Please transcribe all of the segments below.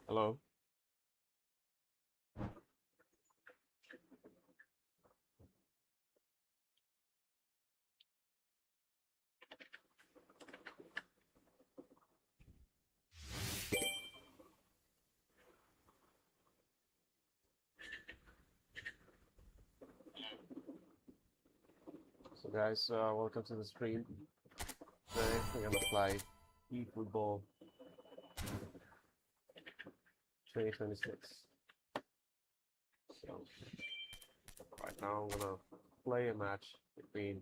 Hello. So guys, welcome to the stream. Today we're gonna play eFootball 2026. So So right now I'm gonna play a match between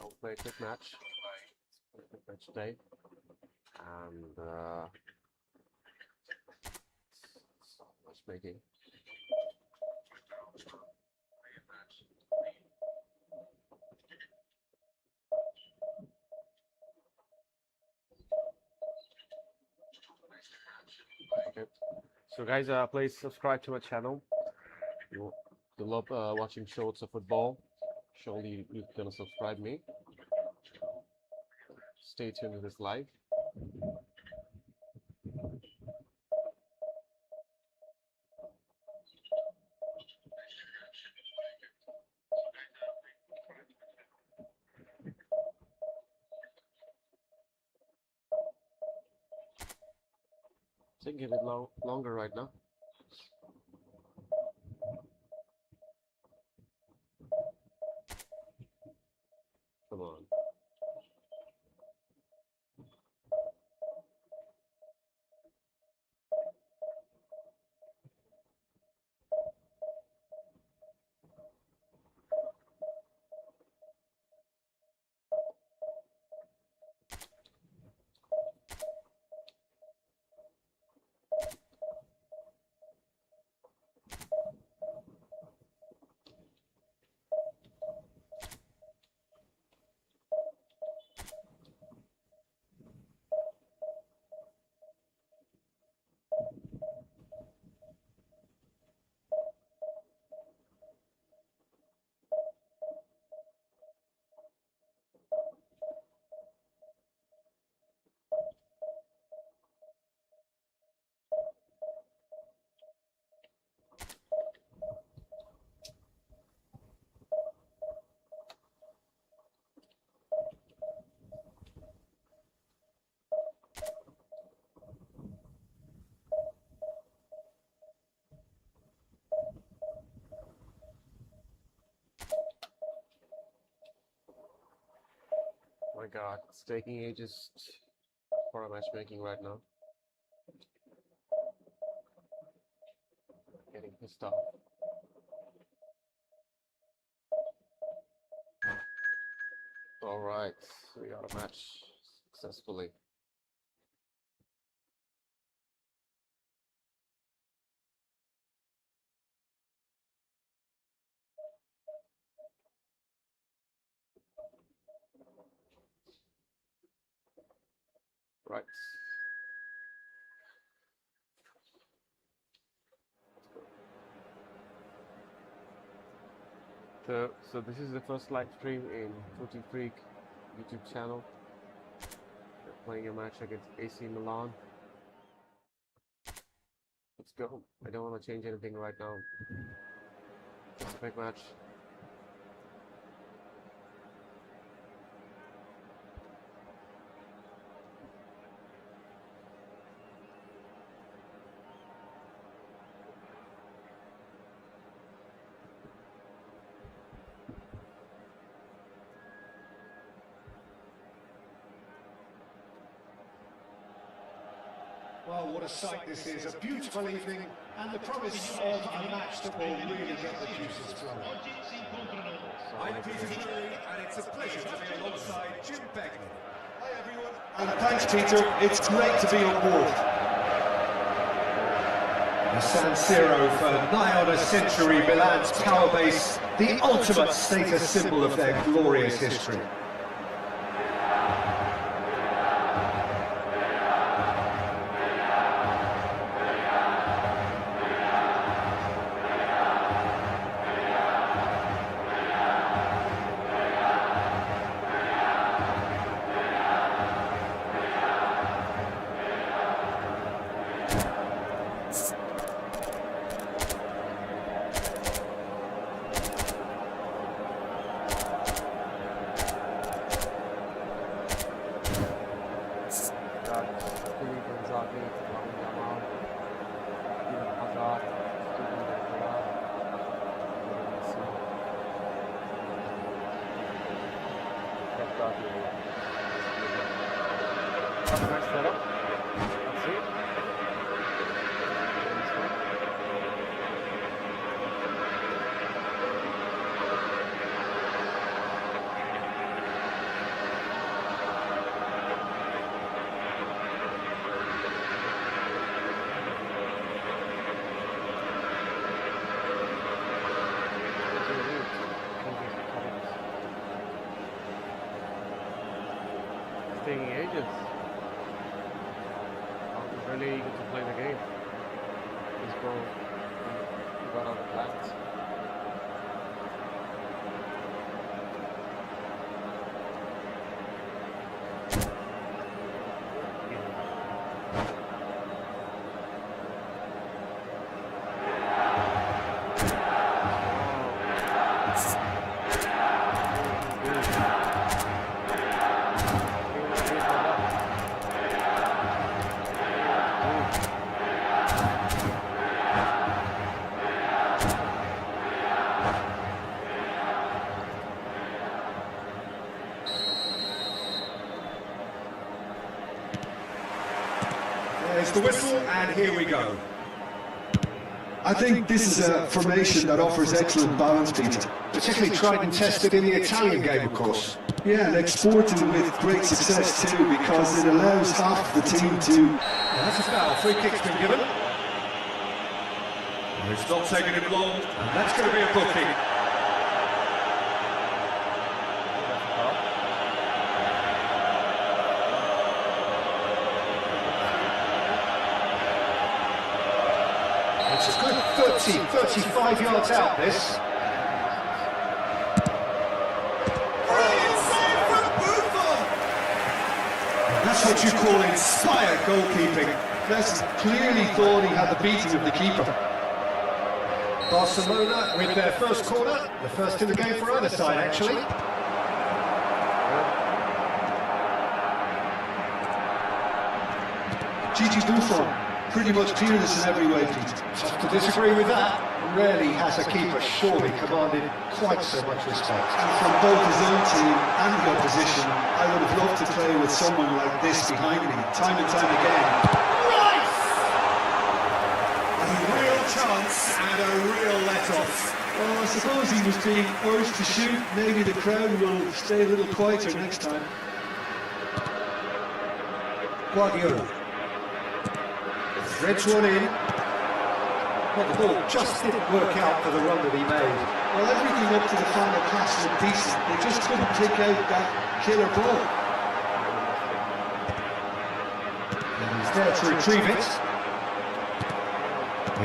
I'll play a quick match today, and matchmaking. Okay. So guys, please subscribe to my channel. You love watching shorts of football. Surely you're gonna subscribe me. Stay tuned to this live. Taking it longer right now. Come on. My God, it's taking ages for matchmaking right now. Getting pissed off. All right, we got a match successfully. Right. So this is the first live stream in Footy Freak YouTube channel. We're playing a match against AC Milan. Let's go. I don't want to change anything right now. It's a big match. Well, what a sight this is. A beautiful evening and the promise of a match that will really get the juices flowing. I'm Peter Drury, and it's a pleasure to be alongside Jim Begley. Hi, everyone. And thanks, Peter. It's great to be on board. The San Siro for nigh on a century, Milan's power base, the ultimate status symbol of their glorious history. Nice setup. That's it. This one. It's taking ages. I'm really eager to play the game. Let's go. We got other plans. There's the whistle, and here we go. I think this is a formation that offers excellent balance, Peter. Particularly tried and tested in the Italian game, of course. Yeah, and exported with great success too, because it allows half the team to... Well, that's a foul. Free kick's been given. Well, it's not taking him long, and that's going to be a booking. It's a good 35 yards out, this. That's what you call inspired goalkeeping. Messi clearly thought he had the beating of the keeper. Barcelona with their first corner, the first in the game for either side, actually. Gigi Buffon, pretty much peerless in every way, Peter. Tough to disagree with that. Rarely has a keeper surely commanded quite so much respect. And from both his own team and the opposition, I would have loved to play with someone like this behind me, time and time again. Right! A real chance and a real let-off. Well, I suppose he was being urged to shoot. Maybe the crowd will stay a little quieter next time. Guardiola. Threads one in. Well, the ball just didn't work out for the run that he made. Well, everything up to the final pass was decent. They just couldn't pick out that killer ball. And he's there to retrieve it.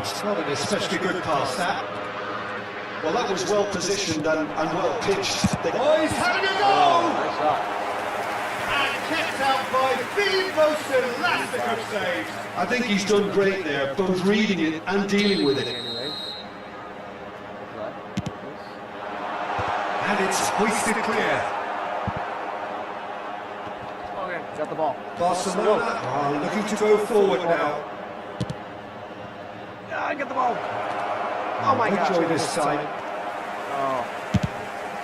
It's not an especially good pass, that. Well, that was well positioned and well pitched. Oh, he's having a go! Nice shot. And kept out by the most elastic of saves. I think he's done great there, both reading it and dealing with it. Anyway. And it's hoisted clear. Okay, got the ball. Barcelona are looking to go forward now. Ah, get the ball. Oh my God. Enjoy this time. Oh.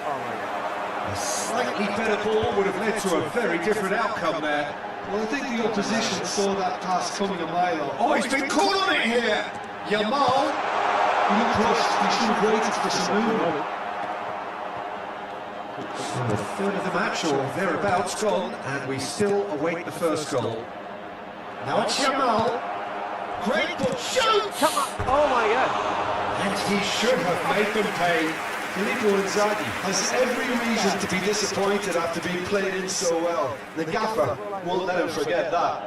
Oh my God. A slightly better ball would have led to a very different outcome there. Well, I think the opposition saw that pass coming a mile off. Oh, he's been caught on it here. Yamal. He looked rushed. He should have waited for some movement. The third of the match, or thereabouts, gone, and we still await the first goal. Now it's Yamal. Great ball. Shoot! Come on. Oh my God. And he should have made them pay. Filippo Inzaghi has every reason to be disappointed after being played in so well. The gaffer won't let him forget that.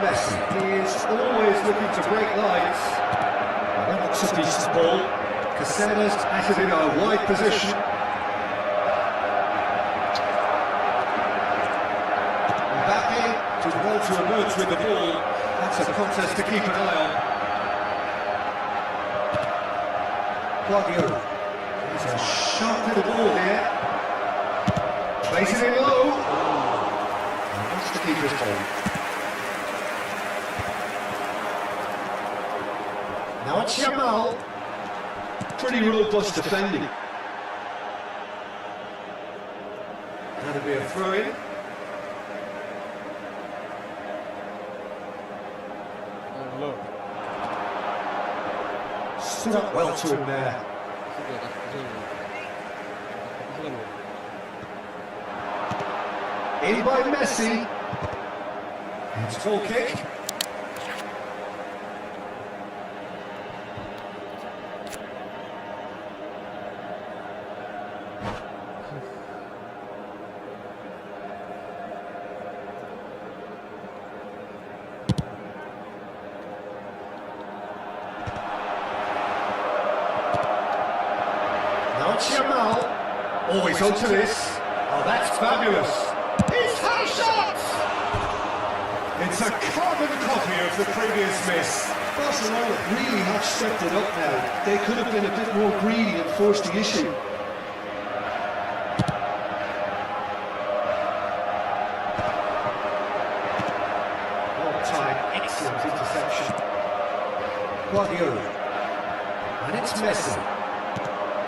Messi, he is always looking to break lines. That looks a decent ball. Caceres has it in a wide position. Mbappe did well to emerge with the ball. That's a contest to keep an eye on. Guardiola. There's a sharp little ball here. Plays it in low. And wants to keep his ball. Now it's Yamal. Pretty robust defending. That'll be a throw-in. Look. Stood up well to him there. In by Messi. It's a full kick. Always onto this. Oh, that's fabulous. He's had a shot! It's a carbon copy of the previous miss. Barcelona really have stepped it up now. They could have been a bit more greedy and forced the issue. All-time excellent interception. Guardiola. And it's Messi.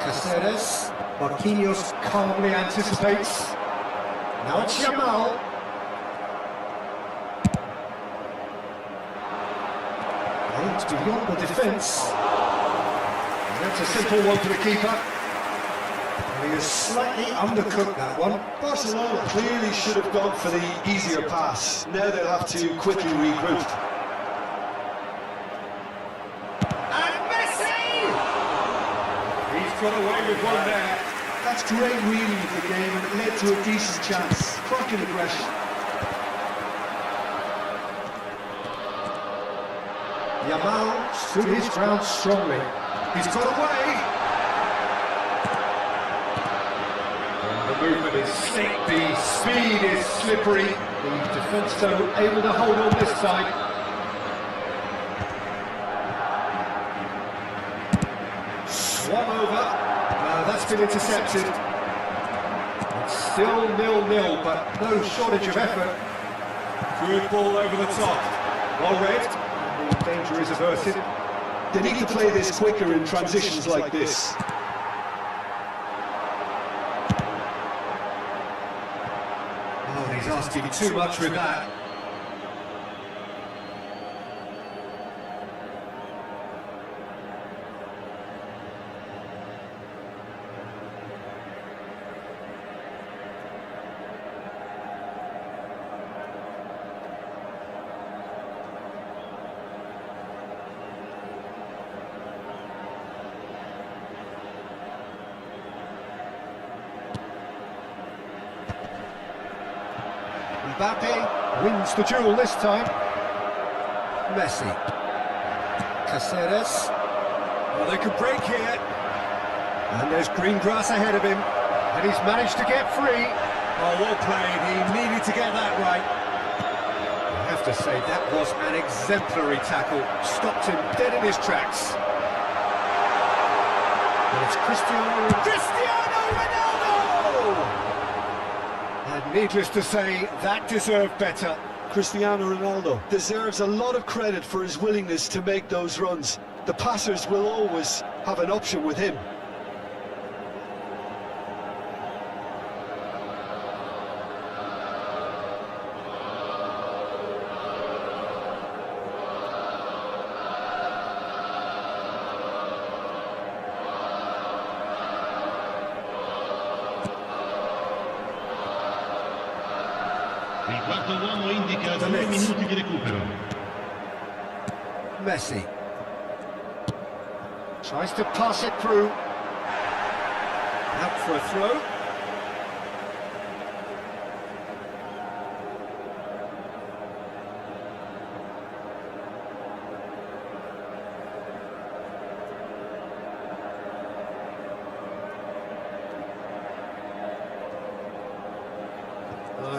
Caceres. Marquinhos calmly anticipates. Now it's Yamal. Aimed beyond the defence. And that's a simple one for the keeper. And he has slightly undercooked that one. Barcelona clearly should have gone for the easier pass. Now they'll have to quickly regroup. And Messi! He's got away with one there. That's great reading of the game, and it led to a decent chance. Cracking aggression. Yamal stood his ground strongly. He's got away. And the movement is slick, the speed is slippery. The defence, though, able to hold on this side. Swung over. That's been intercepted. It's still 0-0, but no shortage of effort. Good ball over the top. Well read. The danger is averted. They need to play this quicker in transitions like this. Oh, he's asking too much with that. Mbappe wins the duel this time. Messi. Caceres. Well, they could break here. And there's green grass ahead of him. And he's managed to get free. Oh, well played. He needed to get that right. I have to say, that was an exemplary tackle. Stopped him dead in his tracks. And it's Cristiano Ronaldo! And needless to say, that deserved better. Cristiano Ronaldo deserves a lot of credit for his willingness to make those runs. The passers will always have an option with him. Il quarto uomo indica 2 minuti di recupero. Messi. Tries to pass it through. Out for a throw.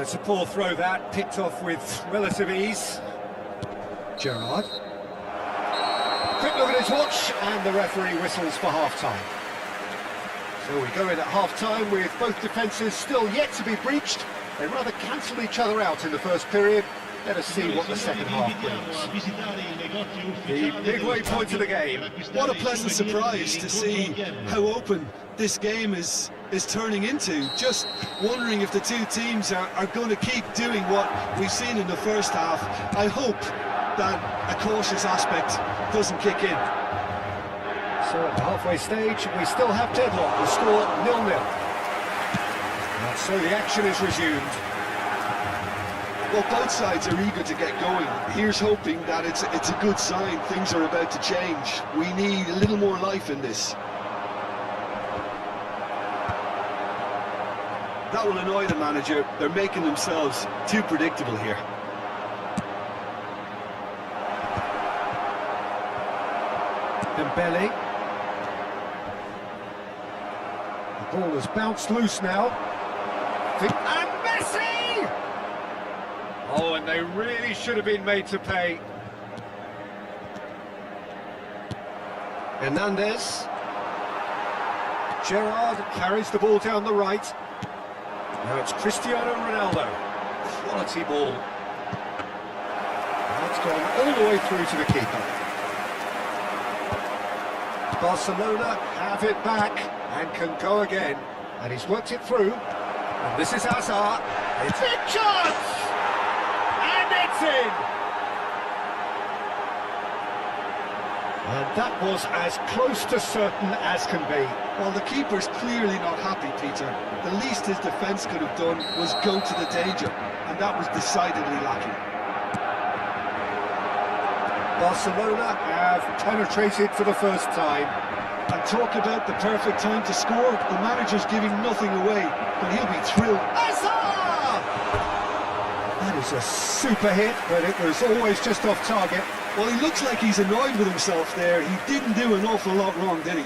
It's a poor throw that, picked off with relative ease. Gerrard. Quick look at his watch, and the referee whistles for half-time. So we go in at half-time with both defences still yet to be breached. They rather cancelled each other out in the first period, Let us see what the second half brings. The midway point of the game. What a pleasant surprise to see how open this game is turning into. Just wondering if the two teams are going to keep doing what we've seen in the first half. I hope that a cautious aspect doesn't kick in. So at the halfway stage, we still have deadlock. The score 0-0. And so the action is resumed. Well, both sides are eager to get going. Here's hoping that it's a good sign. Things are about to change. We need a little more life in this. That will annoy the manager. They're making themselves too predictable here. Dembele. The ball has bounced loose now. And Messi! Oh, and they really should have been made to pay. Hernandez. Gerrard carries the ball down the right. Now it's Cristiano Ronaldo. Quality ball. That's gone all the way through to the keeper. Barcelona have it back and can go again. And he's worked it through. And this is Hazard. It's a chance! And it's in! And that was as close to certain as can be. Well, the keeper's clearly not happy, Peter. The least his defence could have done was go to the danger, and that was decidedly lacking. Barcelona have penetrated for the first time. And talk about the perfect time to score. The manager's giving nothing away, but he'll be thrilled. Hazard! That is a super hit, but it was always just off target. Well, he looks like he's annoyed with himself there. He didn't do an awful lot wrong, did he?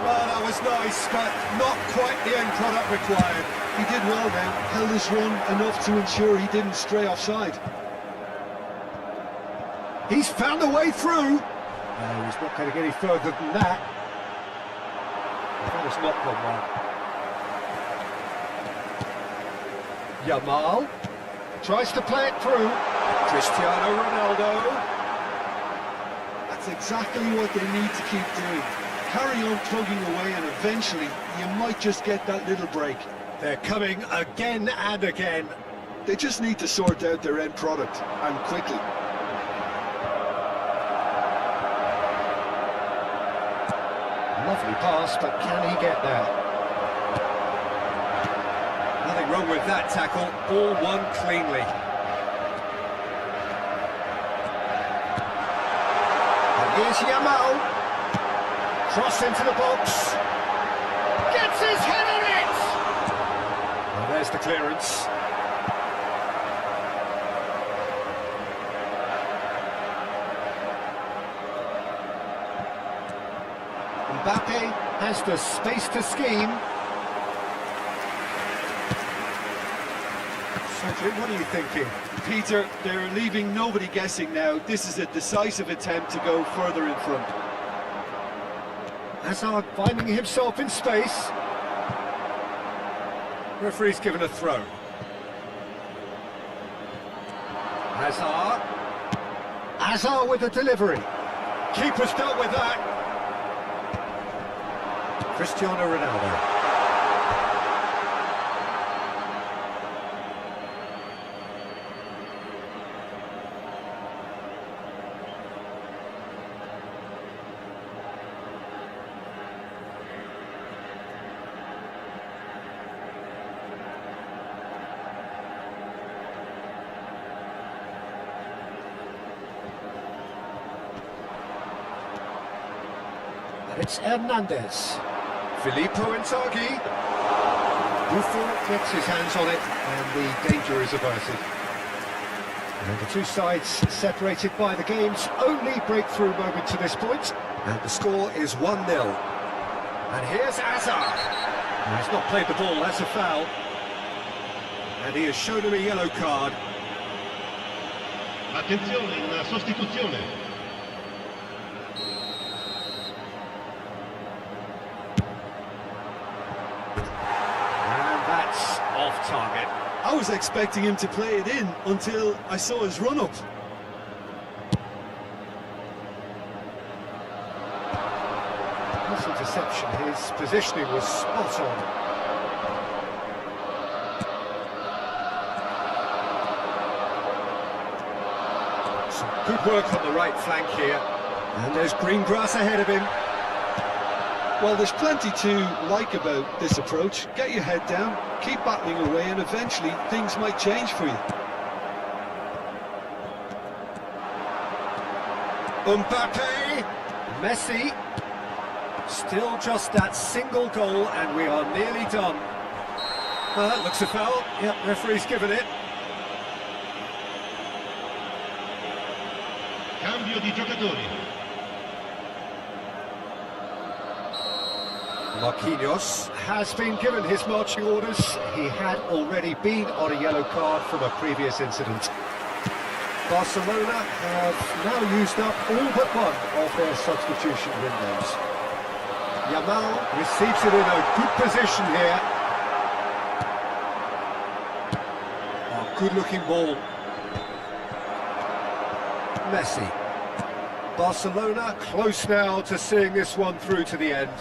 Well, that was nice, but not quite the end product required. He did well then, held his run enough to ensure he didn't stray offside. He's found a way through. No, he's not going to get any further than that. That was not gone well. Yamal tries to play it through. Cristiano Ronaldo. That's exactly what they need to keep doing. Carry on plugging away and eventually you might just get that little break. They're coming again and again. They just need to sort out their end product, and quickly. Lovely pass, but can he get there? Nothing wrong with that tackle, all won cleanly. And here's Yamal. Cross into the box. Gets his head on it! Well, there's the clearance. Mbappe has the space to scheme. Cedric, what are you thinking? Peter, they're leaving nobody guessing now. This is a decisive attempt to go further in front. Hazard finding himself in space. Referee's given a throw. Hazard. Hazard with the delivery. Keeper's dealt with that. Cristiano Ronaldo. And it's Hernandez. Filippo Inzaghi. Buffon gets his hands on it and the danger is averted. And the two sides separated by the game's only breakthrough moment to this point. And the score is 1-0. And here's Hazard. He's not played the ball, that's a foul. And he has shown him a yellow card. Attenzione in sostituzione. And that's off target. I was expecting him to play it in until I saw his run-up. This interception, his positioning was spot on. Some good work on the right flank here. And there's green grass ahead of him. Well, there's plenty to like about this approach. Get your head down, keep battling away, and eventually things might change for you. Mbappe, Messi, still just that single goal and we are nearly done. That looks a foul. Yep, referee's given it. Cambio di giocatori. Marquinhos has been given his marching orders. He had already been on a yellow card from a previous incident. Barcelona have now used up all but one of their substitution windows. Yamal receives it in a good position here. Oh, good-looking ball. Messi. Barcelona close now to seeing this one through to the end.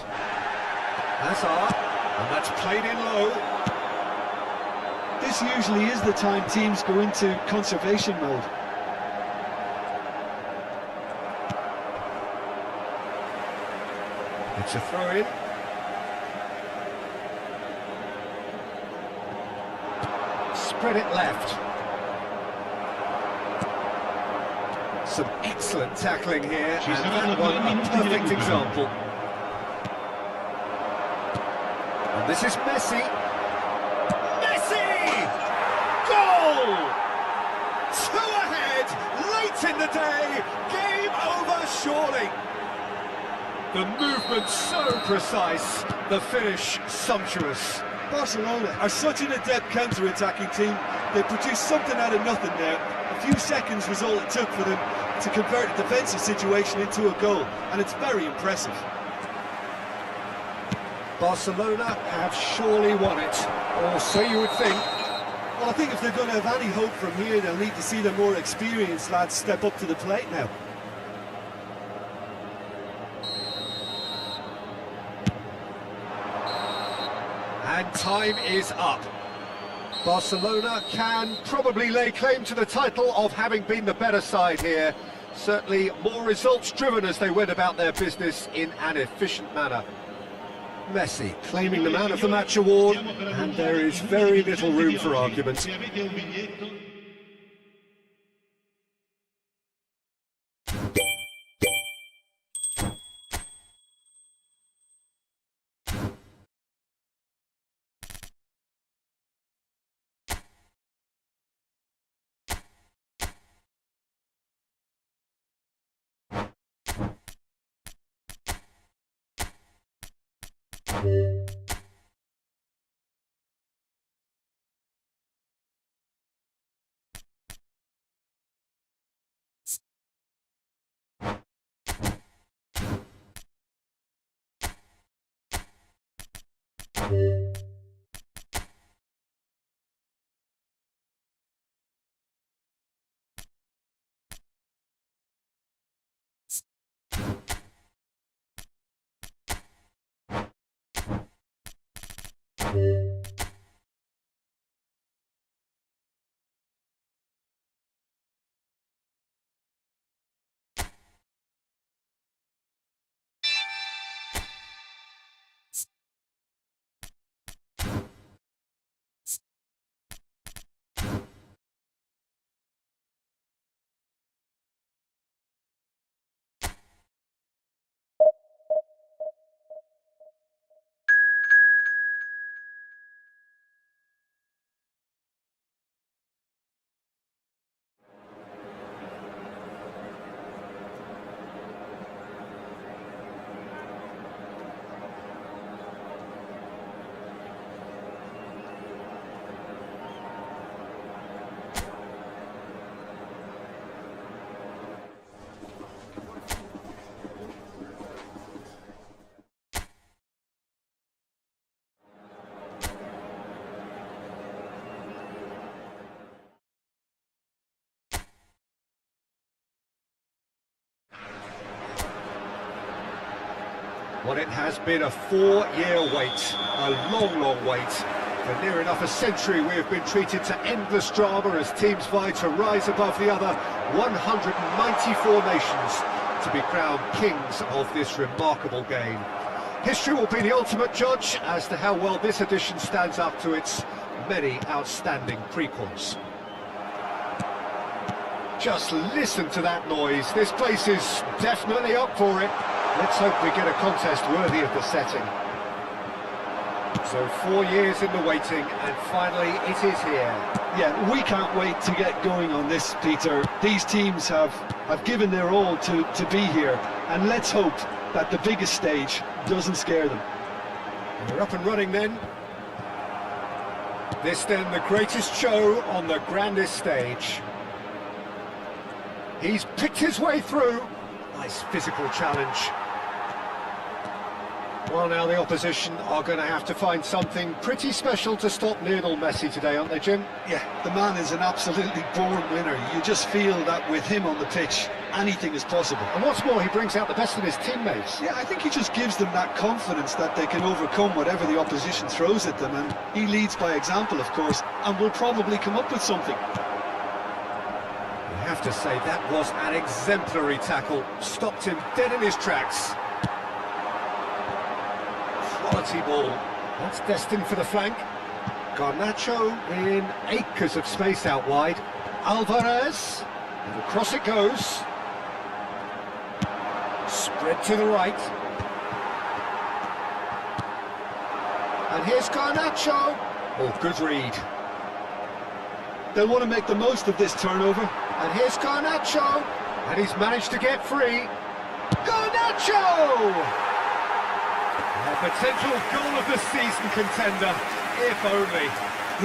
Hazard, and that's played in low. This usually is the time teams go into conservation mode. It's a throw-in. Spread it left. Some excellent tackling here, and that one a perfect example. And this is Messi. Messi! Goal! 2 ahead, late in the day, game over surely. The movement so precise, the finish sumptuous. Barcelona are such an adept counter-attacking team. They produced something out of nothing there. A few seconds was all it took for them to convert a defensive situation into a goal, and it's very impressive. Barcelona have surely won it, or so you would think. Well, I think if they're going to have any hope from here, they'll need to see the more experienced lads step up to the plate now. And time is up. Barcelona can probably lay claim to the title of having been the better side here. Certainly more results driven as they went about their business in an efficient manner. Messi claiming the Man of the Match award, and there is very little room for argument. Well, it has been a 4-year wait, a long, long wait. For near enough a century, we have been treated to endless drama as teams vie to rise above the other 194 nations to be crowned kings of this remarkable game. History will be the ultimate judge as to how well this edition stands up to its many outstanding prequels. Just listen to that noise. This place is definitely up for it. Let's hope we get a contest worthy of the setting. So 4 years in the waiting, and finally it is here. Yeah, we can't wait to get going on this, Peter. These teams have given their all to be here, and let's hope that the biggest stage doesn't scare them. We're up and running then. This then the greatest show on the grandest stage. He's picked his way through. Nice physical challenge. Well, now the opposition are going to have to find something pretty special to stop Lionel Messi today, aren't they, Jim? Yeah, the man is an absolutely born winner. You just feel that with him on the pitch, anything is possible. And what's more, he brings out the best in his teammates. Yeah, I think he just gives them that confidence that they can overcome whatever the opposition throws at them, and he leads by example, of course, and will probably come up with something. I have to say, that was an exemplary tackle. Stopped him dead in his tracks. Quality ball. That's destined for the flank. Garnacho in acres of space out wide. Alvarez. And across it goes. Spread to the right. And here's Garnacho. Oh, good read. They'll want to make the most of this turnover. And here's Garnacho. And he's managed to get free. Garnacho! A potential goal of the season contender, if only.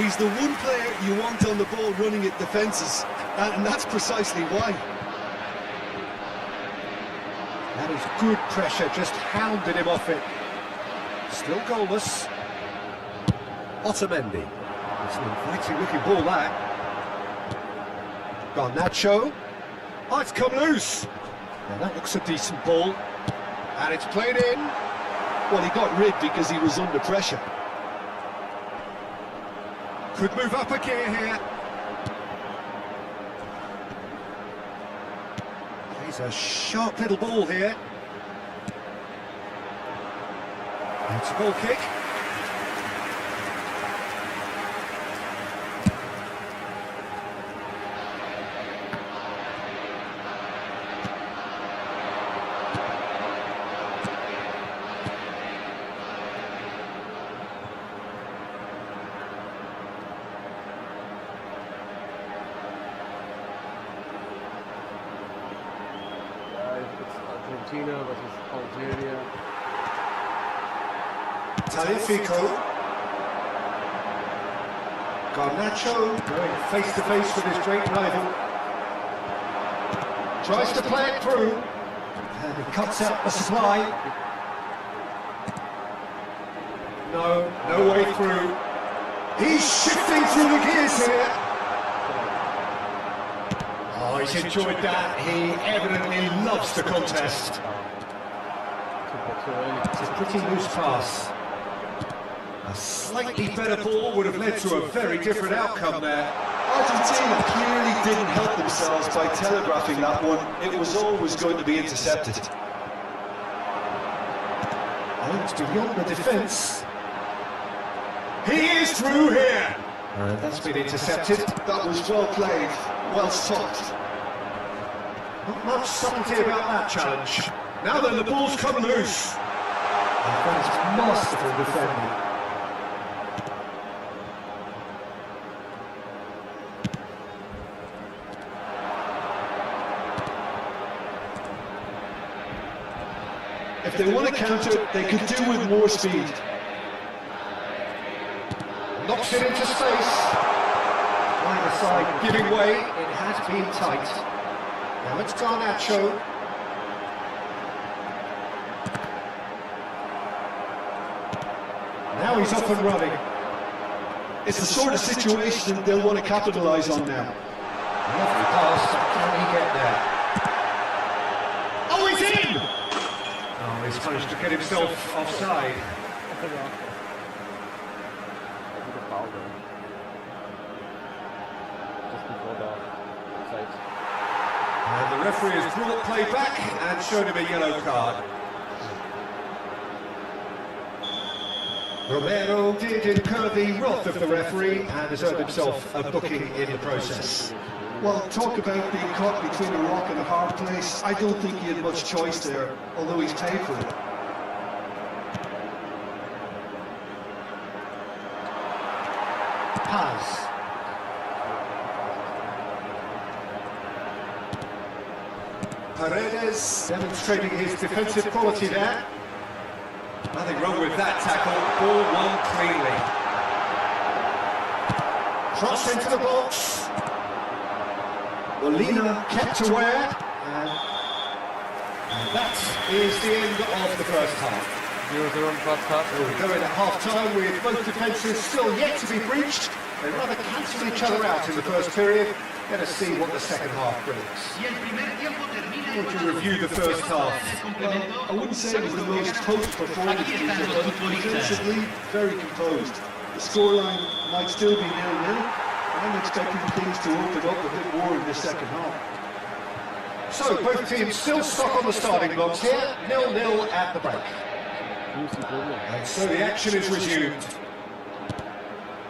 He's the one player you want on the ball running at defences, and that's precisely why. That is good pressure, just hounded him off it. Still goalless. Otamendi. It's an inviting looking ball, that. Garnacho. Oh, it's come loose. Now that looks a decent ball. And it's played in. Well, he got rid because he was under pressure. Could move up a gear here. He's a sharp little ball here. It's a goal kick. It's Argentina versus Algeria. Talifico. Garnacho going face to face with his great rival. Tries to play it through. And he cuts out the supply. No way through. He's shifting through the gears here. Oh, he's enjoyed that. He evidently loves the contest. It's a pretty loose pass. A slightly better ball would have led to a very different outcome there. Argentina clearly didn't help themselves by telegraphing that one. It was always going to be intercepted. Oh, it's beyond the defence. He is through here. That's been intercepted. That was well played, well stopped. Not much subtlety about that challenge. Now then, the ball's come loose. And that is masterful defending. If they want to counter, they could do with more speed. Knocks it into space. Either side giving way. It has been tight. Now it's Garnacho. Now he's off and running. It's the sort of situation they'll want to capitalise on now. Lovely pass. Can he get there? Oh, he's in! Oh, he's managed to get himself offside. Just before the offside. And the referee has brought play back and shown him a yellow card. Romero did incur the wrath of the referee and has earned himself a booking in the process. Well, talk about being caught between a rock and a hard place. I don't think he had much choice there, although he's paid for it. Paz. Paredes demonstrating his defensive quality there. Nothing wrong with that tackle. Ball won cleanly. Cross into the box. Molina kept aware. And that is the end of the first half. 0-0 in first half. So we go in at half-time with both defences still yet to be breached. They rather cancel each other out in the first period. Let us see what the second half brings. Would you review the first half? Well, I wouldn't say it was the most close performance, but defensively very composed. The scoreline might still be 0-0, and I'm expecting things to open up a bit more in the second half. So both teams still stuck on the starting blocks here, 0-0 at the break. And so the action is resumed.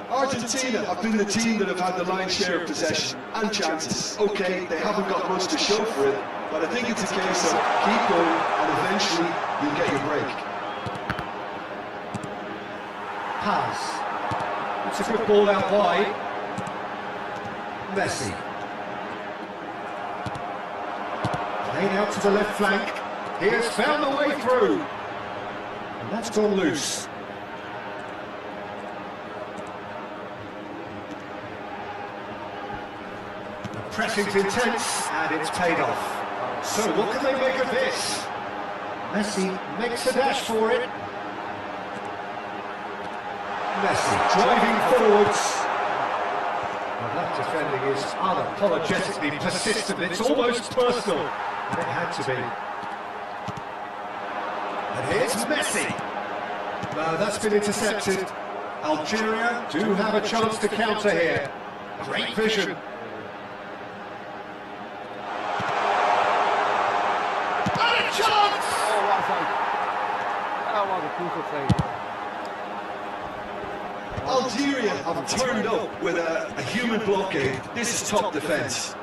Argentina have been the team that have had the lion's share of possession and chances. Okay, they haven't got much to show for it, but I think it's a case of keep going and eventually you'll get your break. Paz. It's a good ball out wide. Messi. Playing out to the left flank. He has found the way through. And that's gone loose. The pressing's intense and it's paid off. So what can they make of this? Messi makes a dash for it. Messi driving forwards. Well, that defending is unapologetically persistent. It's almost personal. And it had to be. And here's Messi. No, that's been intercepted. Algeria do have a chance to counter here. Great vision. And a chance! Oh, what a save. Oh, what a crucial save. Algeria have turned up with a human blockade. This is top defence.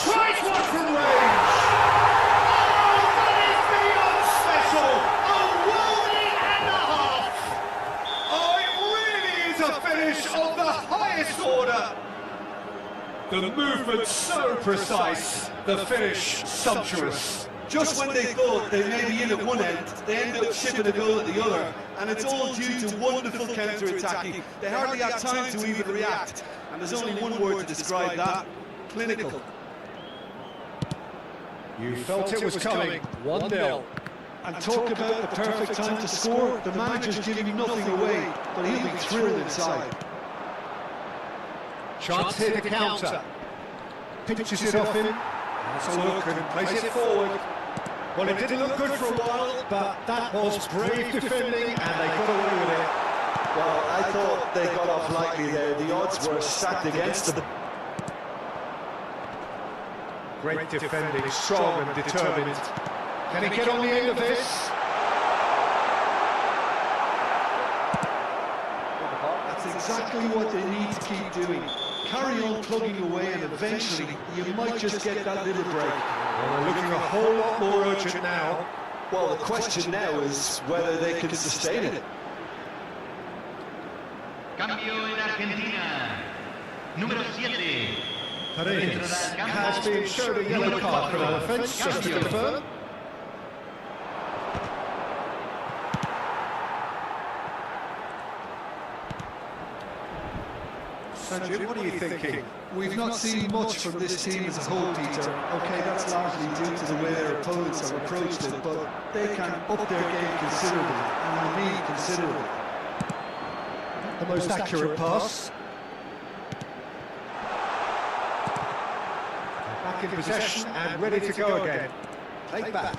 Tries one from range! Oh, that is beyond special! A worldie and a half! Oh, it really is a finish of the highest order! The movement so precise, the finish sumptuous. Just when they thought they may be in at one end, they end up shipping a goal at the other. And it's all due to wonderful counter-attacking. They hardly have time to even react. And there's only one word to describe that: clinical. You felt it was coming. 1-0. And talk about the perfect time to score. The manager's giving nothing away, but he'll be thrilled inside. Chance here to counter. Pinches it off him. Has a look and plays it forward. Well, it didn't look good for a while, but that was brave defending and they got away with it. Well, I thought they got off lightly there. The odds were stacked against them. Great defending, strong and determined. Can he get on the end of this? That's exactly what they need to keep doing. Carry on plugging away and eventually you might just get that little break. Well, they're looking a whole lot more urgent now. Well, the question now is whether they can sustain it. Cambio en Argentina. Número 7. Paredes has been shown a yellow card for an offence, just to confirm. Sanjay, what are you thinking? We've not seen much from this team as a whole, Peter. Okay, that's largely due to the way their opponents have approached it, but they can up their game considerably, and I mean considerably. The most accurate pass. Back in possession and ready to go again. Take back.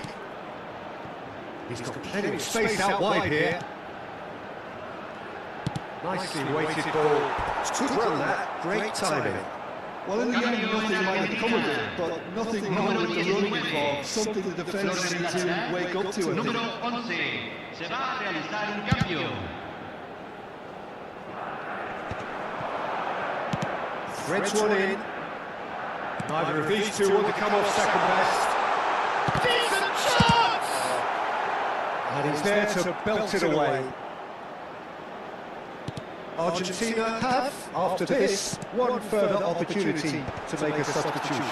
He's got plenty of space out wide here. Nicely weighted ball. It's good run that. Great timing. Well, in the end, nothing might have come of it, but nothing wrong with the running involved. Something the defence need to wake up to. Número 11. Se va a realizar un cambio. Threads one in. Neither of these two want to come off second best. Decent chance! And he's there to belt it away. Argentina have, after this, one further opportunity to make a substitution.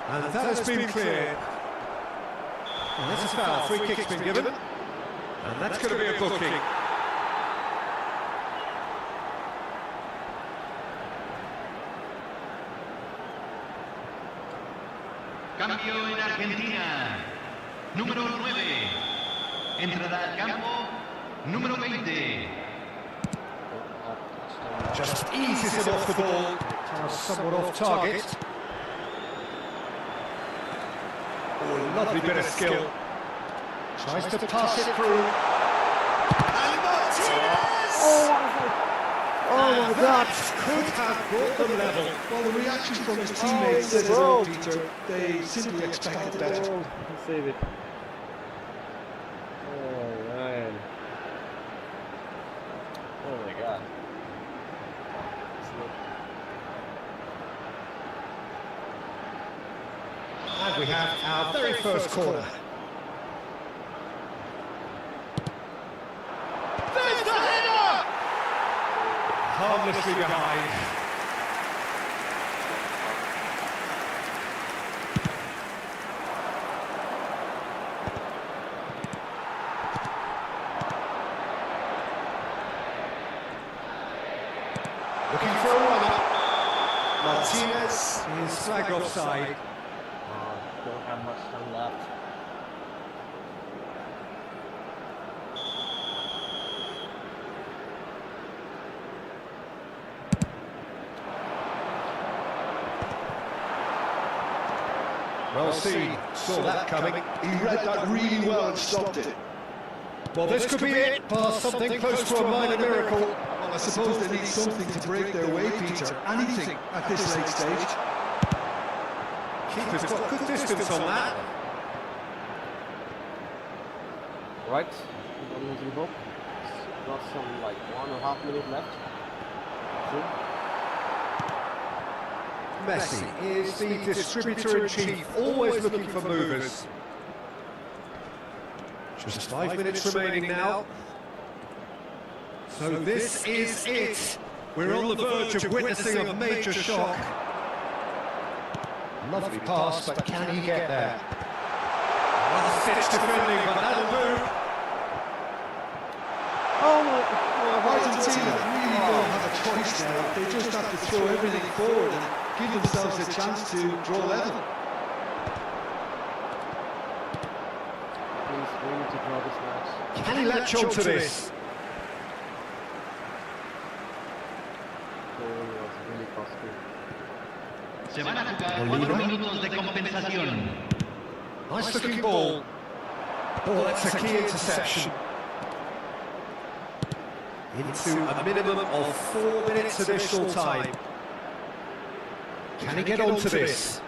And that has been cleared. And that's a foul. Free kick's been given. And that's going to be a booking. Cambio en Argentina. Número 9. Entrará al campo. Número 20. Just eases him off the ball. Somewhat off target. Oh, lovely bit of skill. Tries to pass it through. And Martinez! Oh my God! Could have brought them level. Well, the reaction from his teammates said it all, Peter. They simply expected better. Save it. Oh man. Oh my God. And we have our very first corner. There's the header! Harmlessly behind. Looking for a runner. Martinez is flagged offside. Don't have much time left. Well seen, saw that coming. He read that really well and stopped it. Well, this could be it, past something close to a minor miracle. Well, I suppose they need something to break their way, Peter. Anything at this late stage. Keeper's got good distance on that. Right, not losing hope. Got some like 1.5 minutes left. Messi is the distributor-in-chief, always looking for movers. Just 5 minutes remaining now. So this is it. We're on the verge of witnessing a major shock. Lovely pass, but can he get there? Well, stitch defending, but that'll do. Oh my! Argentina really don't have a choice now. They just have to throw everything forward and give themselves a chance to draw level. Please, we need to draw this match. Can he latch on to this? Really costly. Se van a jugar 4 minutos de compensación. Nice looking ball. Oh, that's a key interception. Into a minimum of 4 minutes additional time. Can he get onto this?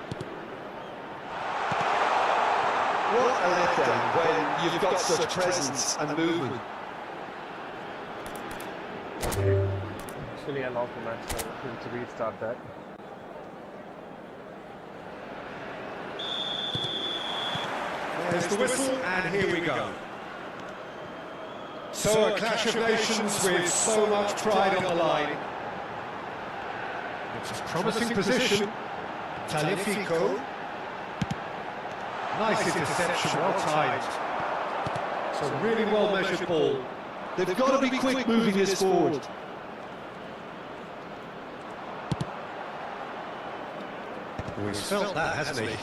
What a letdown when you've got such presence and movement. Actually, I lost the match, so I need to restart that. There's the whistle, and here we go. So a clash of nations with so much pride on the line. It's a promising position. Taliafico. Nice interception, well timed. It's a really well measured ball. They've got to be quick moving this forward. Oh, he's felt that, hasn't he?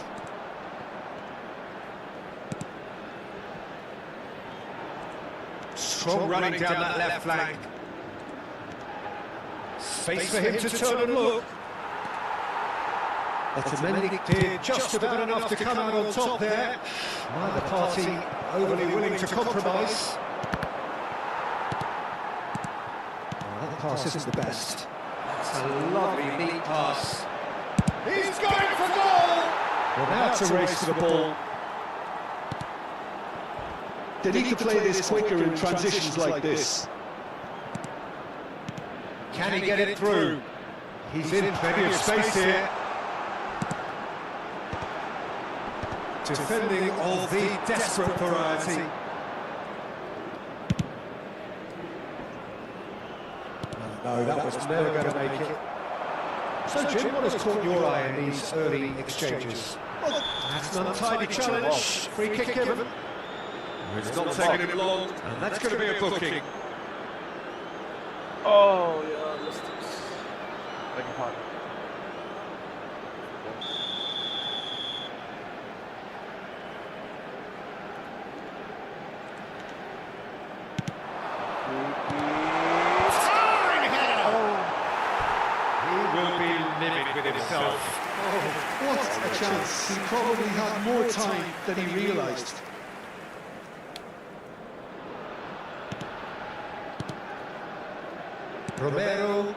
Strong running down that left flank. Space for him to turn and look. Otamendi did just about enough to come out on top there. Neither party overly willing to compromise. That pass isn't the best. That's a lovely neat pass. He's going for goal! Well, now it's a race to the ball. They need to play this quicker in transitions like this. Can he get it through? He's in plenty of space here. Defending of the desperate variety. No, that was never going to make it. So, Jim, what has caught your eye in these early exchanges? Well, that's an untidy challenge. Free kick given. It's not taking him long, and that's going to be a booking. Oh, yeah, just beg your pardon. He will be livid with himself. What a chance. He probably had more time than he realised. Romero.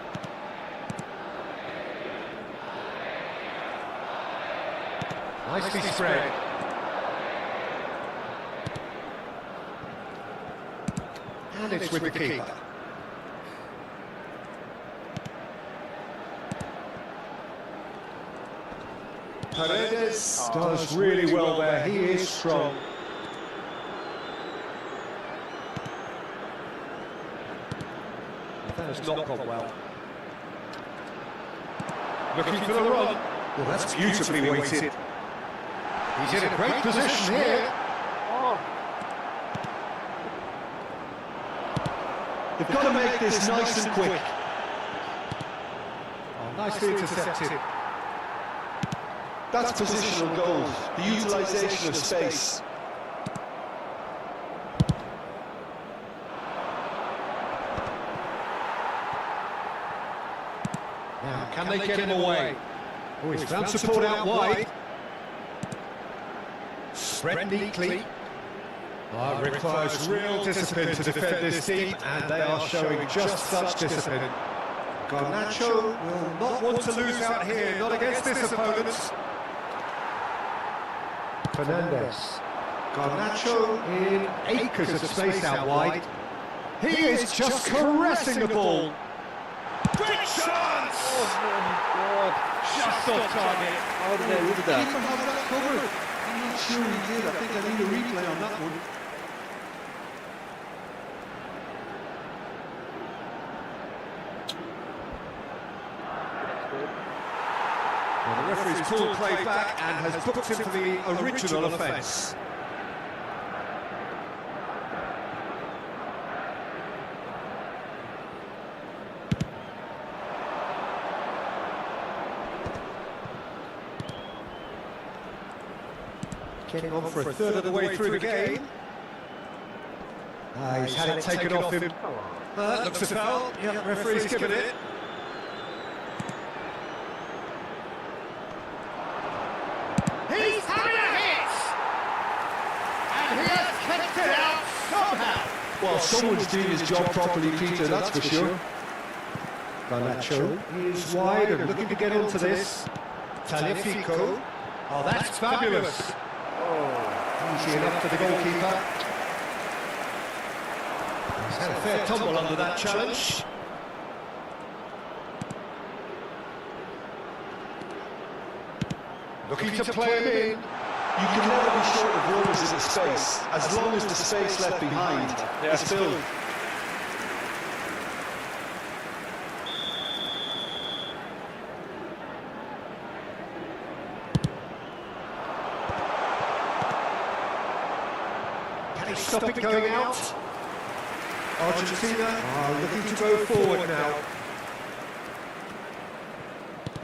Nicely spread. And it's with the keeper. Paredes does really well there. He is strong. That has not gone well. Looking for the run. Well, that's beautifully weighted. He's in a great position here. They've got to make this nice and quick. Oh, nicely intercepted. That's positional goals, the utilisation of space. Now, can they get him away? Oh, he's found support out wide. Spread neatly. Oh, it requires real discipline to defend this team, and they are showing just such discipline. Garnacho will not want to lose out here, not against this opponent. Fernandez. Garnacho in acres of space out wide. He is just caressing the ball. Great chance! Oh my God! Just off target. How did they do Keeper that? have that covered. I'm not sure he did. I think I need a replay on that one. Well, the referee's pulled play back and has booked him for the original offence. Getting on for a third of the way through the game. He's had it taken off him. Looks a foul. Yeah, referee's given it. He's having a hit! And he has kept it out somehow. Well, someone's doing his job properly, Peter, that's for sure. Garnacho is wide and looking to get onto this. Taliafico. Oh, that's fabulous. Easy enough for the goalkeeper. He's had a fair tumble under that challenge. Looking to play him in. You can never be short of runners in the space, as long as the space left behind is filled. Can he stop it going out? Argentina are looking to go forward now.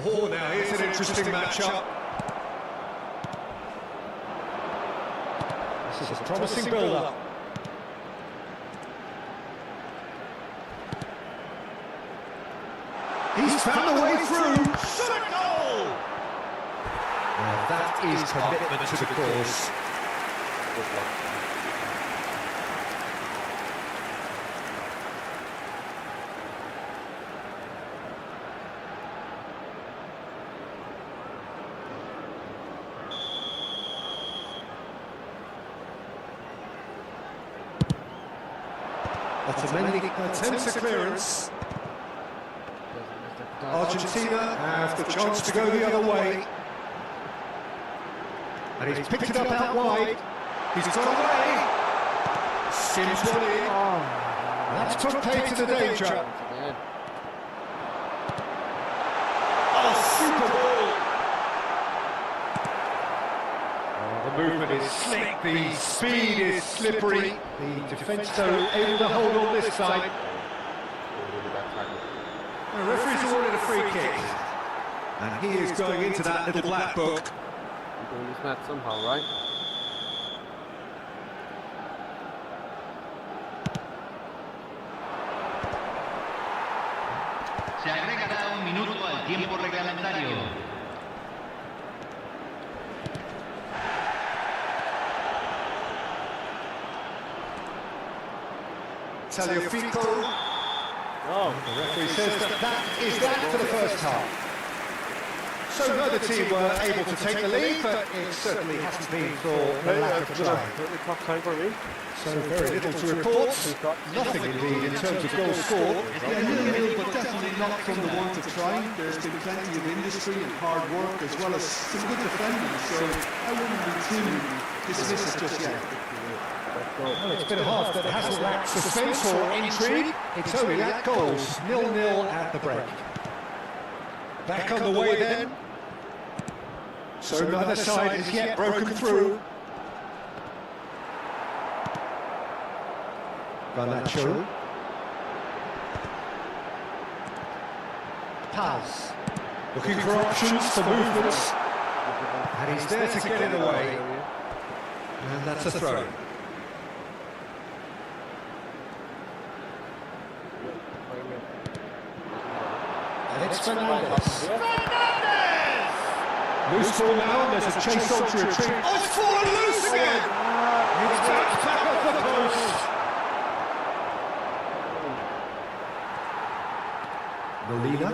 Oh, now here's an interesting matchup. This is a promising build-up. He's found a way through. Shot a goal! that is commitment to the cause. Good luck. Otamendi attempts a clearance. Argentina have the chance to go the other way. And he's picked it up out wide. He's got away. Sims one in. That's put play to the danger. Oh, super ball. The movement is slick, the speed is slippery. The defence, though, able to hold on this side. The referee's awarded a free kick. And he is going into that little black book. You're doing this match somehow, right? Se agregará un minuto al tiempo reglamentario. Tagliafico. The referee says that is that for the first half. So neither team were able to take the lead, but it certainly hasn't been for the lack of trying. Really tough time for me. So very little to report. Nothing indeed in terms of goals scored. Yeah, nil-nil, but definitely not from the want of trying. There's been plenty of industry and hard work, as well as some good defending, so I wouldn't be too dismissive just yet. Well, it's been a half that hasn't lacked suspense or intrigue. It's only lacked goals. 0-0 at the break. Back on the way then. So neither side has yet broken through. Garnacho. Paz. Looking for options for movements. And he's there to get it away. And that's a throw. And it's Fernandez. Loose ball now, and there's a chase on to retreat. Oh, it's fallen loose again! It's back off the post. Molina.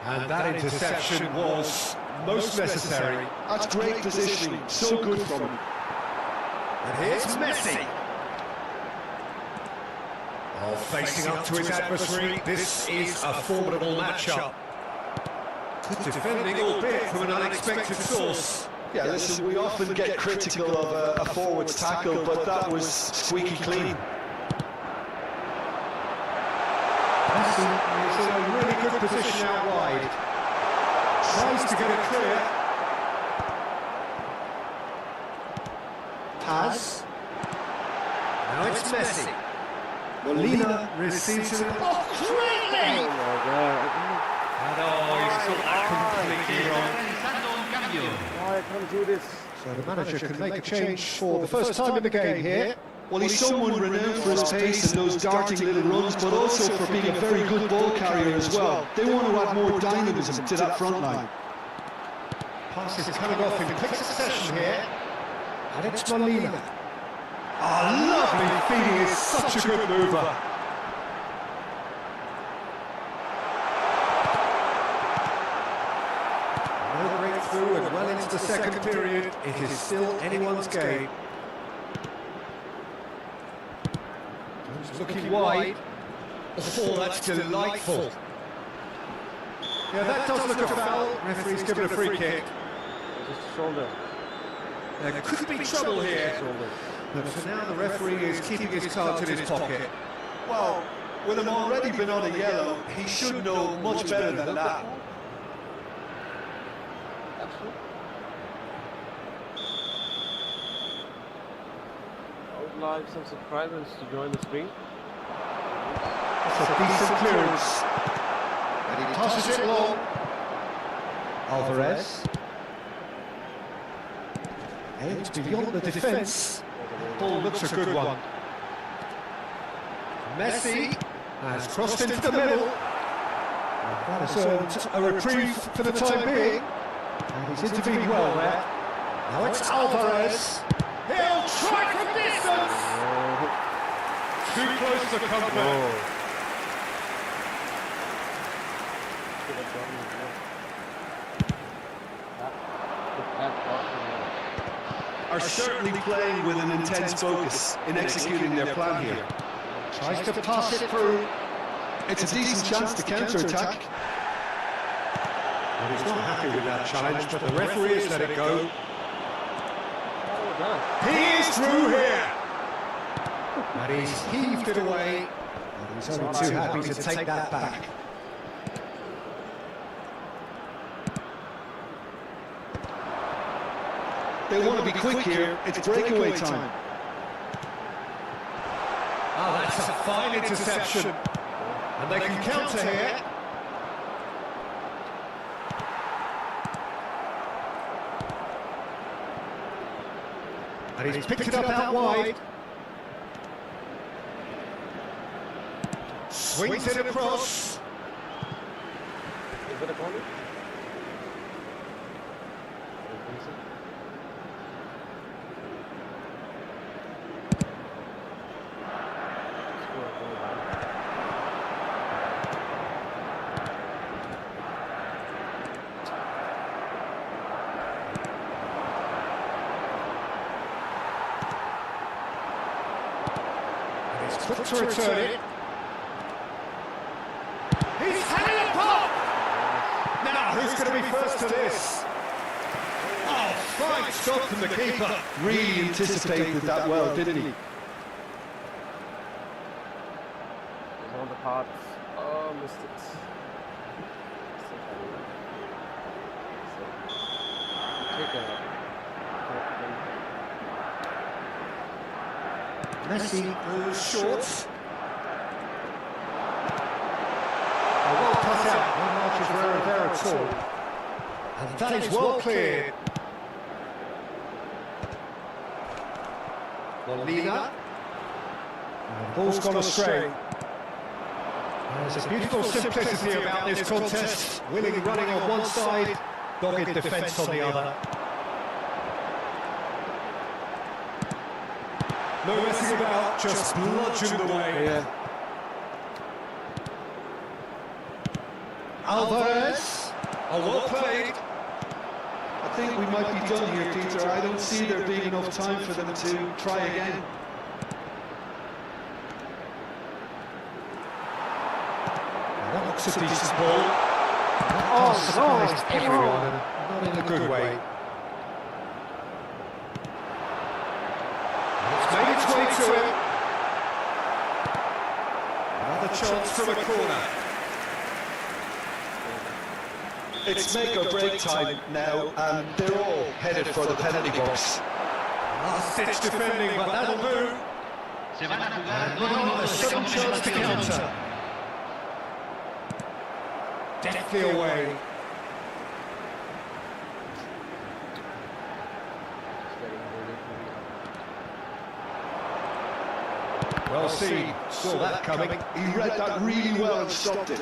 And that interception was most necessary. That's great positioning, so good from him. And here's Messi. Oh, facing up to his adversary, this is a formidable matchup. Good defending, albeit from an unexpected source. Yeah, listen, we often get critical of a forward's tackle, but that was squeaky clean. Messi is in a really good position out wide. Tries to get it clear. Paz. Now it's Messi. Molina receives it. Oh, greatly! Oh my god. He's got that completely wrong. Realizando un cambio. Why I can't do this? So the manager can make a change for the first time in the game here. Well, he's someone renowned for his pace and those darting little runs, but also for being a very good ball carrier as well. They want to add more dynamism to that front line. Pass is coming off in quick succession here. And it's Molina. Lovely feeding, is such a good mover. No breakthrough and well into the second period. It is still anyone's game. He's looking wide. Oh, that's delightful. Yeah, that does look a foul. Referee's given a free kick. Just shoulder. There could be trouble here. Shoulder. But for now, the referee is keeping his cards in his pocket. Well, with him already been on a yellow, he should know much better than that. I would like some subscribers to join the stream. That's a decent clearance. And he tosses it long. Alvarez. Aims beyond the defence. Ball looks a good one. Messi has crossed into the middle. And that has earned a reprieve for the time being. And he's intervened well there. Now it's Alvarez. He'll try from distance. Too close for comfort. Are certainly playing with an intense focus in executing their plan here. Tries to pass it through. It's a decent chance to counter-attack. Well, he's not happy with that challenge, but the referee has let it go. He is through here. And he's heaved it away. And he's only too happy to take that back. They want to be quick here. It's breakaway time. Oh, that's a fine interception. And they can counter here. And he's picked it up out wide. Swings it across. Is it a corner? Quick to return it. He's having a pop! Now, who's going to be first to this? Oh, fine stop from the keeper. Really anticipated that well, didn't he? He's on the parts. Oh, missed it. Take Messi goes short. Well cut out, no marches there at all. And that is well cleared. Molina. And the ball's gone astray. There's a beautiful simplicity about this contest. Willing running on one side, dogged defence on the other. No messing about, just bludgeoned away. Yeah. Alvarez. Oh, well played. I think we might be done here, Peter. I don't see there being enough time for them to try again. That looks a decent ball. Oh, surprised everyone, and not in a good way. It's made its way to him. Another chance from a corner. It's make or break time now, and they're all headed for the penalty box. Last-ditch defending, but that'll do. Se van a jugar And 2 now a minutos de second chance to compensación. counter. Deftly away. Well seen, saw that coming. He read that really well and stopped it.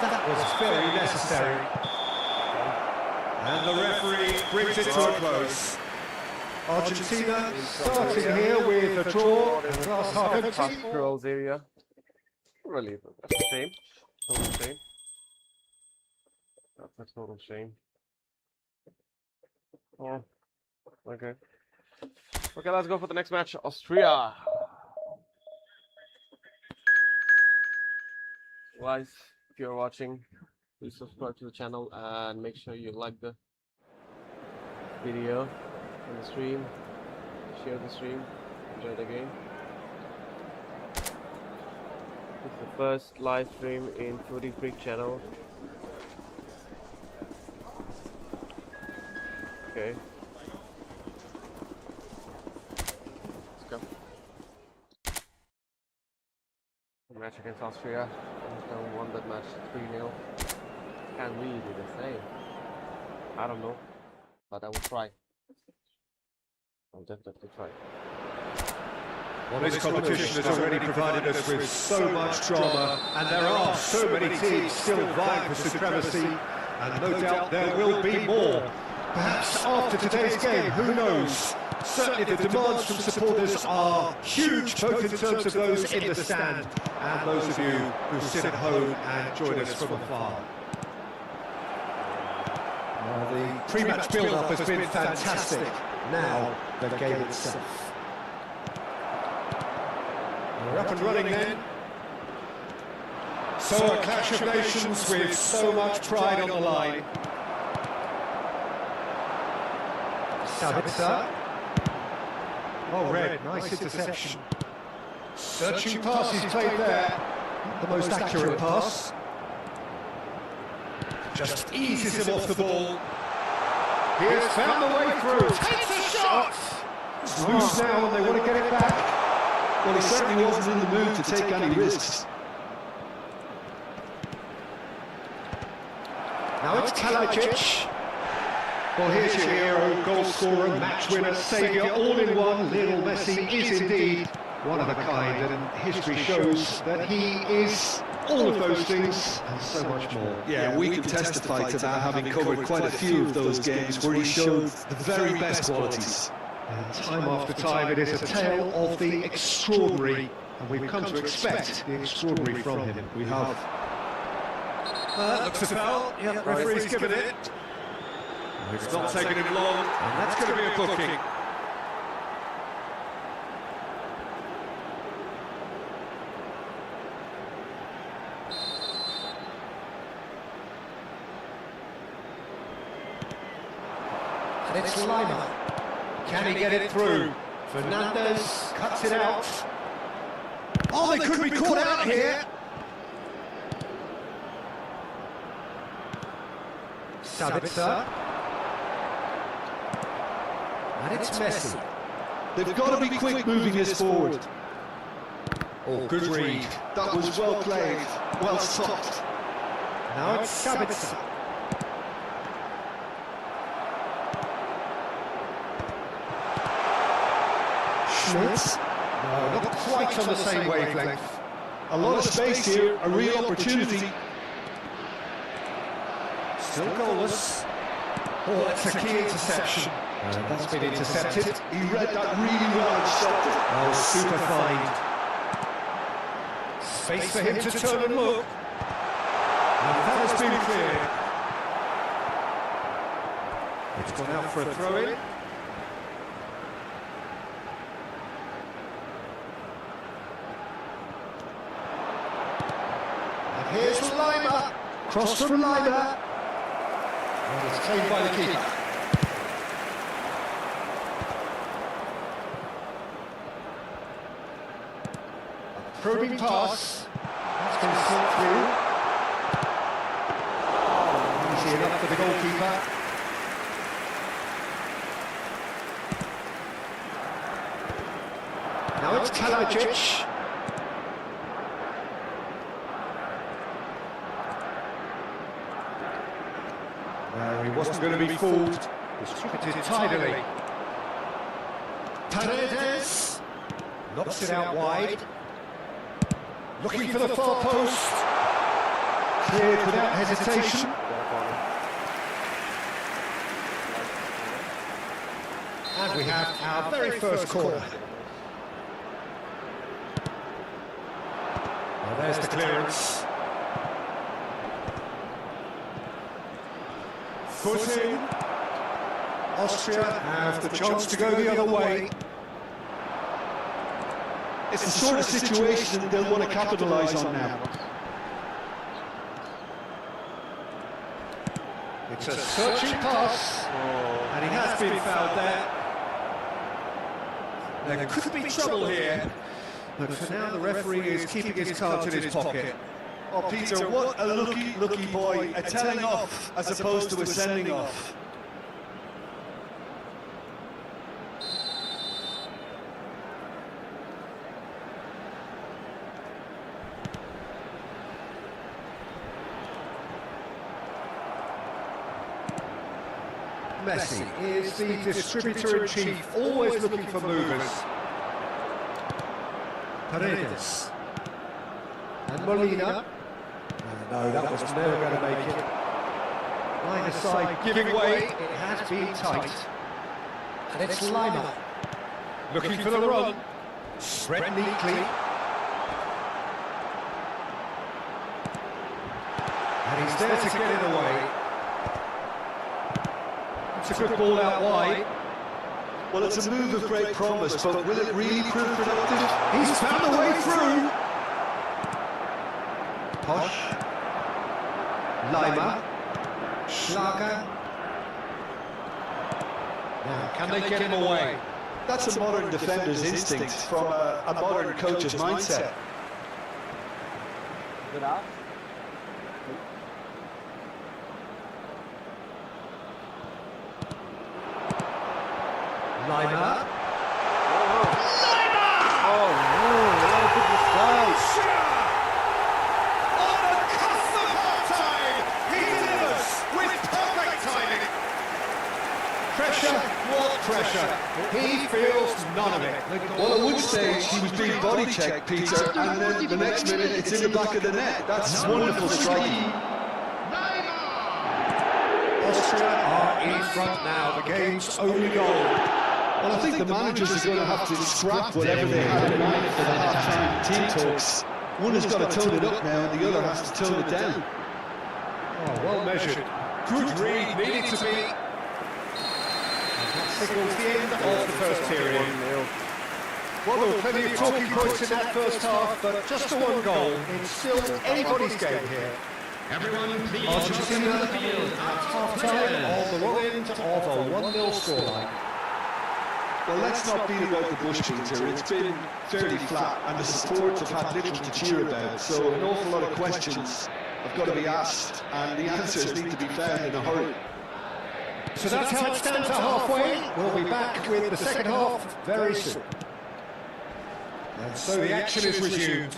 That was very necessary. And the referee brings it to a close. Argentina starting here with a draw. And the last half empty. Girls area. Really, that's a shame. Total shame. That's a total shame. Oh, okay. Okay, let's go for the next match. Austria. Guys, if you're watching, please subscribe to the channel and make sure you like the video and the stream. Share the stream. Enjoy the game. This is the first live stream in Footy Freak channel. Okay. Let's go. The match against Austria. Argentina won that match 3-0. Can we do the same? I don't know, but I will try. I'll definitely try. Well, this competition has already provided us with so much drama, and there are so many teams still vying for supremacy, and no doubt there will be more. Perhaps after today's game, who knows? Certainly the demands from supporters are huge, both in terms of those in the stand and those of you who sit at home and join us from afar. Well, the pre-match build-up has been fantastic. Now, the game itself. We're up and running then. So a clash of nations with so much pride on the line. Sabitzer. Oh, red, nice interception. Searching pass he's played there. Not the most accurate pass. Just eases him off the ball. He has found the way through. Takes a shot! It's loose now and they want to get it back. Well, he certainly wasn't in the mood to take any risks. Now it's Kalajic. Well, here's your hero, goal scorer, match winner, saviour, all in one. Lionel Messi is indeed one of a kind, and history shows that he is all of those things and so much more. Yeah, we can testify to that, having covered quite a few of those games where he showed the very best qualities. And time after time, it is a tale of the extraordinary, and we've come to expect the extraordinary from him. We have. Looks a foul. Yeah, referee's given it. It's not taken him long, and that's going to be a booking. And it's Lima. Can he get it through? Fernandez cuts it out. Oh, they could be caught out here. Sabitzer. And it's Messi. They've got to be quick moving this forward. Oh, good read. That was well played, well stopped. Now it's Sabitzer. Schmitz. No, not quite on the same wavelength. A lot of space here, a real opportunity. Still goalless. Oh, that's a key interception. That's been intercepted. He read that really well and stopped it. Oh, super fine. Space for him to turn and look. And that has been cleared. It's gone out for a throw-in. And here's Lima. Cross from Lima. And it's claimed by the keeper. A probing pass. That's been sent through. Easy enough for the goalkeeper. Now it's Kalajic. He wasn't going to be fooled. Distributed tidily. Paredes knocks it out wide. Looking for the far post. Cleared without hesitation. And we have our very first corner. Well, there's the clearance. Footy. Austria have the chance to go the other way. It's the sort of situation that they'll want to capitalise on now. It's a searching pass, and he has been fouled there. There could be trouble here, but for now the referee is keeping his cards in his pocket. Oh, Peter, what a lucky boy, a telling off as opposed to a sending off. Messi is the distributor-in-chief, always looking for movers. Paredes. And Molina. No, that was never going to make it. Line aside, giving way. It has been tight. And it's Lima. Looking for the run. Spread neatly. And he's there to get it away. It's a good ball out wide. Well, it's a move of great promise, but will it really prove productive? He's found a way through. Posh. Lima. Schlager. Now, can they get him away? That's a modern defender's instinct from a modern coach's mindset. Lima. Oh no, what a big mistake. On the cusp of half-time, he delivers with perfect timing. Pressure, what pressure? He feels none of it. Well, at one stage he was being body checked, Peter, and then the next minute it's in the back of the net. That's wonderful striking. Austria are in front now, the game's only goal. Well, I think the managers are going to have to scrap whatever they had in mind for the half-time team talks. One has got to tone it up now, and the other has to tone it down. Oh, well measured. Good read, needed to be. And that signals the end of the first period. Well, there were plenty of talking points in that first half, but just the one goal. It's still anybody's game here. Everyone please Argentina on the field at half-time on the wrong end of a 1-0 scoreline. Well, let's not beat about the bush, Peter. It's been fairly flat, and the supports have had little to cheer about, so an awful lot of questions have got to be asked, and the answers need to be found in a hurry. So that's how it stands at halfway. We'll be back with the second half very soon. And so the action is resumed.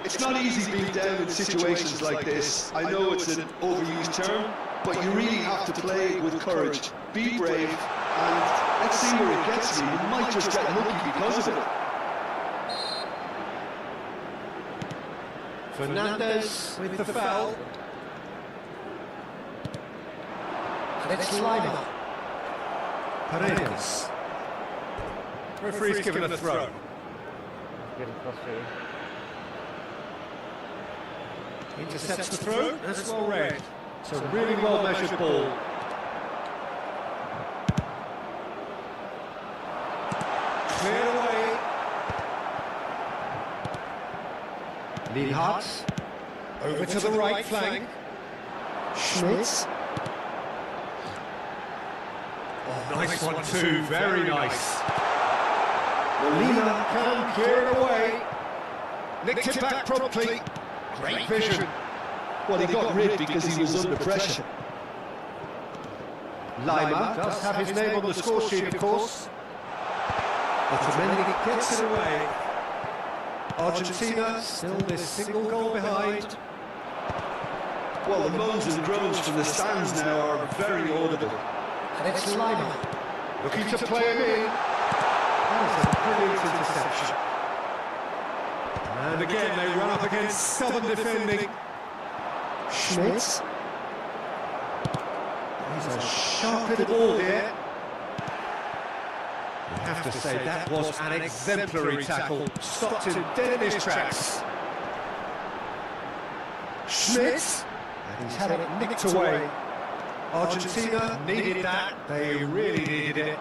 It's not easy being down in situations like this. I know it's an overused term, but you really have to play with courage. Be brave, and let's see where it gets you. You might just get lucky because of it. Fernandez with the foul. And it's Lima. Paredes. Referee's given a throw. Getting frustrated. Intercepts the throw. That's well read. It's a really well measured ball. Clear away. Lienhardt. Over to the right flank. Schmitz. Oh, nice one too, very nice. Molina can clear it away. Nicked it back promptly. Great vision. Well, he got rid because he was under pressure. Lima does have his name on the score sheet, of course. But Otamendi gets it away. Argentina still this single goal behind. Well, the moans and groans from the stands now are very audible. And it's Lima. Looking to play him in. That is a brilliant interception. And again they run up against stubborn defending. Schmitz. He's a sharp little ball here. You have to say that was an exemplary tackle. Stopped him dead in his tracks. Schmitz. And he's had it nicked away. Argentina needed that. They really needed it.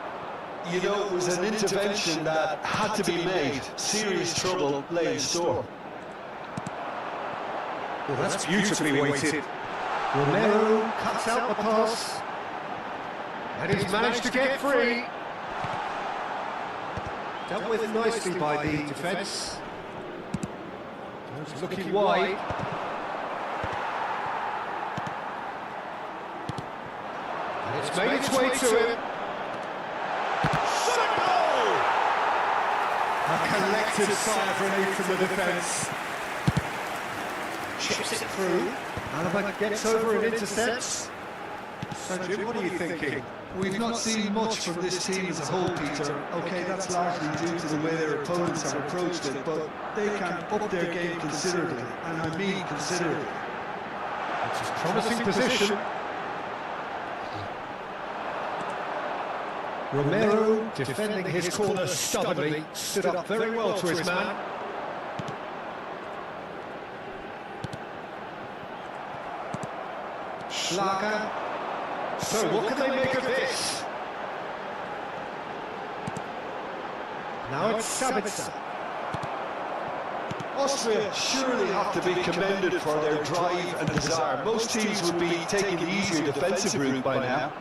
You know, it was an intervention that had to be made. Serious trouble lay in store. Well, that's beautifully weighted. Romero cuts out the pass. And he's managed to get free. Dealt with nicely by the defence. He's looking wide. And it's made its way to him. Shot goal! A collective sigh of relief from the defence. Chips it through. Alaba gets over and intercepts. So Jim, what are you thinking? We've not seen much from this team as a whole, Peter. Okay, that's largely due to the way their opponents have approached it, but they can up their game considerably, and I mean considerably. It's a promising position. Romero, defending his corner stubbornly, stood up very well to his man. Schlager. So what can they make of this? Now it's Sabitzer. Austria surely have to be commended for their drive and desire. Most teams would be taking the easier defensive route by now.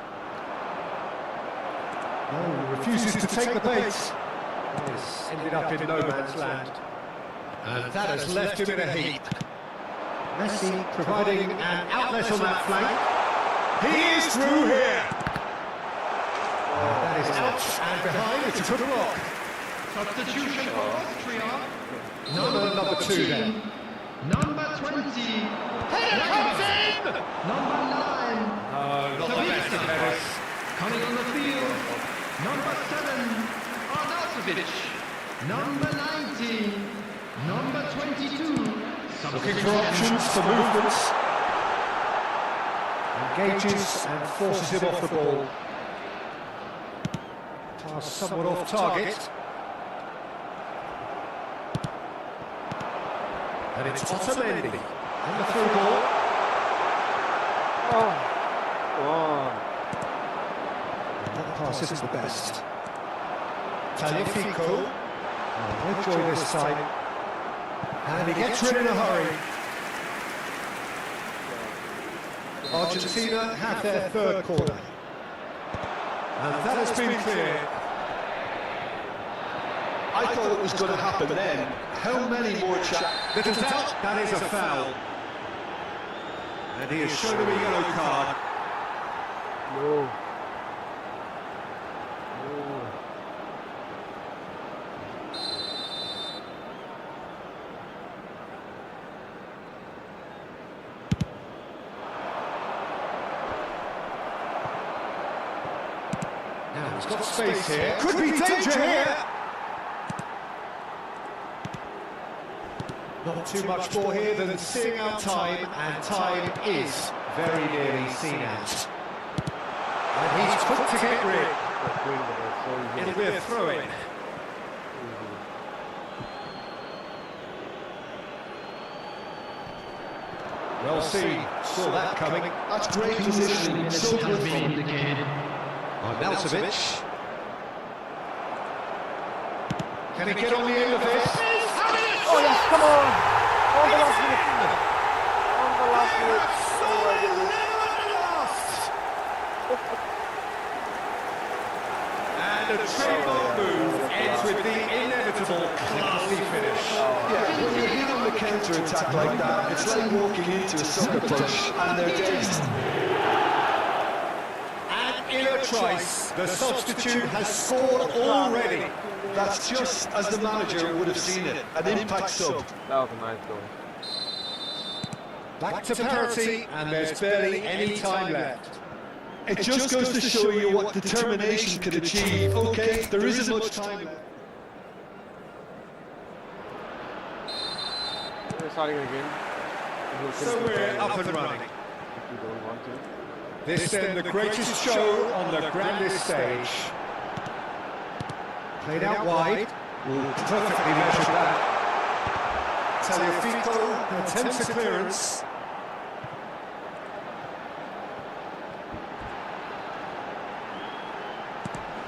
No, refuses to take the bait. This ended up in no man's land. And that has left him in a heap. Messi providing an outlet on that flank. He is through here. That is out and behind. It's a good block. Substitution for Austria. Number 2 then. Number 20. Header comes in! Number 9. Not the best of headers. Coming on the field. Number 7. Arnautovic. Number 19. Number 22. Looking for options for movements. Engages and forces him off the ball. Pass somewhat off target. And it's Otamendi. And the through ball. And that pass isn't the best. Tagliafico. They'll join this time. And he gets rid in a hurry. Argentina have their third corner. And that has been clear. I thought it was going to happen then. How many more Little doubt, that is a foul. And he has shown him a yellow card. No. Now he's got space here. Could be danger here. Not too much more here than seeing out time, and time is very nearly seen out. And he's quick to get rid. It'll be a throw-in. Well seen, saw that coming. That's great positioning. So good from Arnautovic. Can he get on the end of this? Oh yes, come on! On the last minute. On the last minute. And a trademark move ends with the inevitable classy finish. Yeah, when you hit on the counter-attack like that, it's like walking into a sucker punch and they're dazed. And in a trice, the substitute has scored already. That's just as the manager would have seen it, an impact sub. That was a nice goal. Back to parity, and there's barely any time left. It just goes to show you what determination can achieve. Okay, there isn't much time left. We're starting again. So we're up and running. If you don't want to. This then the greatest show on the grandest stage. Played out wide. Perfectly measured that. Tagliafico attempts a clearance.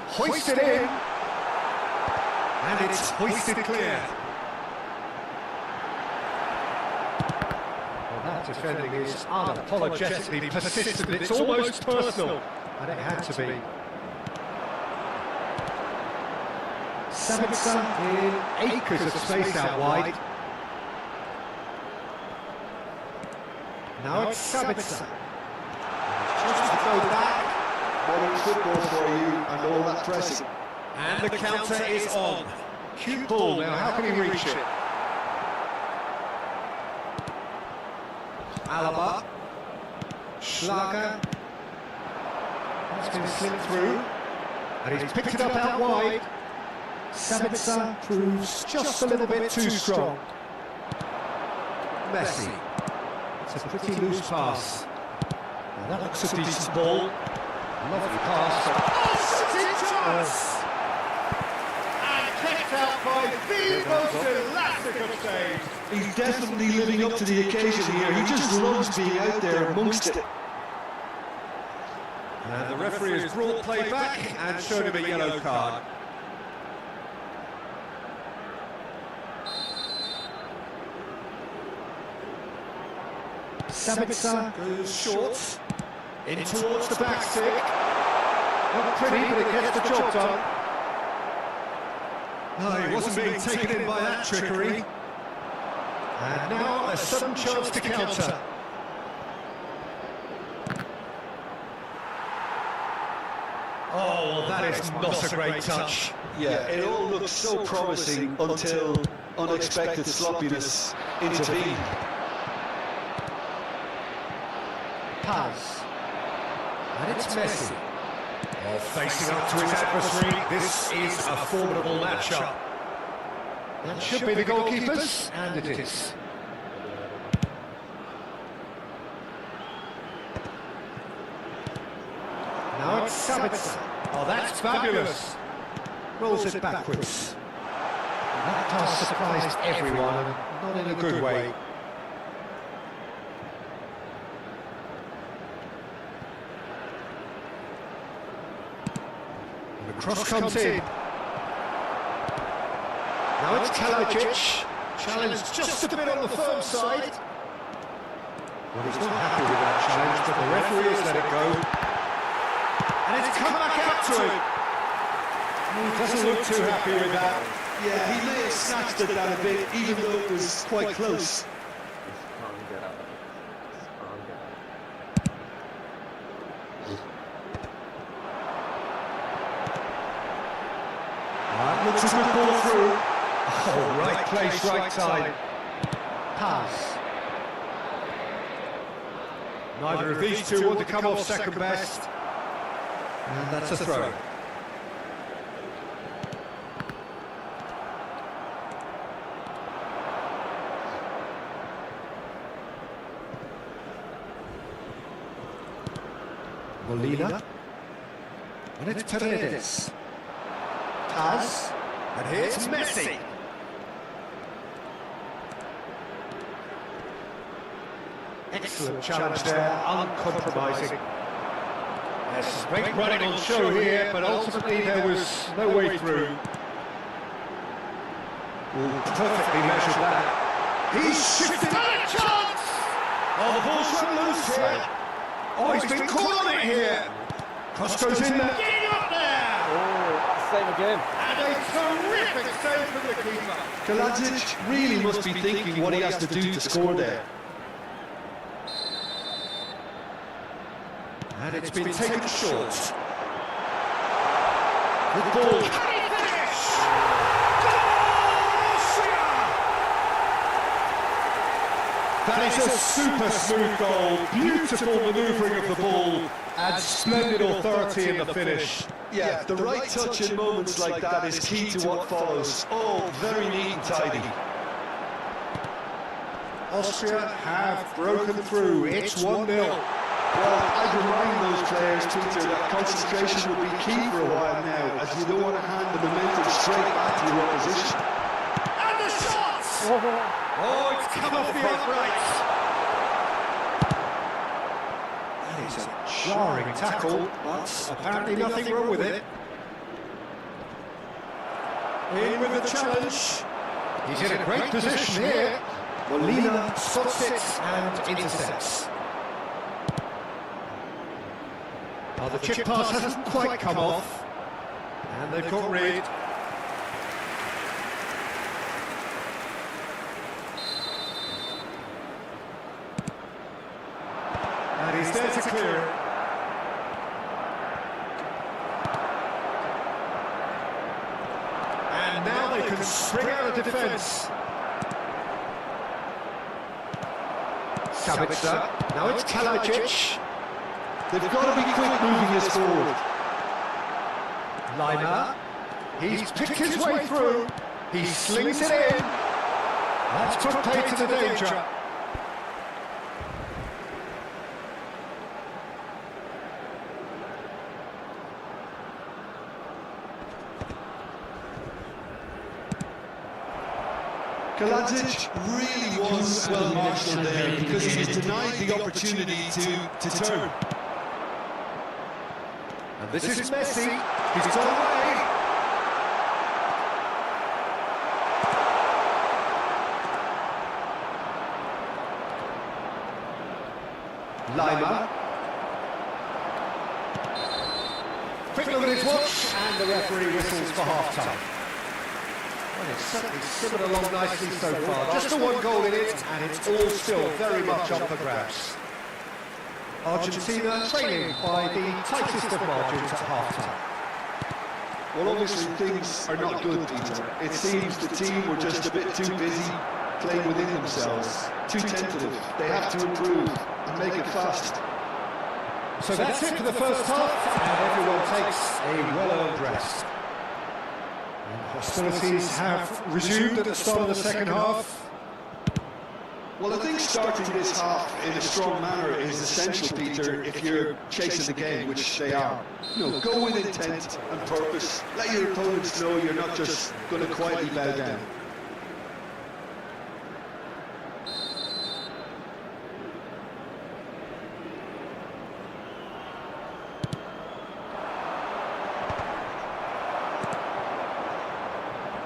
Hoisted in. And it's hoisted clear. Well, that defending is unapologetically persistent. It's almost personal. And it had to be. Sabitzer in acres of space out wide. Now it's Sabitzer. Just to go back. Modern football for you and all that pressing. And the counter is on. Cute ball now, how can he reach it? Alaba. Schlager. It's been slipped through, and he's picked it up out wide. Sabitzer proves just a little bit too strong. Messi. It's a pretty loose pass. Well, that looks a decent ball. Lovely pass. Chance! And kept out by the most elastic of saves. He's definitely living up to the occasion here. He just loves being out there amongst it. And the referee has brought play back and showed him a yellow card. Sabitzer goes short, in towards the back stick. Not pretty, but it gets the job done. No, he wasn't being taken in by that trickery. And now a sudden chance to counter. Oh, that is not a great touch. Yeah, it all looked so promising until unexpected sloppiness intervened. Pass. And it's Messi. Facing up to his adversary, this is a formidable matchup. That should be the goalkeepers, and it is. Now it's Sabitzer. Oh, that's fabulous. Rolls it backwards. And that pass surprised everyone, and not in a good way. And the cross comes in. Now it's Kalajic. Challenge just a bit on the firm side. Well, he's not happy with that challenge, but the referee has let it go. And it's come back out to him. He doesn't look too happy with that. Yeah, he may have snatched at that a bit, even though it was quite close. Looks as good ball through. Oh, right place, right time. Pass. Neither of these two want to come off second best. And that's a throw. Molina. And it's Paredes. Taz. And here's Messi. Excellent challenge there, uncompromising. Yes, great running on show here, but ultimately there was no way through. Perfectly measured that. He's shifted. A chance! Oh, the ball's run loose here. Oh, he's been caught on it here. Cross goes in there. Getting up there! Save again. And a terrific save from the keeper. Kalajic really must be thinking what he has to do to score there. And it's been taken short. Good ball. Can he finish? Goal, Austria! That is a super smooth goal. Beautiful manoeuvring of the ball. Adds splendid authority in the finish. Yeah, the right touch in moments like that is key to what follows. Oh, very neat and tidy. Austria have broken through. It's 1-0. Well, I'd remind those players, Peter, that concentration will be key for a while now, as you don't want to hand the momentum straight back to your opposition. And the shot! Oh, it's come off the uprights. That is a jarring tackle, but apparently nothing wrong with it. In with the challenge. He's in a great position here. Molina spots it and intercepts. Oh, the chip pass hasn't quite come off. And they've got rid. And he's there to clear it. And now they can spring out of defence. Sabitzer. Now it's Kalajic. They've got to be quick moving this forward. Lima, he's picked his way through, he slings it in. That's put play to the danger. Kaladzic really was well marshalled there because he was denied the opportunity to turn. And this is Messi, he's got away. Lima. Quick look at his watch, and the referee whistles for half-time. Well, it's certainly simmered along nicely so far. Just the one goal in it, and it's all still very much up for grabs. Argentina trailing by the tightest of margins at half-time. Well, obviously things are not good, Peter. It seems the team were just a bit too busy playing within themselves, too tentative. They have to improve and make it fast. So that's it for the first half, and everyone takes a well-earned rest. And hostilities have resumed at the start of the second half. Well, I think starting this half in a strong manner is essential, Peter, if you're chasing the game, which they are. You know, go with intent and purpose. Let your opponents know you're not just going to quietly bow down.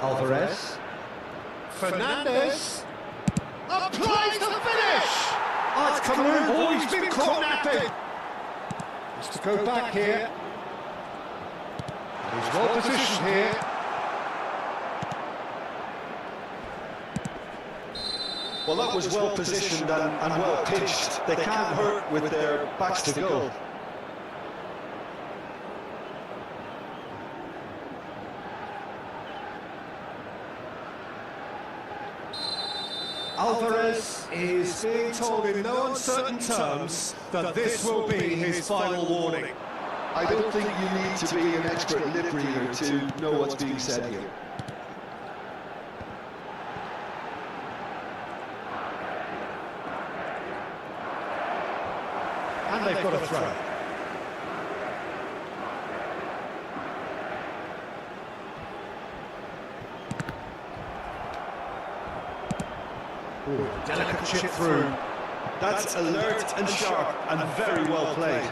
Alvarez. Fernandez. Applies the finish! Oh, it's Cameroon. Oh, he's been caught napping. Has to go back here. He's well positioned here. Well, that was well positioned and well pitched. They can't hurt with their backs to goal. Alvarez is being told in no uncertain terms that this will be his final warning. I don't think you need to be an expert lip reader to know what's being said here. And they've got a throw. Ooh, delicate chip through. That's alert and sharp and very well played.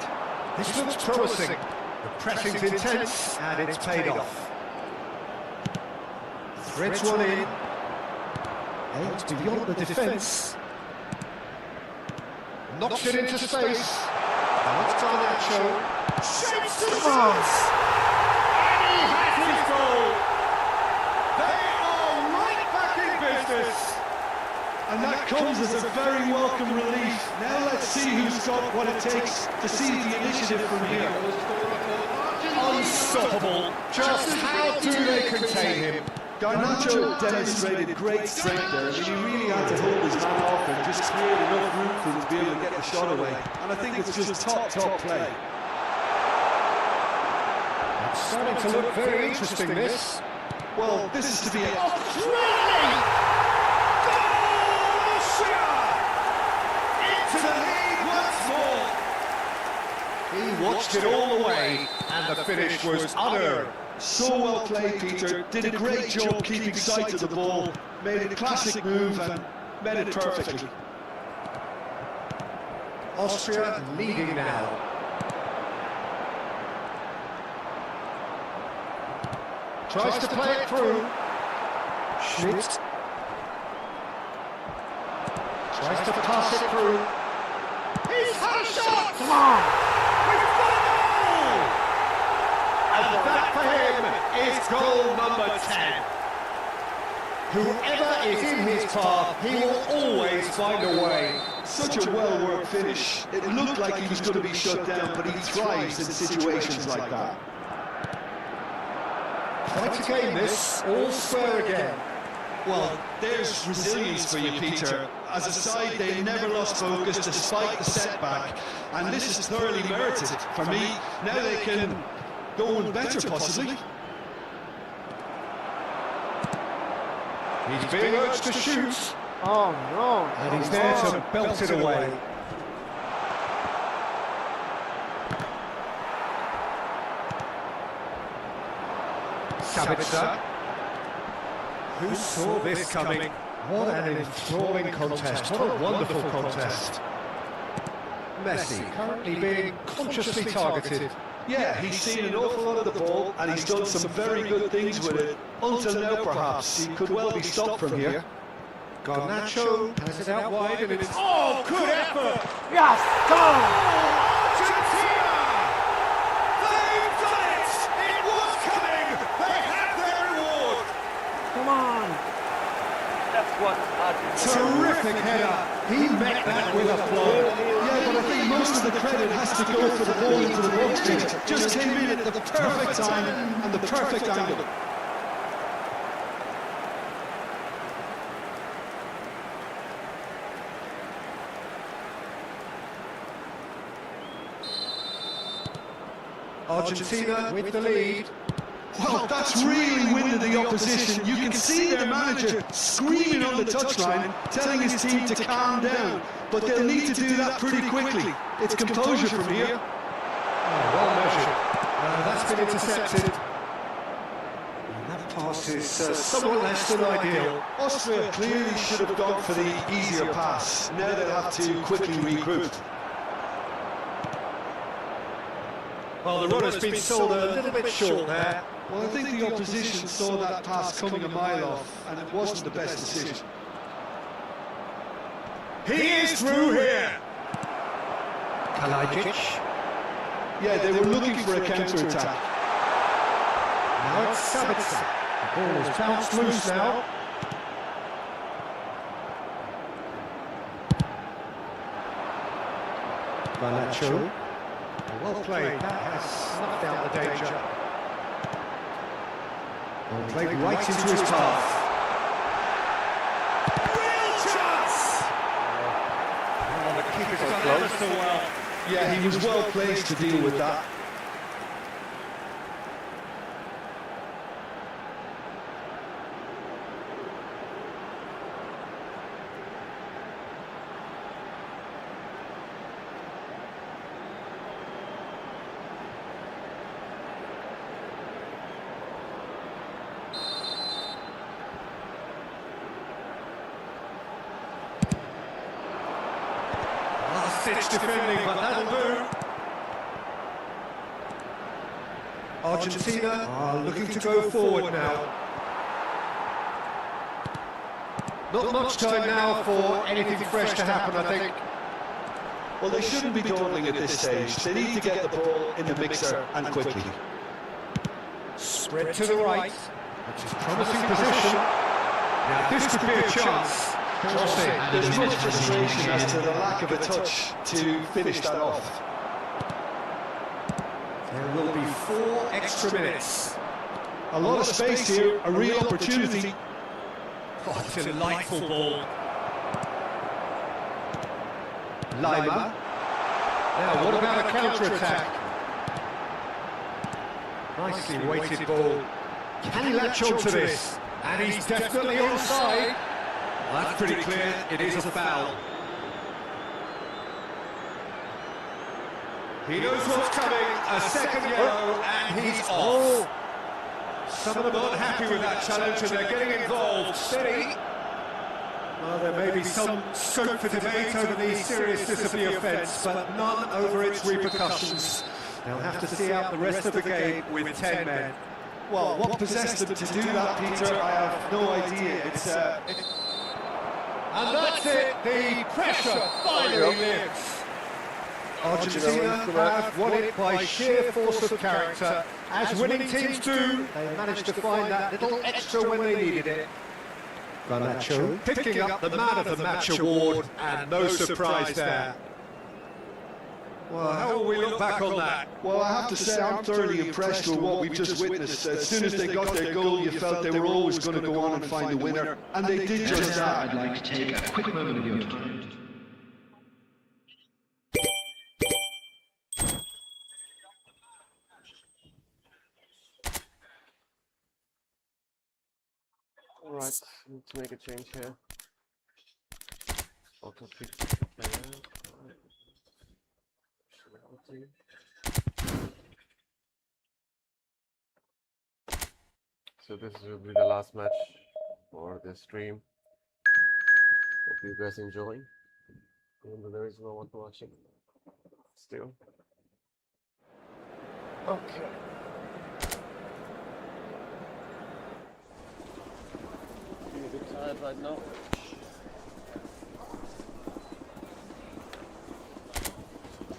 This looks promising. The pressing's intense and it's paid off. Threads one in. Aims beyond the defence. Knocks it into space. Now it's Garnacho. Shapes the pass. And he has his goal. They are right back in business. And that comes as a very welcome relief. Now let's see who's got what it takes to see the initiative from here. Unstoppable. Just how do they contain him? Garnacho demonstrated great strength there. I mean, he really had to hold his man off and just create enough room for him to be able to get the shot away. And I think it's just top play. It's starting to look very interesting, this. Well, this is to be a... He watched it all the way, and the finish was unearned. So well played, Peter. Did a great job keeping sight of the ball. Made a classic move and made it perfectly. Austria leading now. Tries to play it through. Schmidt. Tries to pass it through. He's had a shot! Come on! And that for him is goal number 10. Whoever is in his path, he will always find a way. Such a well-worked finish. It looked like he was going to be shut down, but he thrives in situations like that. Quite a game this, all square again. Well, there's resilience for you, Peter. as a side, they never lost focus despite the setback, and this is thoroughly merited for me. Now they can go on better, possibly. He's being urged to shoot. Oh no! And he's there to belt it away. Sabitzer. Who saw this coming? What an enthralling contest. What a wonderful contest. Messi currently being consciously targeted. Yeah, he's seen an awful lot of the ball, and he's done some very good things with it. Until now, perhaps, he could well be stopped from here. Garnacho has it out wide and it's... Oh, good effort! Yes, go! Argentina! They've done it! It was coming! They have their reward! Come on! That's what Argentina. Terrific header. He met that with a flow. Yeah, but I think most of the credit has to go for the ball into the box. Just came in at the perfect time and the perfect angle. Argentina with the lead. Well, that's really winded the opposition. You can see their manager screaming on the touchline, telling his team to calm down. But they'll need to do that pretty quickly. It's composure from here. Oh, well measured. That's been intercepted. And that pass is somewhat less than ideal. Austria clearly should have gone for the easier pass. Now they'll have to quickly regroup. Well, the runner's been sold a little bit short there. Well, I think the opposition saw that pass coming a mile off, and it wasn't the best decision. He is through here! Kalajic. Yeah, they were looking for a counter-attack. Now it's Sabitzer. The ball is bounced loose now. Garnacho. Well played. That has snuffed out the danger. Well played right into his path. Real chance! Oh, the keeper's done ever so well. Yeah, he was well placed to deal with that. Last-ditch defending, but that'll do. Argentina are looking to go forward now. Not much time now for anything fresh to happen, I think. Well, they shouldn't be dawdling at this stage. They need to get the ball in the mixer and quickly. Spread to the right, which is promising position. Now this could be a chance. Crossing. There's much frustration as to the lack of a touch to finish that off. There will be 4 extra minutes. A lot of space here, a real opportunity. What a delightful ball. Lima. Now, what about a counter-attack? Nicely weighted ball. Can he latch on to this? And he's definitely onside. Well, that's pretty clear. It is a foul. He knows what's coming. A second yellow, and he's off. Some of them aren't happy with that challenge, and they're getting involved. Steady. Well, there may be some scope for debate over the seriousness of the offence, but none over its repercussions. They'll have to see out the rest of the game with 10 men. Well, what possessed them to do that, Peter, I have no idea. And that's it, the pressure finally lifts. Argentina have won it by sheer force of character. As winning teams do, they managed to find that little extra when they needed it. Garnacho picking up the Man of the Match award, and no surprise there. Well, how will we look back on that? Well, I have to say I'm thoroughly impressed with what we've just witnessed. As soon as they got their goal, you felt they were always going to go on and find the winner, and they did just that. I'd like to take a quick moment of your time. Alright, need to make a change here. Auto pick player. So this will be the last match for this stream. Hope you guys enjoy. Even though there is no one watching still. Okay. I'm a bit tired right now.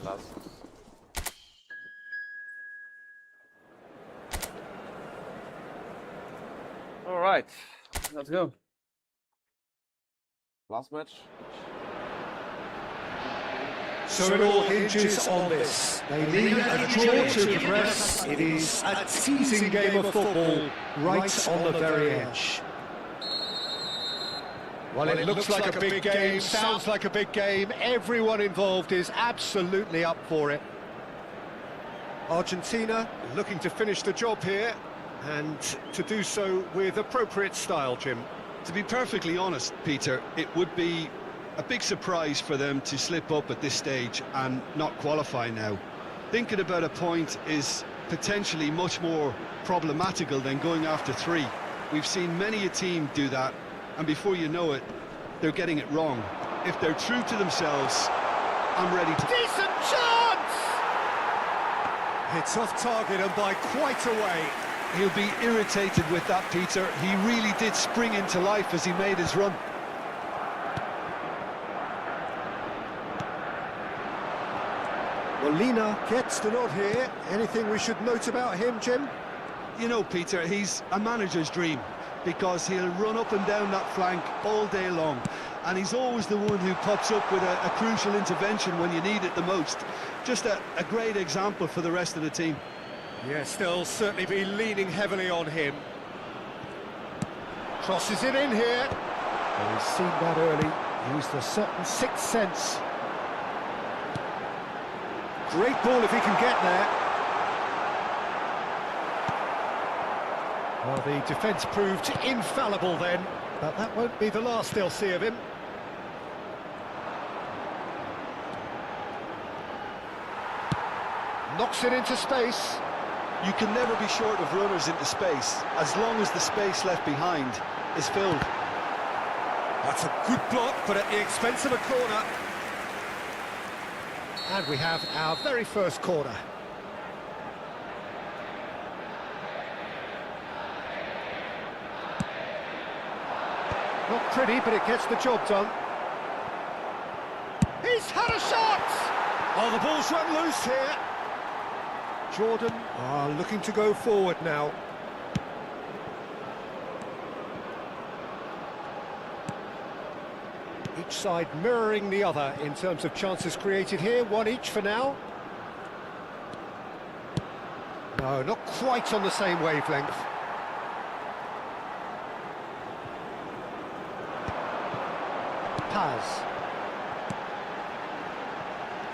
Last. All right, let's go. Last match. So it all hinges on this. They need a draw to progress. It is a teasing game of football right on the very edge. Well, it looks like a big game, sounds like a big game. Everyone involved is absolutely up for it. Argentina looking to finish the job here, and to do so with appropriate style, Jim. To be perfectly honest, Peter, it would be a big surprise for them to slip up at this stage and not qualify now. Thinking about a point is potentially much more problematical than going after 3. We've seen many a team do that, and before you know it, they're getting it wrong. If they're true to themselves, I'm ready to... Decent chance! It's off target and by quite a way. He'll be irritated with that, Peter. He really did spring into life as he made his run. Molina gets the nod here. Anything we should note about him, Jim? You know, Peter, he's a manager's dream, because he'll run up and down that flank all day long, and he's always the one who pops up with a crucial intervention when you need it the most. Just a great example for the rest of the team. Yes, they'll certainly be leaning heavily on him. Crosses it in here. Well, he's seen that early. Used a certain sixth sense. Great ball if he can get there. Well, the defence proved infallible then, but that won't be the last they'll see of him. Knocks it into space. You can never be short of runners into space, as long as the space left behind is filled. That's a good block, but at the expense of a corner. And we have our very first corner. Not pretty, but it gets the job done. He's had a shot! Oh, the ball's run loose here. Jordan are looking to go forward now. Each side mirroring the other in terms of chances created here, one each for now. No, not quite on the same wavelength. Paz.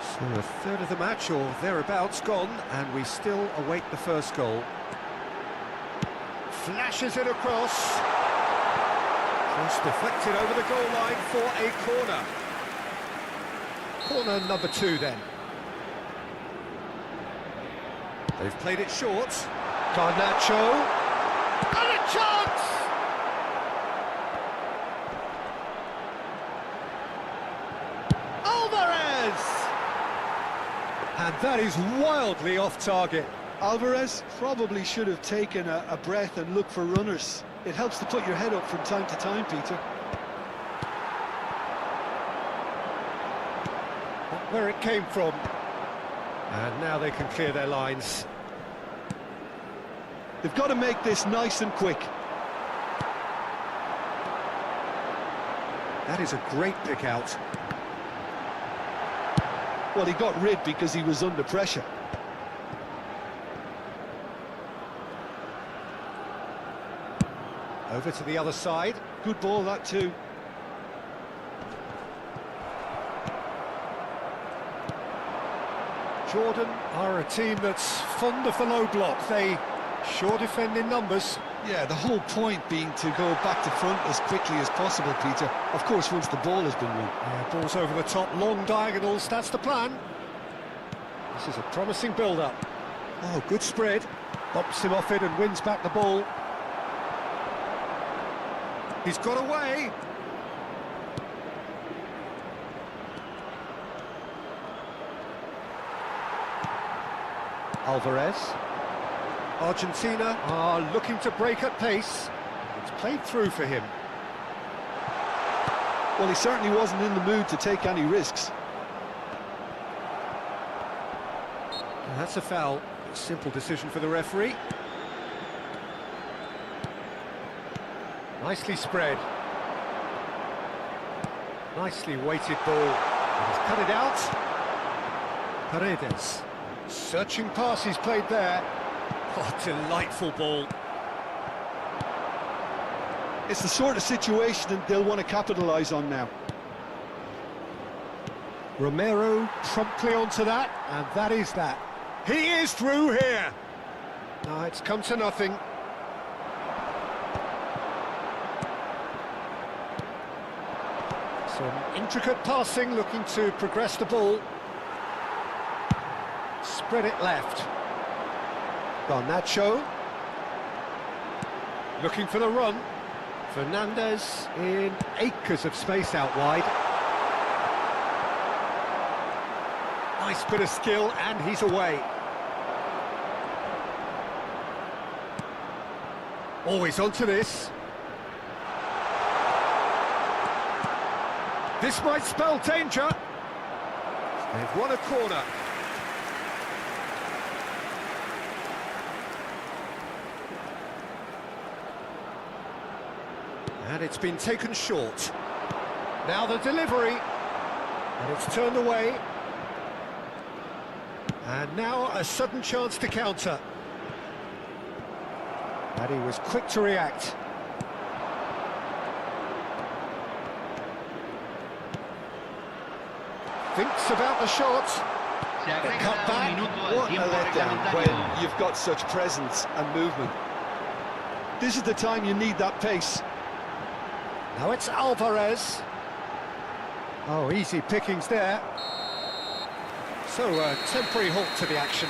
So a third of the match or thereabouts gone, and we still await the first goal. Flashes it across. Cross deflected over the goal line for a corner. Corner number 2 then. They've played it short. Garnacho. And a chance! Alvarez! And that is wildly off target. Alvarez probably should have taken a breath and looked for runners. It helps to put your head up from time to time, Peter. Not where it came from. And now they can clear their lines. They've got to make this nice and quick. That is a great pick out. Well, he got rid because he was under pressure. Over to the other side. Good ball, that too. Jordan are a team that's fond of the low block. They sure defend in numbers. Yeah, the whole point being to go back to front as quickly as possible, Peter. Of course, once the ball has been won. Yeah, balls over the top, long diagonals, that's the plan. This is a promising build-up. Oh, good spread. Bumps him off it and wins back the ball. He's got away. Alvarez. Argentina are looking to break at pace. It's played through for him. Well, he certainly wasn't in the mood to take any risks. And that's a foul. Simple decision for the referee. Nicely spread. Nicely weighted ball. He's cut it out. Paredes. Searching pass he's played there. Oh, delightful ball. It's the sort of situation that they'll want to capitalise on now. Romero promptly onto that, and that is that. He is through here. No, it's come to nothing. Some intricate passing, looking to progress the ball. Spread it left. Garnacho. Looking for the run. Fernandez in acres of space out wide. Nice bit of skill, and he's away. Always onto this. This might spell danger. They've won a corner. And it's been taken short. Now the delivery. And it's turned away. And now a sudden chance to counter. And he was quick to react. Thinks about the shot. Se agrega Cut un back. minuto al What a tiempo letdown reglamentario. when you've got such presence and movement. This is the time you need that pace. Now it's Alvarez. Oh, easy pickings there. So, a temporary halt to the action.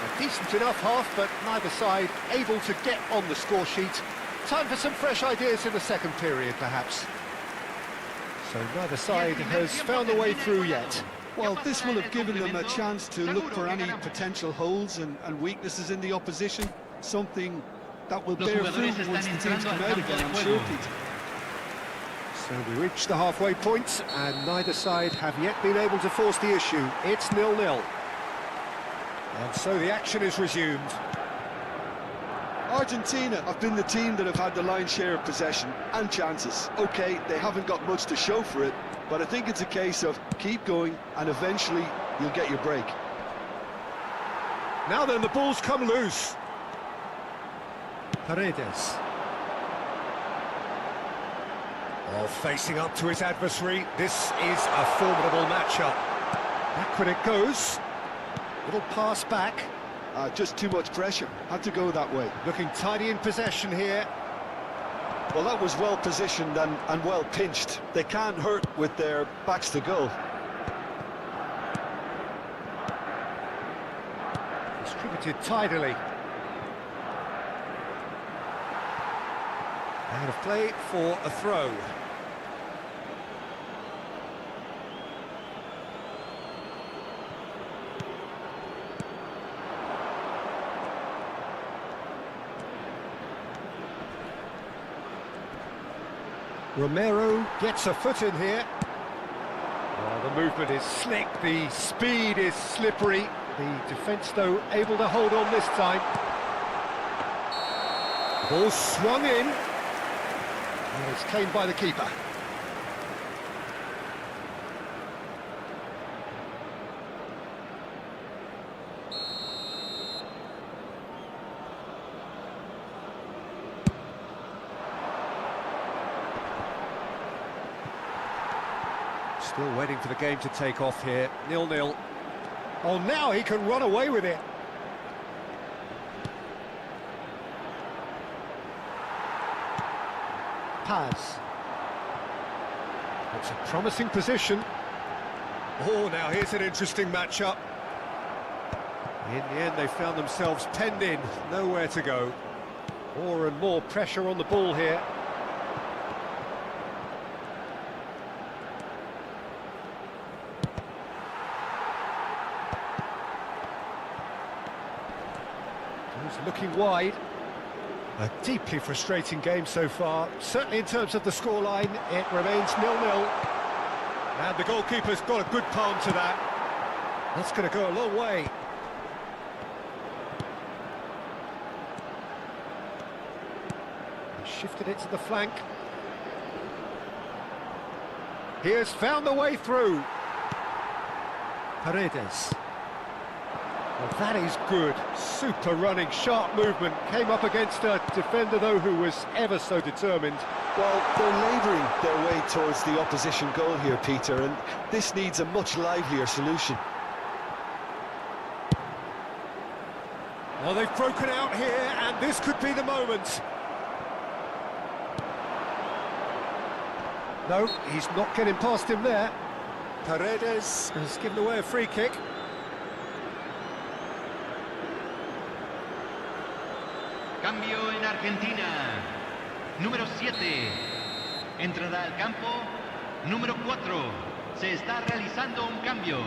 A decent enough half, but neither side able to get on the score sheet. Time for some fresh ideas in the second period, perhaps. So neither side has found a way through yet. Well, this will have given them a chance to look for any potential holes and weaknesses in the opposition. Something that will Los bear jugadores fruit están once the teams entrando come al out campo again, de I'm juego. sure, Peter. So we reach the halfway point, and neither side have yet been able to force the issue. It's 0-0. And so the action is resumed. Argentina have been the team that have had the lion's share of possession and chances. OK, they haven't got much to show for it, but I think it's a case of keep going and eventually you'll get your break. Now then, the ball's come loose. Paredes. Oh, facing up to his adversary. This is a formidable matchup. Backward it goes. Little pass back. Just too much pressure. Had to go that way. Looking tidy in possession here. Well, that was well positioned and well pinched. They can't hurt with their backs to goal. Distributed tidily. Out of play for a throw. Romero gets a foot in here. Oh, the movement is slick, the speed is slippery. The defence, though, able to hold on this time. Ball swung in. And it's claimed by the keeper. Still waiting for the game to take off here. 0-0. Oh, now he can run away with it. Paz. It's a promising position. Oh, now here's an interesting matchup. In the end, they found themselves penned in, nowhere to go. More and more pressure on the ball here. He's looking wide. A deeply frustrating game so far. Certainly in terms of the scoreline, it remains 0-0. And the goalkeeper's got a good palm to that. That's going to go a long way. He shifted it to the flank. He has found the way through. Paredes. Well, that is good. Super running, sharp movement. Came up against a defender, though, who was ever so determined. Well, they're labouring their way towards the opposition goal here, Peter, and this needs a much livelier solution. Well, they've broken out here, and this could be the moment. No, he's not getting past him there. Paredes has given away a free kick. Cambio en Argentina. Número 7. Entrará al campo. Número 4. Se está realizando un cambio.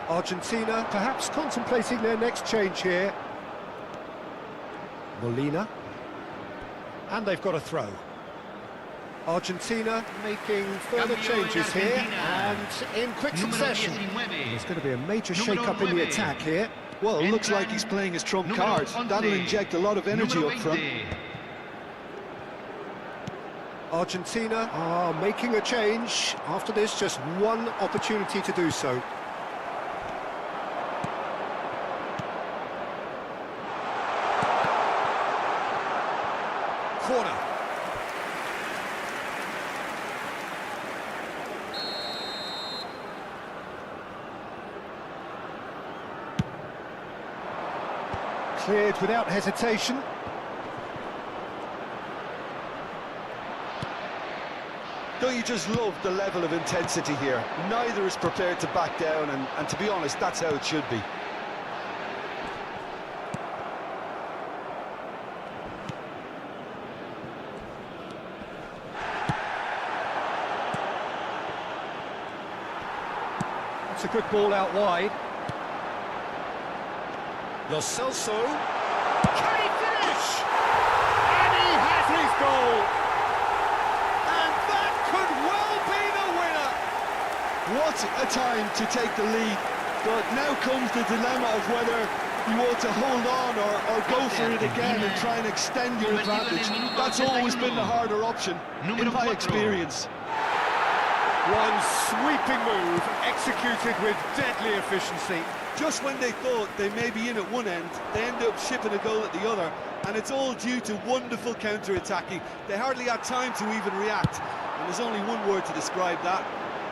Argentina perhaps contemplating their next change here. Molina. And they've got a throw. Argentina making further changes here, and in quick succession. There's going to be a major shake-up in the attack here. Well, it looks like he's playing his trump card. That'll inject a lot of energy up front. Argentina are making a change. After this, just one opportunity to do so. Corner. Cleared without hesitation. Don't you just love the level of intensity here? Neither is prepared to back down, and to be honest, that's how it should be. It's a good ball out wide. Lo Celso. Can he finish? And he has his goal. And that could well be the winner. What a time to take the lead. But now comes the dilemma of whether you want to hold on or go for it again and try and extend your advantage. That's always been the harder option, in my experience. One sweeping move, executed with deadly efficiency. Just when they thought they may be in at one end, they end up shipping a goal at the other, and it's all due to wonderful counter-attacking. They hardly had time to even react, and there's only one word to describe that: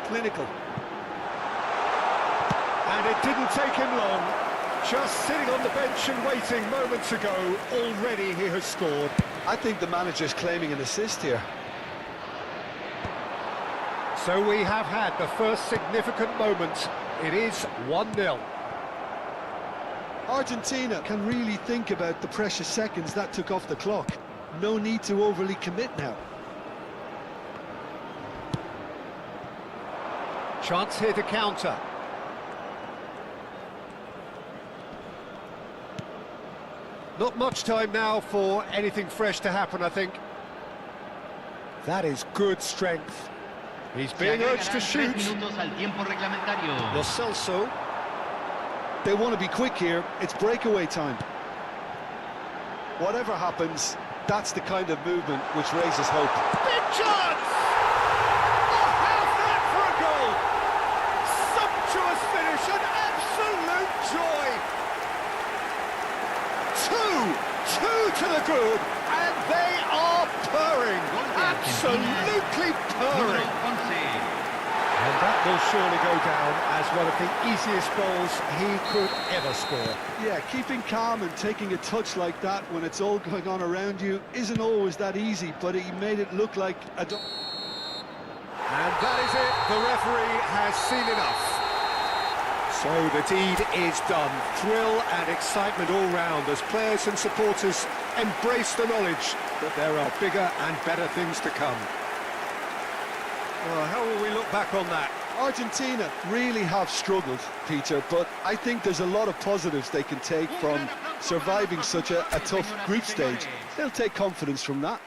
clinical. And it didn't take him long. Just sitting on the bench and waiting moments ago, already he has scored. I think the manager's claiming an assist here. So we have had the first significant moment. It is 1-0. Argentina can really think about the precious seconds that took off the clock. No need to overly commit now. Chance here to counter. Not much time now for anything fresh to happen, I think. That is good strength. He's being urged to shoot. Lo Celso. They want to be quick here. It's breakaway time. Whatever happens, that's the kind of movement which raises hope. Big chance! Oh, how's that for a goal? Sumptuous finish, an absolute joy. Two to the good, and they are purring. Absolutely That will surely go down as one of the easiest goals he could ever score. Yeah, keeping calm and taking a touch like that when it's all going on around you isn't always that easy, but he made it look like a... And that is it, the referee has seen enough. So the deed is done. Thrill and excitement all round as players and supporters embrace the knowledge that there are bigger and better things to come. Well, how will we look back on that? Argentina really have struggled, Peter, but I think there's a lot of positives they can take from surviving such a tough group stage. They'll take confidence from that.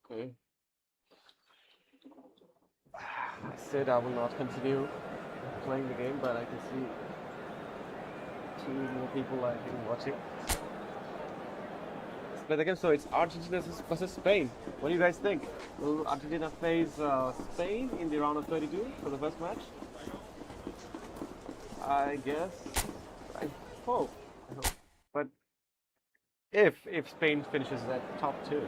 Okay. I said I will not continue playing the game, but I can see two more people I think watching. Let's play the game. So it's Argentina versus Spain. What do you guys think? Will Argentina face Spain in the round of 32 for the first match? I guess. I hope. But if Spain finishes at top 2.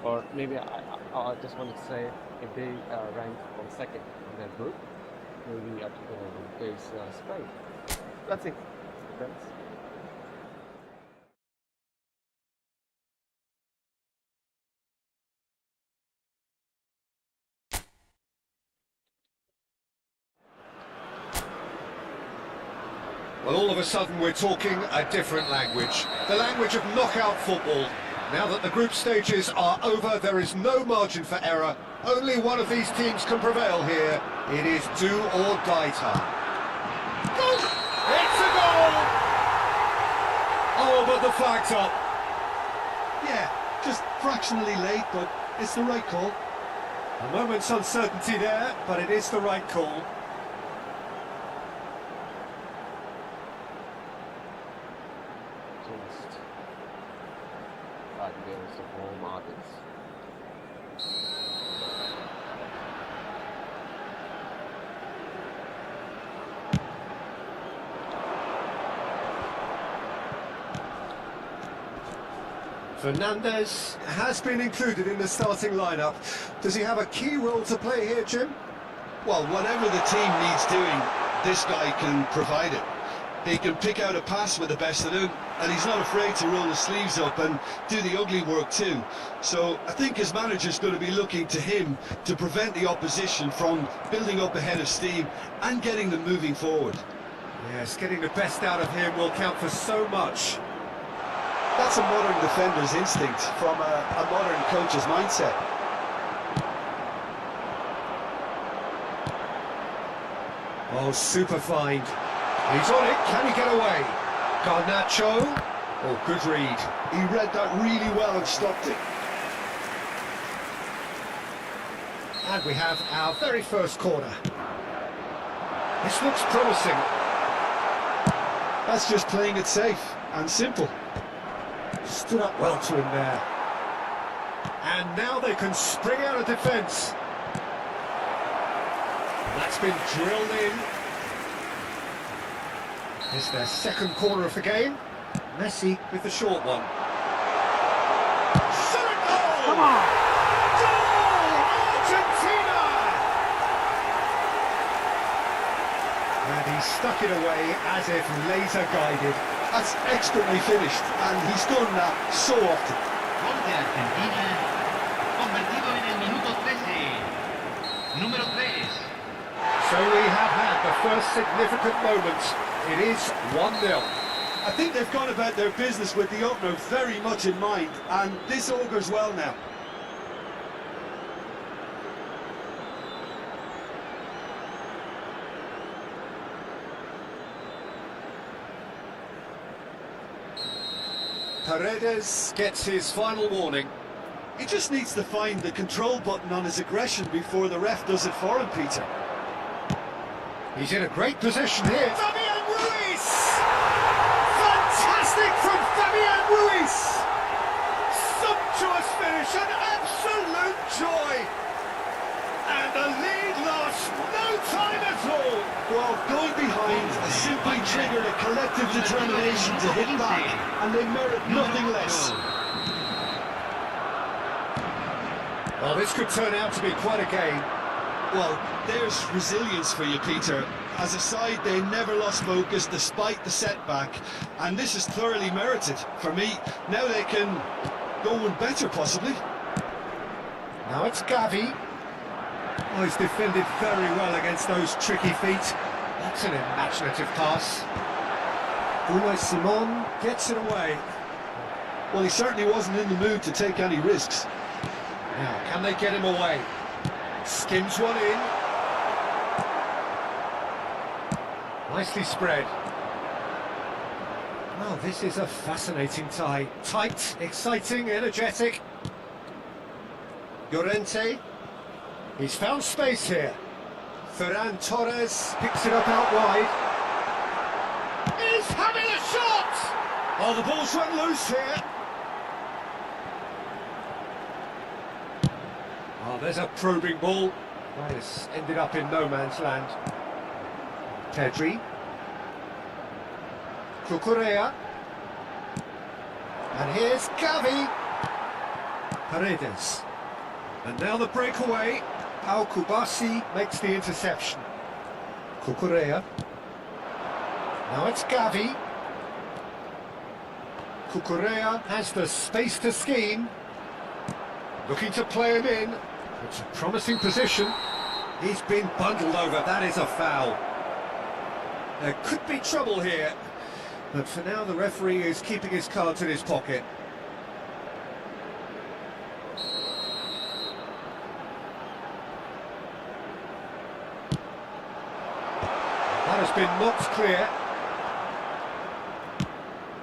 Or maybe I just wanted to say if they rank on second in their group, maybe face Spain. Let's see. Depends. Well, all of a sudden we're talking a different language. The language of knockout football. Now that the group stages are over, there is no margin for error. Only one of these teams can prevail here. It is do or die time. It's a goal! Oh, but the flag's up. Yeah, just fractionally late, but it's the right call. A moment's uncertainty there, but it is the right call. Just 5 games of home markets. Fernandez has been included in the starting lineup. Does he have a key role to play here, Jim? Well, whatever the team needs doing, this guy can provide it. He can pick out a pass with the best of them, and he's not afraid to roll his sleeves up and do the ugly work too. So I think his manager's going to be looking to him to prevent the opposition from building up a head of steam and getting them moving forward. Yes, getting the best out of him will count for so much. That's a modern defender's instinct from a modern coach's mindset. Oh, super find. He's on it, can he get away? Garnacho. Oh, good read. He read that really well and stopped it. And we have our very first corner. This looks promising. That's just playing it safe and simple. Stood up well to him there. And now they can spring out of defence. That's been drilled in. It's their second corner of the game. Messi with the short one. Shot goal! Come on! Goal! Argentina! And he stuck it away as if laser guided. That's expertly finished, and he's done that so often. Gol de Argentina, convertido en el minuto 13. Número 3. So we have had the first significant moment. It is 1-0. I think they've gone about their business with the opener very much in mind, and this augurs well now. Paredes gets his final warning. He just needs to find the control button on his aggression before the ref does it for him, Peter. He's in a great position here. Fabian Ruiz! Fantastic from Fabian Ruiz! Sumptuous finish, an absolute joy! And the lead lost no time at all! Well, going behind has simply triggered a collective determination to hit back, and they merit nothing less. Well, this could turn out to be quite a game. Well, there's resilience for you, Peter. As a side, they never lost focus despite the setback, and this is thoroughly merited. For me, now they can go one better, possibly. Now it's Gavi. Oh, he's defended very well against those tricky feet. That's an imaginative pass. Unai Simon gets it away. Well, he certainly wasn't in the mood to take any risks. Now, can they get him away? Skims one in. Nicely spread. Well, this is a fascinating tie. Tight, exciting, energetic. Llorente. He's found space here. Ferran Torres picks it up out wide. He's having a shot! Oh, the ball's run loose here. Oh, there's a probing ball. That has ended up in no man's land. Pedri. Cucurella. And here's Gavi. Paredes. And now the breakaway. Al Kubasi makes the interception. Cucurella. Now it's Gavi. Cucurella has the space to scheme. Looking to play him in. It's a promising position. He's been bundled over. That is a foul. There could be trouble here. But for now, the referee is keeping his cards in his pocket. That has been knocked clear.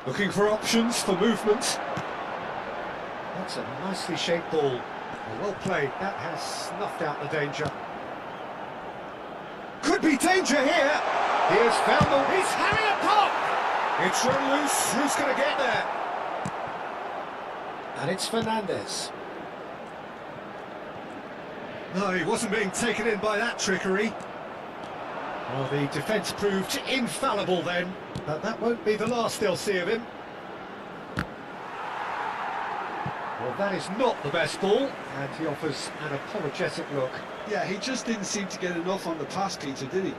Looking for options for movement. That's a nicely shaped ball. Well played. That has snuffed out the danger. Could be danger here. He has found the... He's having a pop! It's run loose. Who's going to get there? And it's Fernandez. No, he wasn't being taken in by that trickery. Well, the defence proved infallible then, but that won't be the last they'll see of him. Well, that is not the best ball, and he offers an apologetic look. Yeah, he just didn't seem to get enough on the pass, Peter, did he?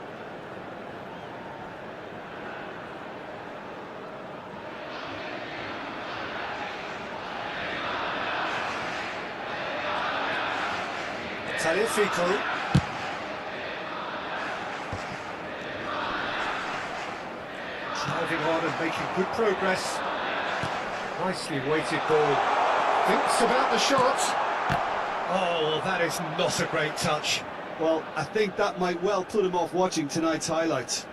Talifico. Driving on and making good progress. Nicely weighted ball. Thinks about the shot. Oh, that is not a great touch. Well, I think that might well put him off watching tonight's highlights.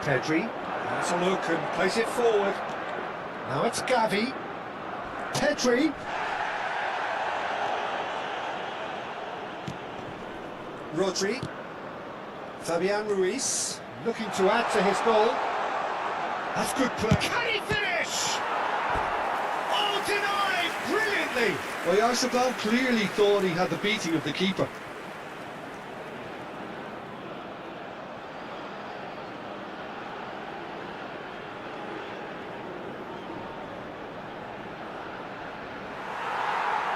Pedri. Has a look and plays it forward. Now it's Gavi. Pedri. Rodri. Fabian Ruiz. Looking to add to his goal. That's good play. Can he finish? Oh, denied brilliantly. Well, Yarsabal clearly thought he had the beating of the keeper.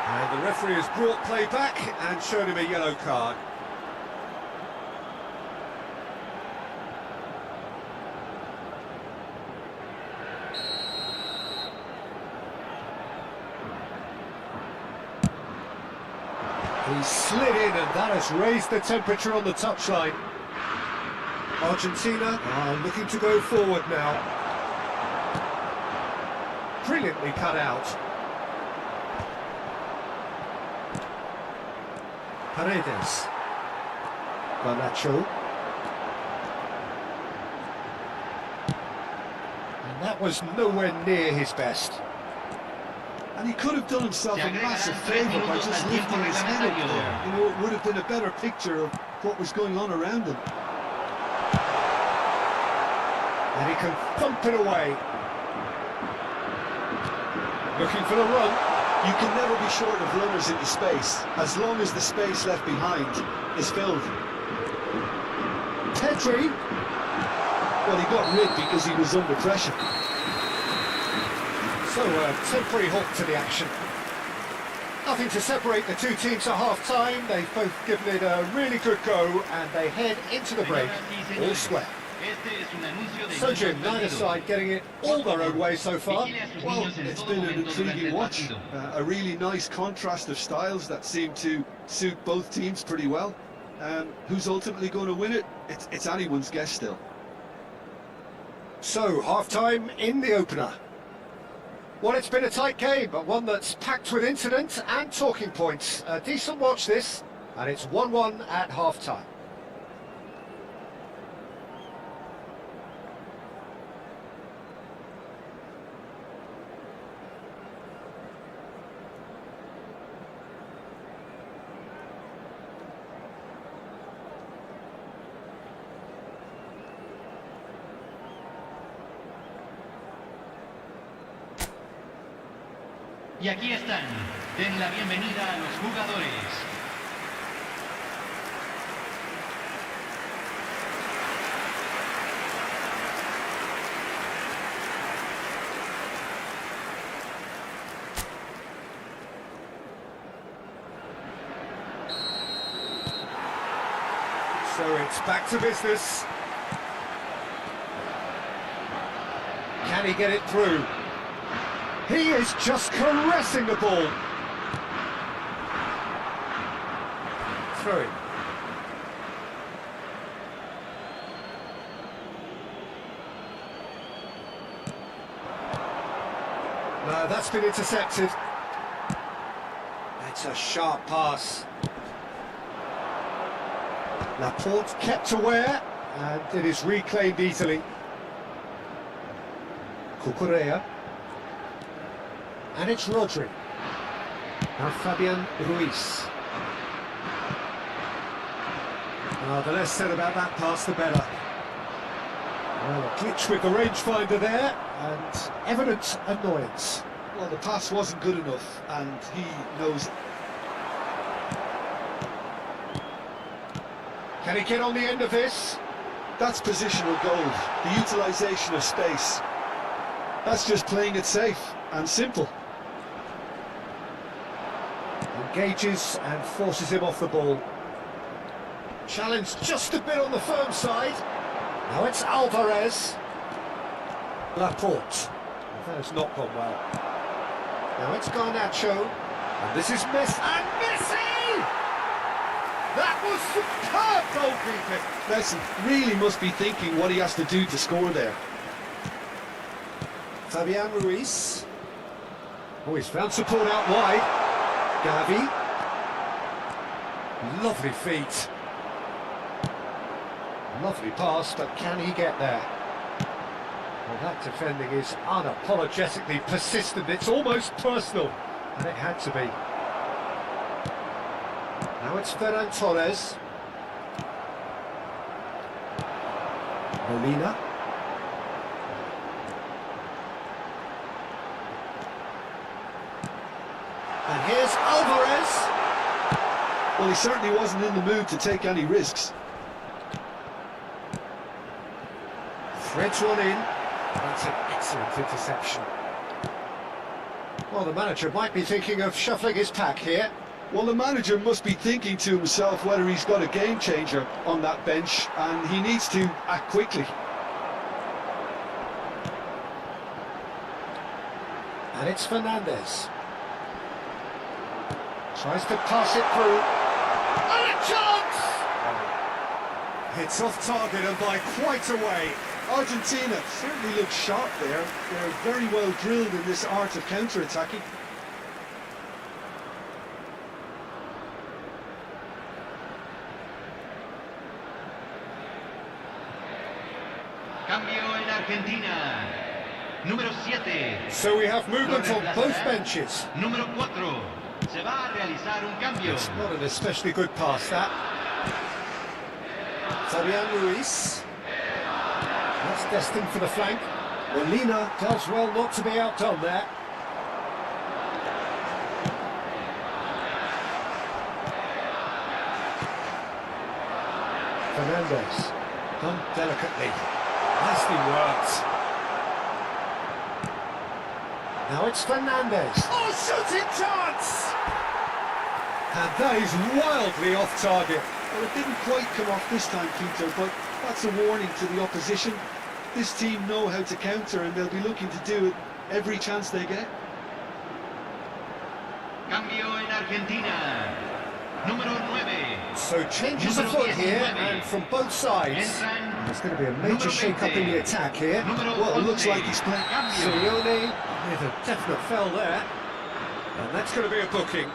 And the referee has brought play back and shown him a yellow card. He slid in and that has raised the temperature on the touchline. Argentina are looking to go forward now. Brilliantly cut out. Paredes. Garnacho. And that was nowhere near his best. And he could have done himself a massive favour by just lifting his head up there. You know, it would have been a better picture of what was going on around him. And he can thump it away. Looking for the run. You can never be short of runners into space, as long as the space left behind is filled. Pedri. Well, he got rid because he was under pressure. So a temporary halt to the action. Nothing to separate the two teams at half-time. They've both given it a really good go and they head into the break all square. So Jim, neither side getting it all their own way so far. Well, it's been an intriguing watch. A really nice contrast of styles that seem to suit both teams pretty well. Who's ultimately going to win it? It's anyone's guess still. So, half-time in the opener. Well, it's been a tight game, but one that's packed with incident and talking points. A decent watch this, and it's 1-1 at half-time. Y aquí están, den la bienvenida a los jugadores. So it's back to business. Can he get it through? He is just caressing the ball. Through it. No, that's been intercepted. It's a sharp pass. Laporte kept aware, and it is reclaimed easily. Cucurella. And it's Rodri. Now Fabian Ruiz. The less said about that pass, the better. Well, a glitch with the rangefinder there, and evident annoyance. Well, the pass wasn't good enough, and he knows it. Can he get on the end of this? That's positional gold, the utilisation of space. That's just playing it safe and simple. Engages and forces him off the ball. Challenge just a bit on the firm side. Now it's Alvarez. Laporte. That has not gone well. Now it's Garnacho. And this is Messi. And Messi! That was superb goalkeeping. Messi really must be thinking what he has to do to score there. Fabian Ruiz. Oh, he's found support out wide. Gavi. Lovely feet. Lovely pass, but can he get there? Well, that defending is unapologetically persistent. It's almost personal, and it had to be. Now it's Ferran Torres. Molina. And here's Alvarez. Well, he certainly wasn't in the mood to take any risks. Threads one in. That's an excellent interception. Well, the manager might be thinking of shuffling his pack here. Well, the manager must be thinking to himself whether he's got a game changer on that bench, and he needs to act quickly. And it's Fernandez. Tries to pass it through. And a chance! It's off target and by quite a way. Argentina certainly look sharp there. They're very well drilled in this art of counter-attacking. Cambio en Argentina. Número 7. So we have movement on both benches. Número 4. Se va a realizar un cambio. It's not an especially good pass, that. Fabian Ruiz. That's destined for the flank. Molina does well not to be outdone there. Fernandez. Done delicately. Nicely worked. Now it's Fernandez. Oh, shooting chance! And that is wildly off target. Well, it didn't quite come off this time, Peter, but that's a warning to the opposition. This team know how to counter, and they'll be looking to do it every chance they get. Cambio en Argentina. Número 9. So changes of foot here, and from both sides. There's going to be a major shake-up in the attack here. Well, it looks like he's playing. Simeone with a definite foul there. And that's going to be a booking.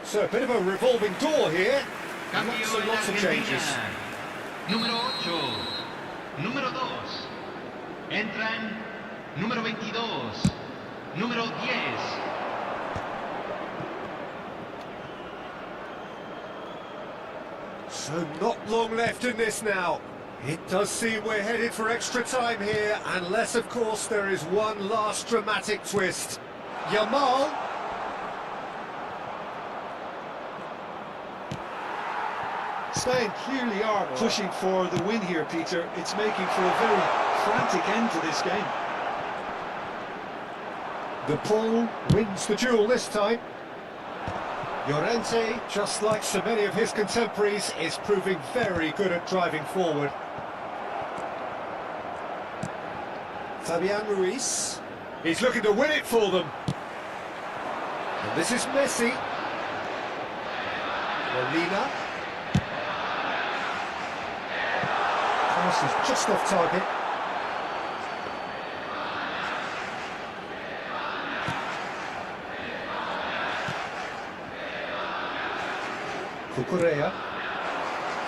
So a bit of a revolving door here. Cambio Lots and en lots of Argentina. changes. Número 8. Número 2. Entran número 22. Número 10. So not long left in this now. It does seem we're headed for extra time here, unless of course there is one last dramatic twist. Yamal. Spain clearly are pushing for the win here, Peter. It's making for a very frantic end to this game. The Paul wins the duel this time. Llorente, just like so many of his contemporaries, is proving very good at driving forward. Fabian Ruiz. He's looking to win it for them. And this is Messi. Molina. Pass is just off target. Cucurella.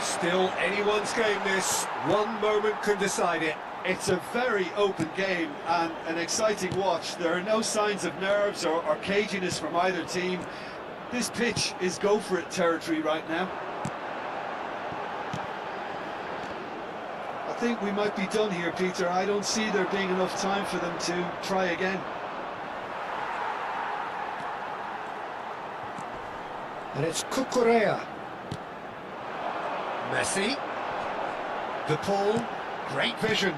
Still anyone's game this. One moment can decide it. It's a very open game and an exciting watch. There are no signs of nerves or caginess from either team. This pitch is go-for-it territory right now. I think we might be done here, Peter. I don't see there being enough time for them to try again. And it's Cucurella. Messi. De Paul. Great vision.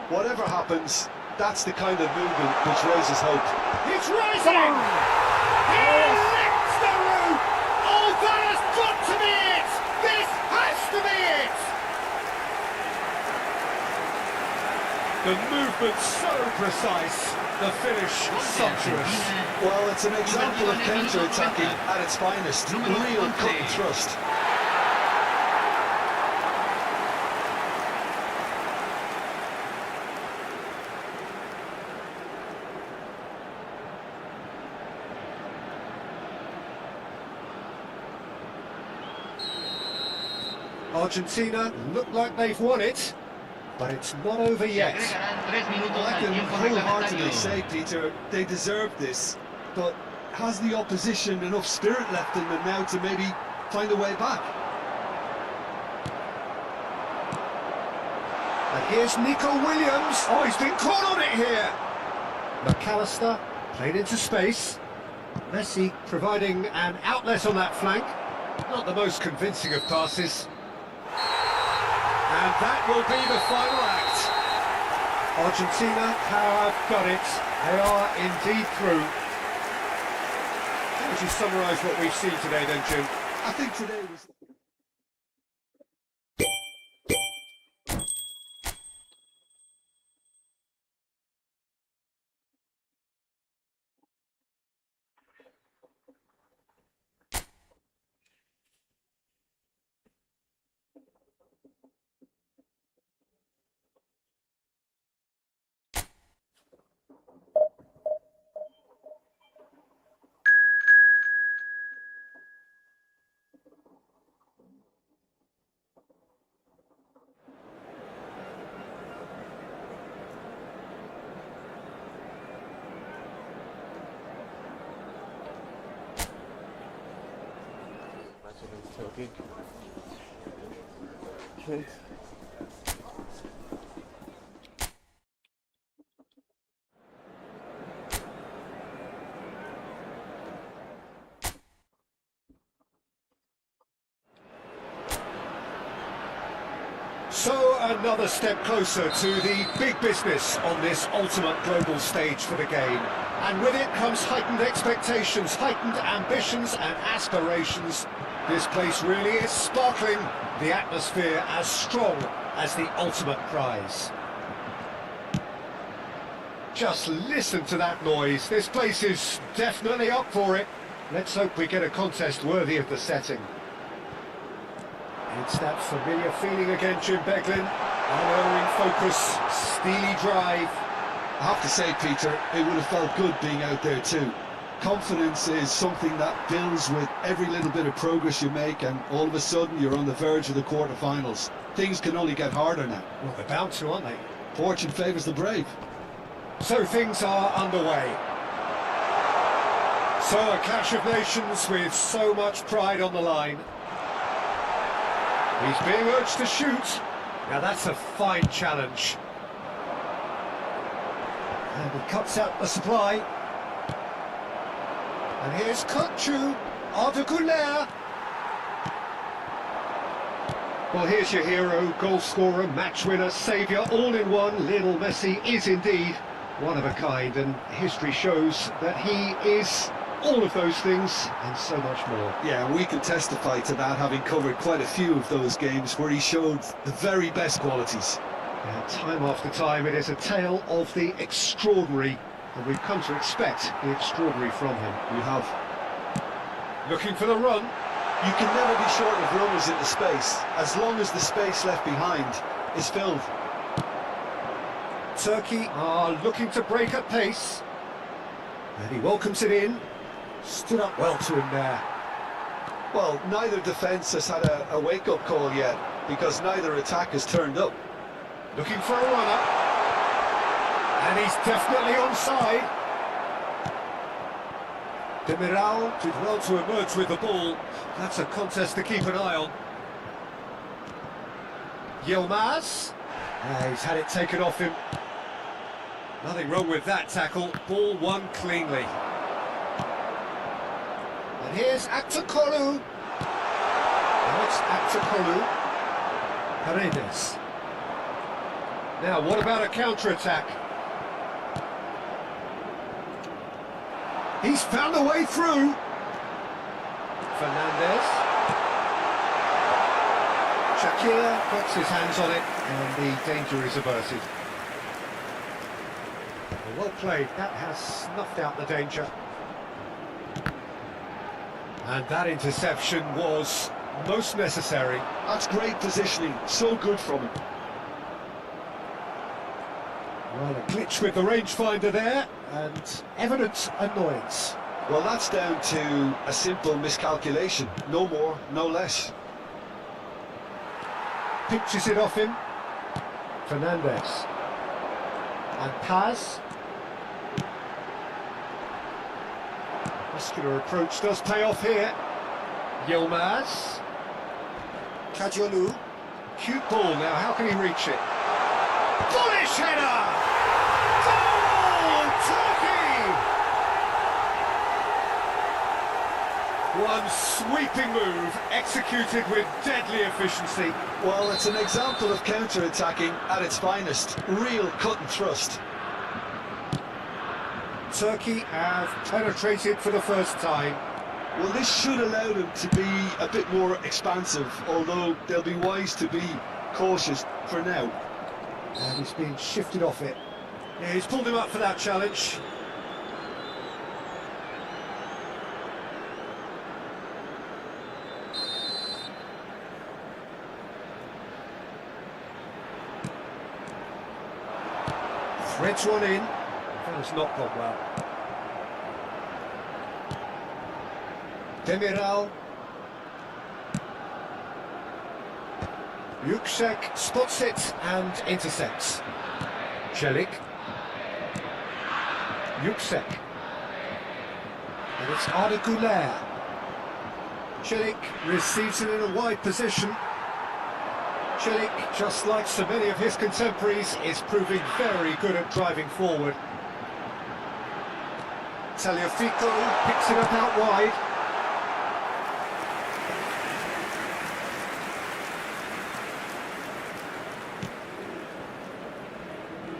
Whatever happens, that's the kind of movement which raises hope. It's rising! He lifts the roof! Oh, that has got to be it! This has to be it! The movement so precise, the finish sumptuous. Well, it's an example of counter-attacking at its finest. Real cut and thrust. Argentina look like they've won it, but it's not over yet. I can wholeheartedly say, Peter, they deserve this, but has the opposition enough spirit left in them now to maybe find a way back? And here's Nico Williams. Oh, he's been caught on it here. McAllister played into space. Messi providing an outlet on that flank. Not the most convincing of passes. And that will be the final act. Argentina have got it. They are indeed through. How would you summarise what we've seen today then, Jim? I think today was... Turkey. Okay. So another step closer to the big business on this ultimate global stage for the game. And with it comes heightened expectations, heightened ambitions and aspirations. This place really is sparkling, the atmosphere as strong as the ultimate prize. Just listen to that noise, this place is definitely up for it. Let's hope we get a contest worthy of the setting. It's that familiar feeling again, Jim Beglin. Unerring focus, steely drive. I have to say, Peter, it would have felt good being out there too. Confidence is something that builds with every little bit of progress you make, and all of a sudden you're on the verge of the quarterfinals. Things can only get harder now. Well, they're bound to, aren't they? Fortune favours the brave. So things are underway. So a clash of nations with so much pride on the line. He's being urged to shoot. Now that's a fine challenge. And he cuts out the supply. And here's Kutchu, Articular. Well, here's your hero, goal scorer, match winner, saviour, all in one. Lionel Messi is indeed one of a kind, and history shows that he is all of those things and so much more. Yeah, we can testify to that, having covered quite a few of those games where he showed the very best qualities. Yeah, time after time, it is a tale of the extraordinary, and we've come to expect the extraordinary from him. You have. Looking for the run. You can never be short of runners into space, as long as the space left behind is filled. Turkey are looking to break at pace. And he welcomes it in. Stood up well to him there. Well, neither defence has had a wake-up call yet, because neither attack has turned up. Looking for a runner. And he's definitely onside. Demiral did well to emerge with the ball. That's a contest to keep an eye on. Yilmaz. He's had it taken off him. Nothing wrong with that tackle. Ball won cleanly. And here's Aktakolu. Now it's Aktakolu. Paredes. Now, what about a counter-attack? He's found a way through. Fernandez. Shakira puts his hands on it, and the danger is averted. Well played, that has snuffed out the danger. And that interception was most necessary. That's great positioning, so good from him. Well, a glitch with the rangefinder there, and evident annoyance. Well, that's down to a simple miscalculation. No more, no less. Pinches it off him. Fernandez. And Paz. Muscular approach does pay off here. Yilmaz. Kajolu. Cute ball now, how can he reach it? Bullish header! Goal! Turkey! One sweeping move, executed with deadly efficiency. Well, it's an example of counter-attacking at its finest. Real cut and thrust. Turkey have penetrated for the first time. Well, this should allow them to be a bit more expansive, although they'll be wise to be cautious for now. And he's being shifted off it. Yeah, he's pulled him up for that challenge. Threads one in. That has not gone well. Demiral. Yuksek spots it and intercepts. Celik. Yuksek. And it's Arda Güler. Celik receives it in a wide position. Celik, just like so many of his contemporaries, is proving very good at driving forward. Tagliafico picks it up out wide.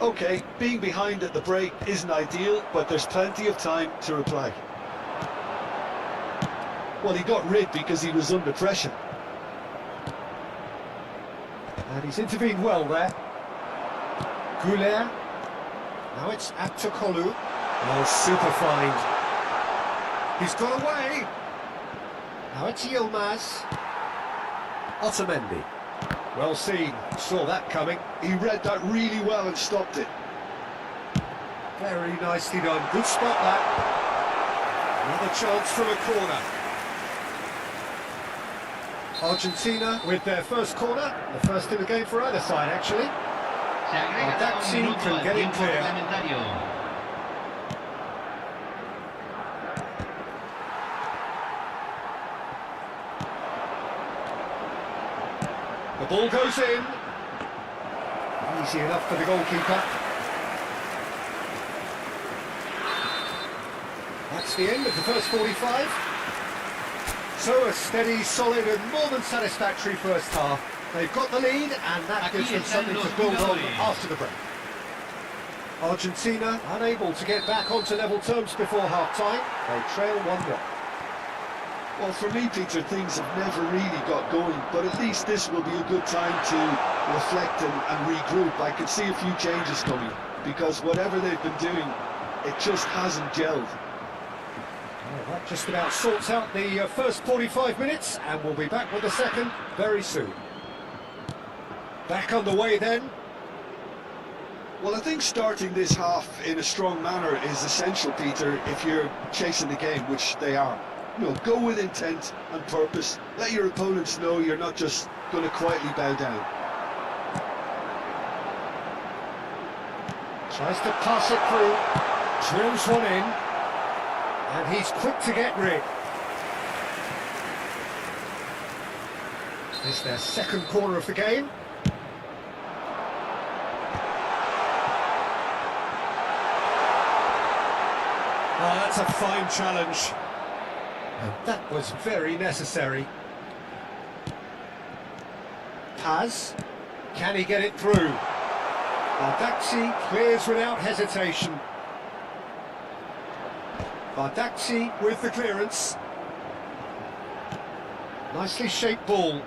Okay, being behind at the break isn't ideal, but there's plenty of time to reply. Well, he got rid because he was under pressure. And he's intervened well there. Güler. Now it's Aktokolu. Oh, super find. He's got away. Now it's Yilmaz. Otamendi. Well seen. Saw that coming. He read that really well and stopped it. Very nicely done. Good spot that. Another chance from a corner. Argentina with their first corner. The first in the game for either side, actually. Se agrega that un team minuto can al get it tiempo clear. reglamentario. The ball goes in. Easy enough for the goalkeeper. That's the end of the first 45. So a steady, solid and more than satisfactory first half. They've got the lead and that gives them something to build on after the break. Argentina unable to get back onto level terms before half-time. They trail 1-0. Well, for me, Peter, things have never really got going, but at least this will be a good time to reflect and regroup. I could see a few changes coming, because whatever they've been doing, it just hasn't gelled. Well, that just about sorts out the first 45 minutes, and we'll be back with the second very soon. Back underway then. Well, I think starting this half in a strong manner is essential, Peter, if you're chasing the game, which they are. You know, go with intent and purpose. Let your opponents know you're not just going to quietly bow down. Tries to pass it through. Drills one in. And he's quick to get rid. It's their second corner of the game. Oh, that's a fine challenge. And that was very necessary. Paz, can he get it through? Bardakci clears without hesitation. Bardakci with the clearance. Nicely shaped ball.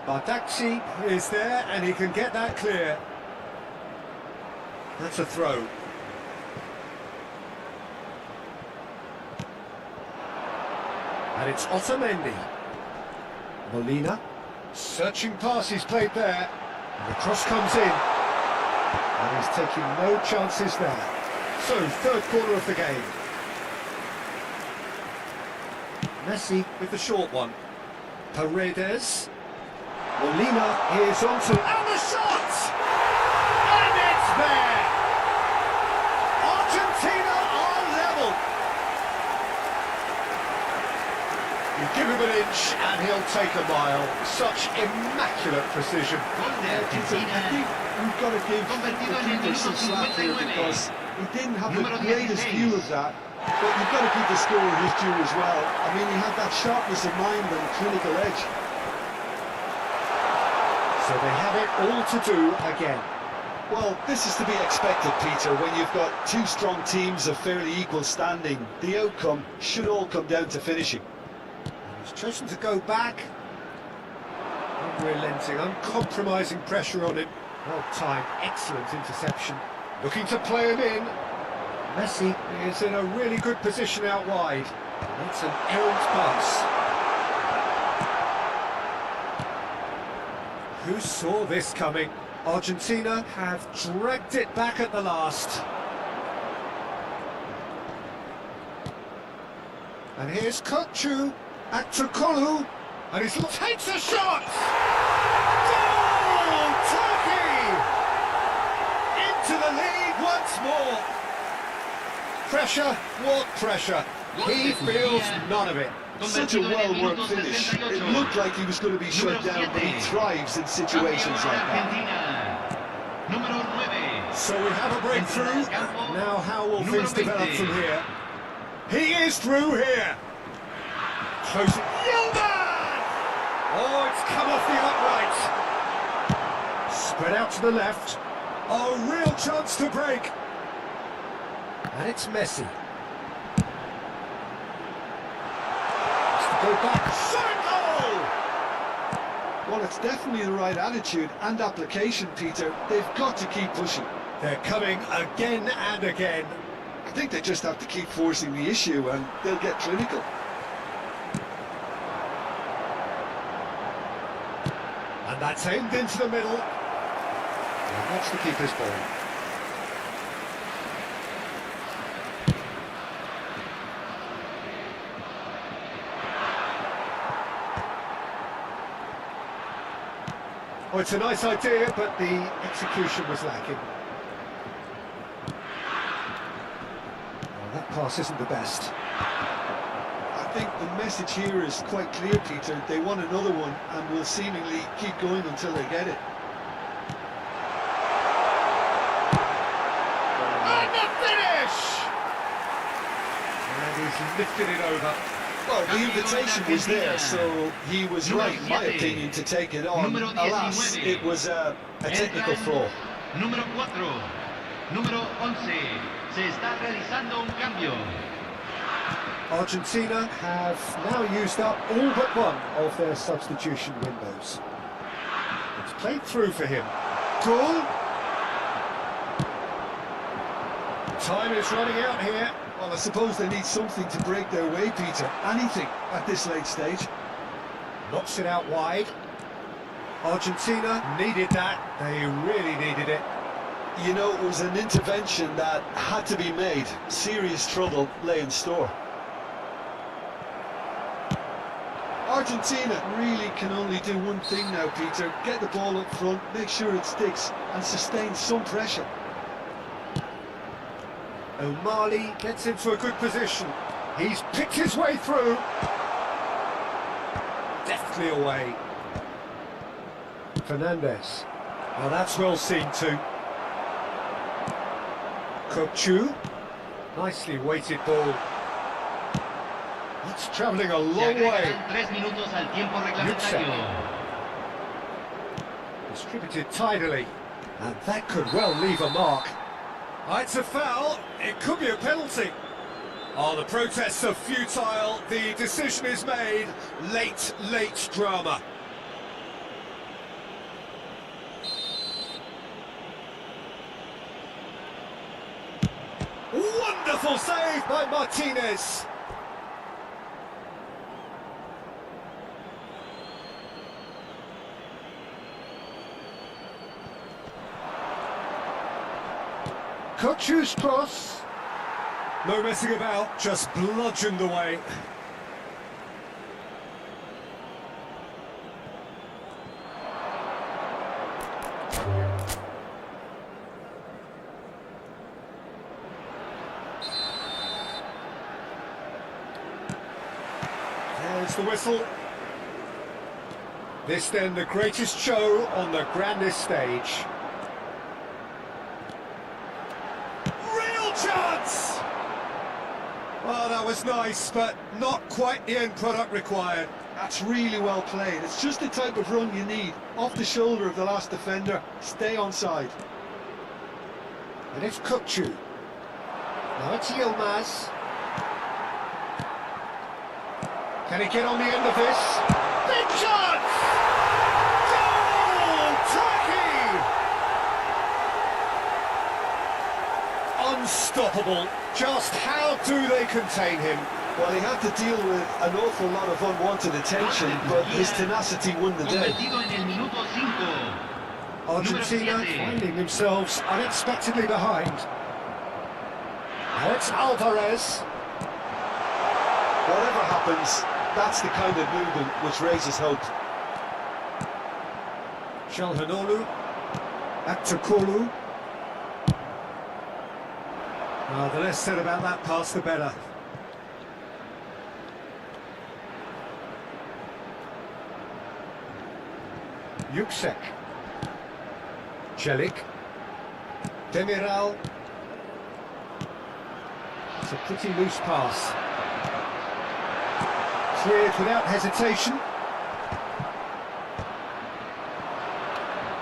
Bardakci is there and he can get that clear. That's a throw. And it's Otamendi. Molina. Searching pass he's played there. And the cross comes in. And he's taking no chances there. So, third corner of the game. Messi with the short one. Paredes. Molina is onto... And the shot! And it's there! Argentina are level! You give him an inch and he'll take a mile. Such immaculate precision. Gol de I Argentina. think we've got to give the Convertido en el keeper some minuto slack here 59. because he didn't have Número the greatest 16. view of that, but you've got to give the scorer his due as well. I mean, he had that sharpness of mind and clinical edge. So they have it all to do again. Well, this is to be expected, Peter, when you've got two strong teams of fairly equal standing. The outcome should all come down to finishing. He's chosen to go back. Unrelenting, uncompromising pressure on him. Well timed, excellent interception. Looking to play him in. Messi is in a really good position out wide. That's an errant pass. Who saw this coming? Argentina have dragged it back at the last. And here's Kochu. Aktukolu, and he takes a shot! Goal! Turkey! Into the lead once more! Pressure, what pressure? He feels none of it. Such a well-worked finish. It looked like he was going to be shut down, but he thrives in situations like that. Número 9. So we have a breakthrough. Now how will things develop from here? He is through here! Close. Yilmaz! Oh, it's come off the upright. Spread out to the left. A real chance to break. And it's Messi. Has to go back. Shot goal! Well, it's definitely the right attitude and application, Peter. They've got to keep pushing. They're coming again and again. I think they just have to keep forcing the issue and they'll get clinical. And that's aimed into the middle. And that's the keeper's ball. Oh, it's a nice idea, but the execution was lacking. Well, that pass isn't the best. I think the message here is quite clear, Peter. They want another one and will seemingly keep going until they get it. And the finish! And he's lifted it over. Well, the invitation was there, so he was right, in my opinion, to take it on. Alas, it was a technical flaw. Número 4. Número 11. Se está realizando un cambio. Argentina have now used up all but one of their substitution windows. It's played through for him. Goal! Time is running out here. Well, I suppose they need something to break their way, Peter. Anything at this late stage. Knocks it out wide. Argentina needed that. They really needed it. You know, it was an intervention that had to be made. Serious trouble lay in store. Argentina really can only do one thing now, Peter. Get the ball up front, make sure it sticks, and sustain some pressure. O'Malley gets into a good position. He's picked his way through. Deftly away. Fernandez. Now that's well seen too. Kochu. Nicely weighted ball. It's travelling a long way. 3 minutos al tiempo reglamentario. Distributed tidily. And that could well leave a mark. It's a foul. It could be a penalty. Oh, the protests are futile. The decision is made. Late drama. Wonderful save by Martinez. Kutchu's cross. No messing about, just bludgeoned away. There's the whistle. This then the greatest show on the grandest stage. Real chance! Well, that was nice, but not quite the end product required. That's really well played. It's just the type of run you need. Off the shoulder of the last defender. Stay onside. And it's Kutchu. Now it's Yilmaz. Can he get on the end of this? Big chance! Goal! Turkey! Unstoppable. Just how do they contain him? Well, he had to deal with an awful lot of unwanted attention, but his tenacity won the day. Convertido en el minuto 5. Argentina Número 7. finding themselves unexpectedly behind. Now it's Alvarez. Whatever happens, that's the kind of movement which raises hope. Çalhanoğlu. Aktakolu. Well, the less said about that pass, the better. Yüksek. Çelik. Demiral. It's a pretty loose pass. Cleared without hesitation.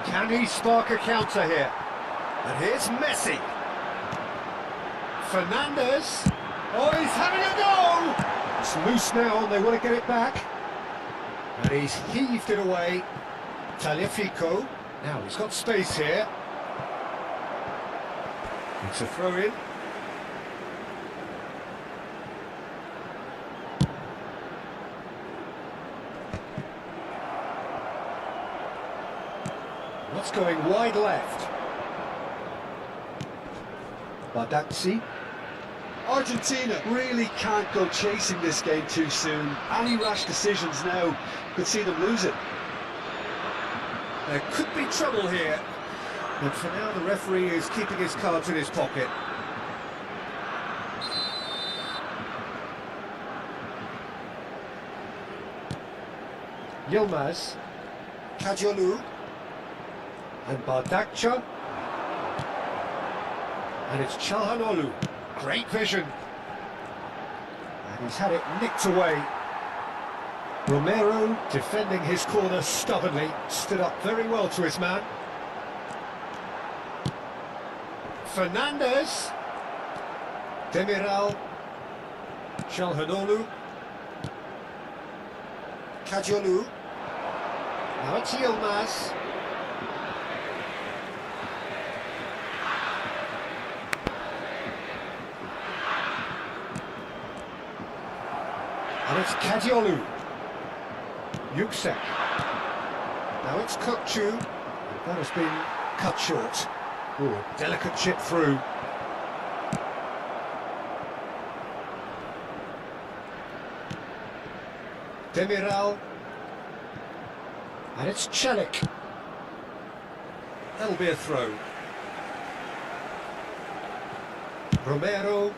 Can he spark a counter here? And here's Messi. Fernandez. Oh, he's having a go! It's loose now and they want to get it back. And he's heaved it away. Taliafico. Now he's got space here. It's a throw in. What's going wide left? Bardazzi. Argentina really can't go chasing this game too soon. Any rash decisions now could see them lose it. There could be trouble here. But for now the referee is keeping his cards in his pocket. Yilmaz. Kajolu. And Bardakça. And it's Çalhanoğlu. Great vision. And he's had it nicked away. Romero defending his corner stubbornly. Stood up very well to his man. Fernandez. Demiral. Çalhanoğlu. Kajolu. Now it's Yilmaz. And it's Kadiolu. Yüksek. Now it's Kutchu. That has been cut short. Ooh, delicate chip through. Demiral. And it's Çelik. That'll be a throw. Romero.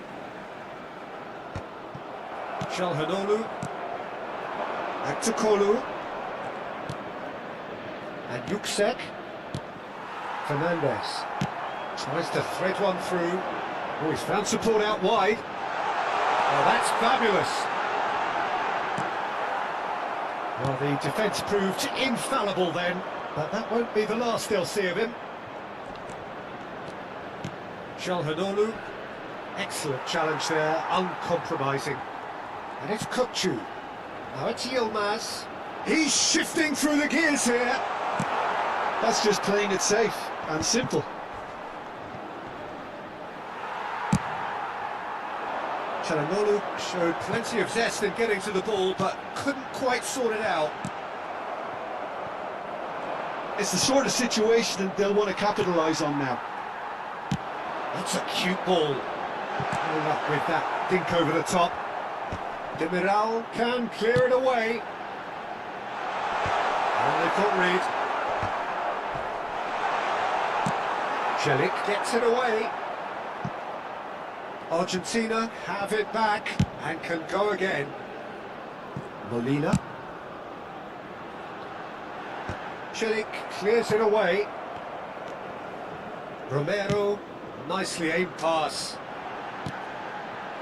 Çalhanoğlu. Aktakolu. And Yüksek. Fernandez. Tries to thread one through. Oh, he's found support out wide. Oh, that's fabulous. Well, the defence proved infallible then, but that won't be the last they'll see of him. Çalhanoğlu. Excellent challenge there, uncompromising. And it's Kukçu. Now it's Yilmaz. He's shifting through the gears here. That's just playing it safe and simple. Çalhanoğlu showed plenty of zest in getting to the ball, but couldn't quite sort it out. It's the sort of situation that they'll want to capitalise on now. That's a cute ball. No luck with that dink over the top. Demiral can clear it away. And they've got Reed. Celik gets it away. Argentina have it back and can go again. Molina. Celik clears it away. Romero, nicely aimed pass.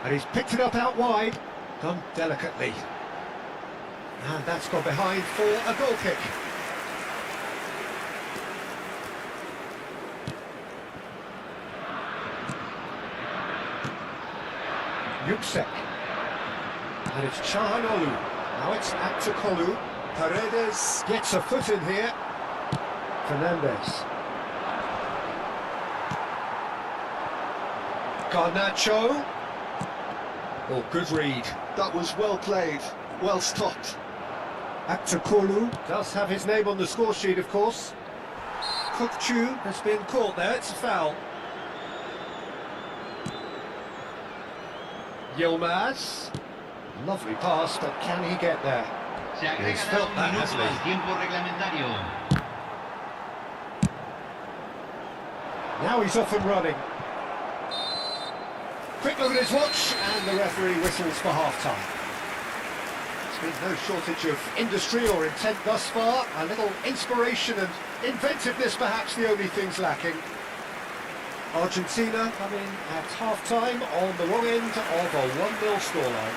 And he's picked it up out wide, done delicately. And that's gone behind for a goal kick. Yüksek. And it's Çalhanoğlu. Now it's Akçakolu. Paredes gets a foot in here. Fernandez. Garnacho. Oh, good read. That was well played, well stopped. Akçakolu does have his name on the score sheet, of course. Kukçu has been caught there, it's a foul. Yilmaz. Lovely pass, but can he get there? Se He's agrega felt un that, minuto hasn't al he? tiempo reglamentario. Now he's off and running. Quick look at his watch, and the referee whistles for half-time. There's been no shortage of industry or intent thus far. A little inspiration and inventiveness, perhaps the only things lacking. Argentina come in at half-time on the wrong end of a 1-0 scoreline.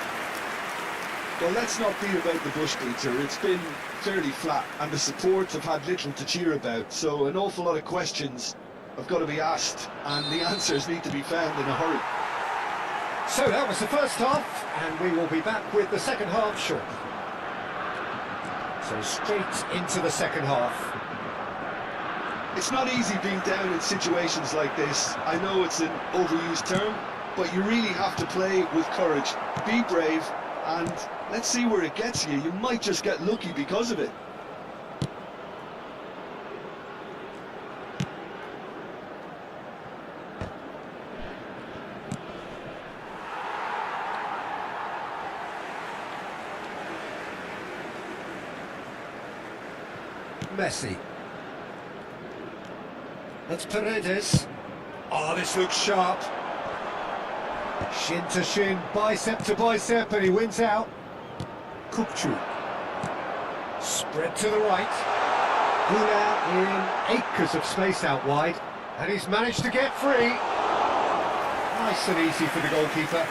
Well, let's not beat about the bush, Peter. It's been fairly flat, and the supports have had little to cheer about, so an awful lot of questions have got to be asked, and the answers need to be found in a hurry. So that was the first half, and we will be back with the second half shortly. So straight into the second half. It's not easy being down in situations like this. I know it's an overused term, but you really have to play with courage. Be brave, and let's see where it gets you. You might just get lucky because of it. Messi. That's Paredes. Oh, this looks sharp. Shin to shin, bicep to bicep, and he wins out. Kukçu. Spread to the right. Gula in acres of space out wide, and he's managed to get free. Nice and easy for the goalkeeper.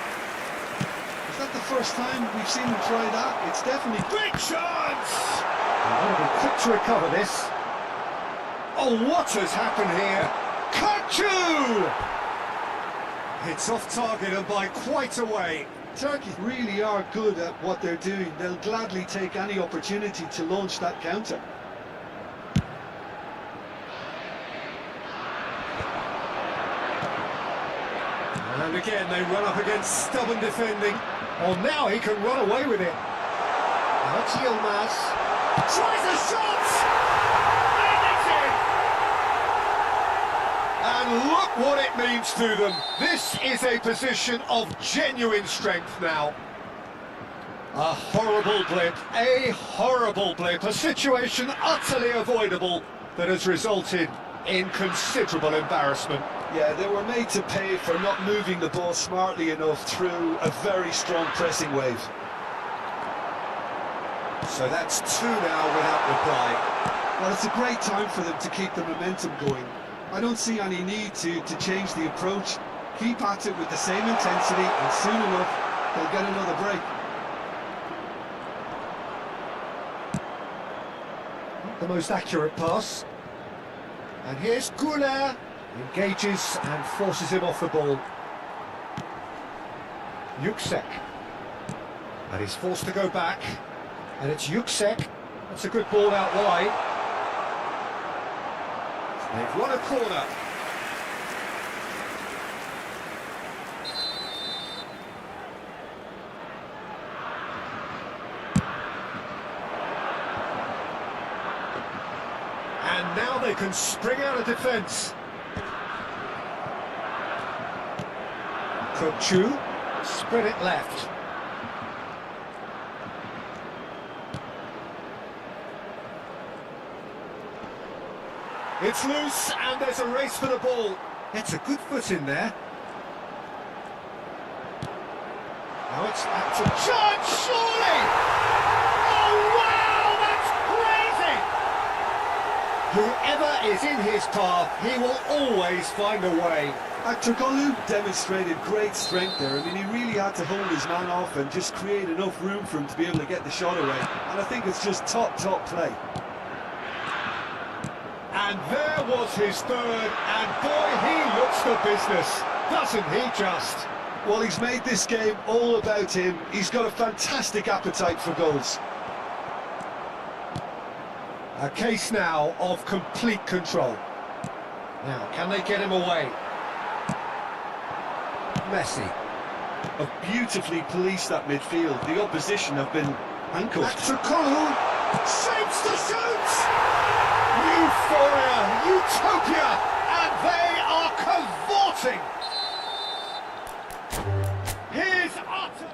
Is that the first time we've seen him try that? It's definitely... Big chance! He's going to be quick to recover this. Oh, what has happened here? Kukçu! It's off target and by quite a way. Turkey really are good at what they're doing. They'll gladly take any opportunity to launch that counter. And again, they run up against stubborn defending. Oh, now he can run away with it. Now it's Yilmaz. Tries a shot! And it's in! And look what it means to them. This is a position of genuine strength now. A horrible blip, a situation utterly avoidable that has resulted in considerable embarrassment. Yeah, they were made to pay for not moving the ball smartly enough through a very strong pressing wave. So that's 2 now without reply. Well, it's a great time for them to keep the momentum going. I don't see any need to change the approach. Keep at it with the same intensity, and soon enough, they'll get another break. The most accurate pass. And here's Gula. Engages and forces him off the ball. Yuksek. And he's forced to go back. And it's Yuksek. That's a good ball out wide. They've won a corner. And now they can spring out of defence. Kochu, spread it left. It's loose, and there's a race for the ball. It's a good foot in there. Now it's back to chance, surely! Oh, wow, that's crazy! Whoever is in his path, he will always find a way. Aktürkoğlu demonstrated great strength there. I mean, he really had to hold his man off and just create enough room for him to be able to get the shot away. And I think it's just top play. And there was his third, and boy, he looks the business, doesn't he just? Well, he's made this game all about him. He's got a fantastic appetite for goals. A case now of complete control. Now, can they get him away? Messi. Have beautifully policed that midfield. The opposition have been handcuffed. Aktürkoğlu shapes the shoots! Euphoria, utopia, and they are cavorting! Here's utter...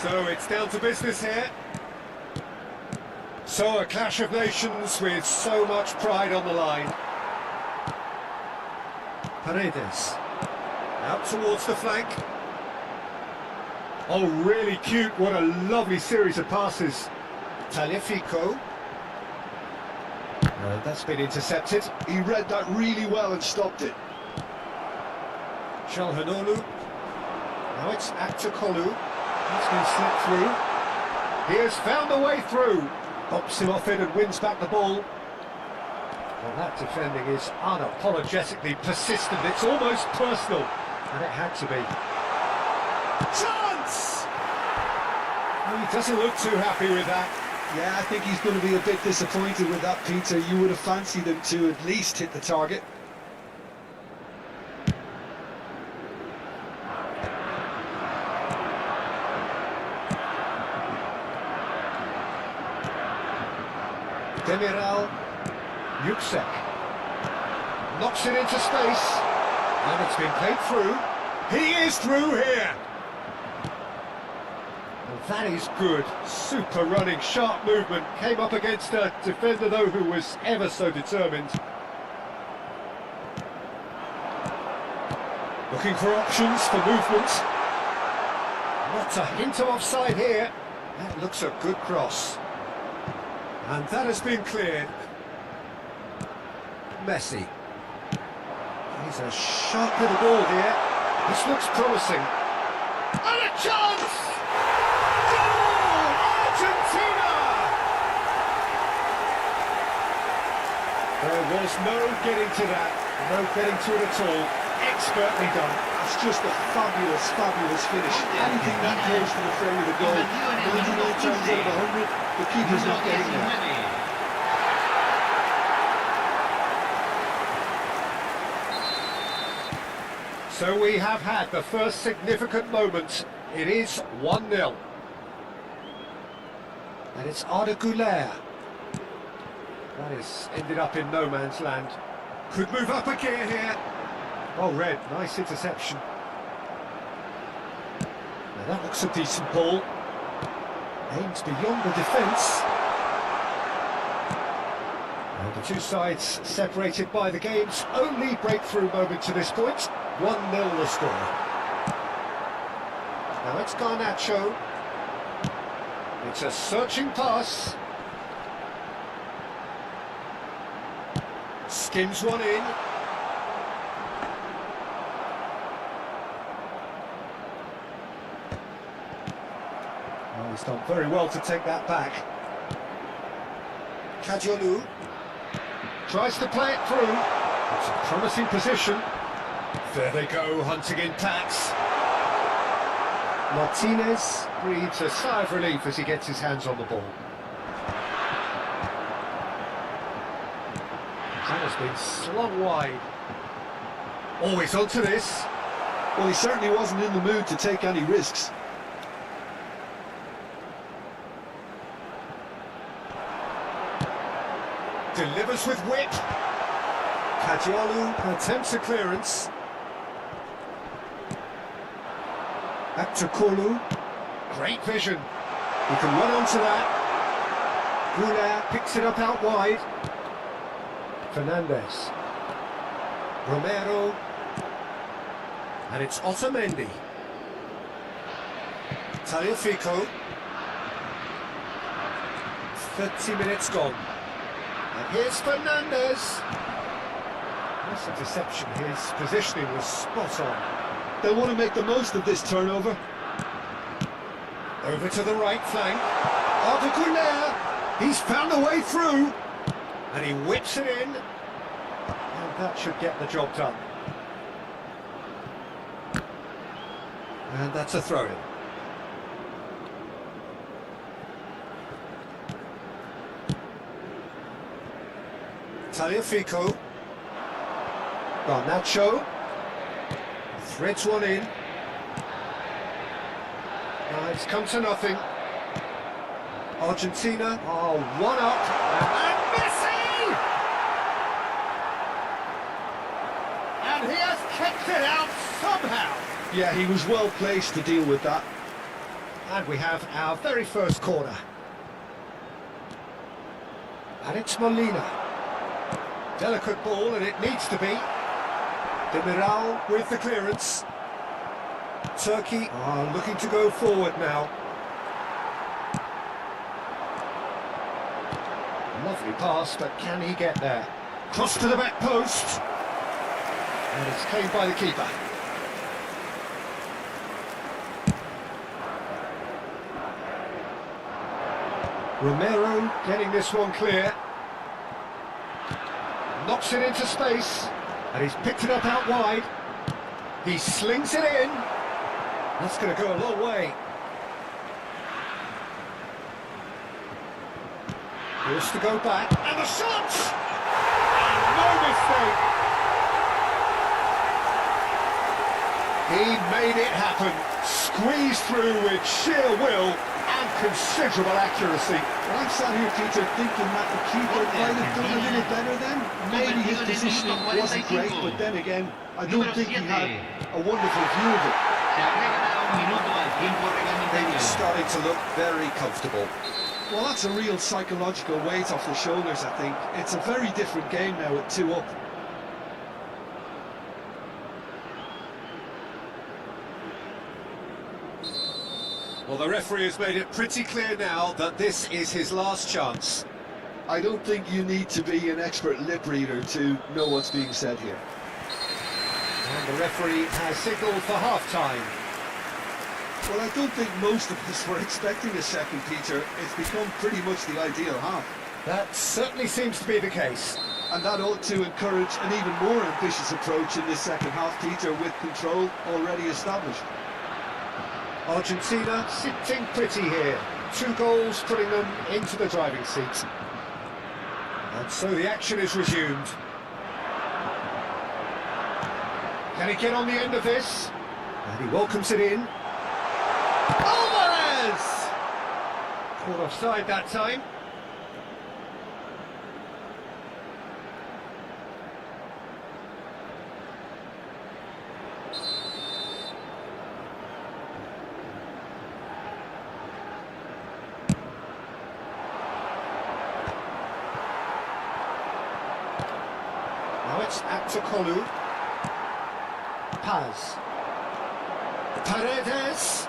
So it's down to business here. So a clash of nations with so much pride on the line. Paredes. Out towards the flank. Oh, really cute. What a lovely series of passes. Taliafico. That's been intercepted. He read that really well and stopped it. Çalhanoğlu. Now it's Aktürkoğlu. He's been slipped through. He has found a way through. Pops him off it and wins back the ball. Well, that defending is unapologetically persistent. It's almost personal. And it had to be. Chance! Well, he doesn't look too happy with that. Yeah, I think he's going to be a bit disappointed with that, Peter. You would have fancied him to at least hit the target. Demiral, Yuksek knocks it into space, and it's been played through. He is through here. And that is good. Super running, sharp movement. Came up against a defender, though, who was ever so determined. Looking for options for movement. Not a hint of offside here. That looks a good cross. And that has been cleared. Messi. He's a sharp little ball here. This looks promising. And a chance! Goal! Argentina! There was no getting to that. No getting to it at all. Expertly done. It's just a fabulous finish. Anything that goes to the frame of the goal. But if you know turns out of 100, the keeper's not getting there. So we have had the first significant moment. It is 1-0. And it's Arda Güler. That has ended up in no man's land. Could move up a gear here. Oh, Red, nice interception. Now that looks a decent ball. Aims beyond the defence. And the two sides separated by the game's only breakthrough moment to this point. 1-0 the score. Now it's Garnacho. It's a searching pass. Skims one in. Well, he's done very well to take that back. Kajolu tries to play it through. It's a promising position. There they go, hunting in packs. Martinez breathes a sigh of relief as he gets his hands on the ball. That has been slung wide. Always onto this. Well, he certainly wasn't in the mood to take any risks. Delivers with wit. Kajolu attempts a clearance. Back to Kolu. Great vision. He can run onto that. Goulart picks it up out wide. Fernandez. Romero. And it's Otamendi. Tagliafico. 30 minutes gone. And here's Fernandez. That's a deception. His positioning was spot on. They'll want to make the most of this turnover. Over to the right flank. Arda Güler. He's found a way through. And he whips it in. And that should get the job done. And that's a throw-in. Tagliafico. Garnacho. Threads one in. It's come to nothing. Argentina are one up. And Messi! And he has kept it out somehow. Yeah, he was well placed to deal with that. And we have our very first corner. And it's Molina. Delicate ball, and it needs to be. Demiral with the clearance. Turkey are looking to go forward now. Lovely pass, but can he get there? Cross to the back post. And it's claimed by the keeper. Romero getting this one clear. Knocks it into space. And he's picked it up out wide. He slings it in. That's going to go a long way. Forced to go back. And the shot! And no mistake. He made it happen. Squeezed through with sheer will and considerable accuracy. Well, I'm sat here, Peter, thinking that the keeper might have done a little better then. Maybe his positioning wasn't great, but then again, I don't think he had a wonderful view of it. He's starting to look very comfortable. Well, that's a real psychological weight off the shoulders, I think. It's a very different game now with 2 up. Well, the referee has made it pretty clear now that this is his last chance. I don't think you need to be an expert lip reader to know what's being said here. And the referee has signalled for half-time. Well, I don't think most of us were expecting a second, Peter. It's become pretty much the ideal half. That certainly seems to be the case. And that ought to encourage an even more ambitious approach in this second half, Peter, with control already established. Argentina sitting pretty here. 2 goals putting them into the driving seat. And so the action is resumed. Can he get on the end of this? And he welcomes it in. Alvarez! Caught offside that time. Now it's Kolu. Paz. Paredes.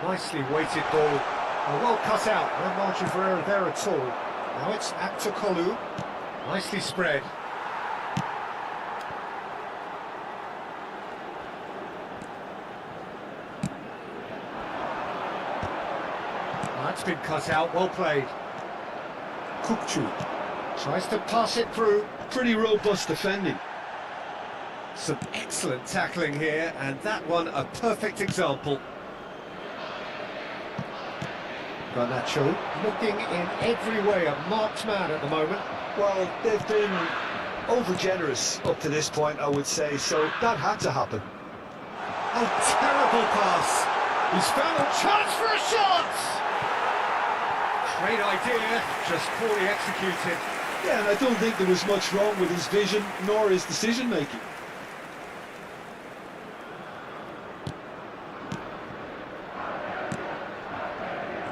Nicely weighted ball. Well cut out. No margin for error there at all. Now it's Kolu. Nicely spread. That's been cut out. Well played. Kukçu tries to pass it through. Pretty robust defending. Some excellent tackling here, and that one a perfect example. Garnacho looking in every way a marked man at the moment. Well, they've been over-generous up to this point, I would say, so that had to happen. A terrible pass. He's found a chance for a shot. Great idea, just poorly executed. Yeah, and I don't think there was much wrong with his vision, nor his decision-making.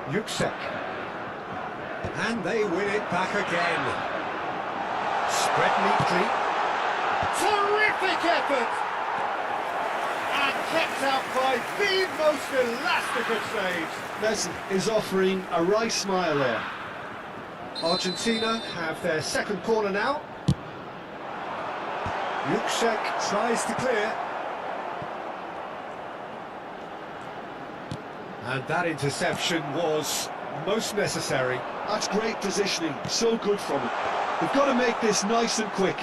Yuksek. And they win it back again. Spread neatly. Terrific effort! And kept out by the most elastic of saves. Messi is offering a right smile there. Argentina have their second corner now. Yuksek tries to clear. And that interception was most necessary. That's great positioning, so good from him. They've got to make this nice and quick.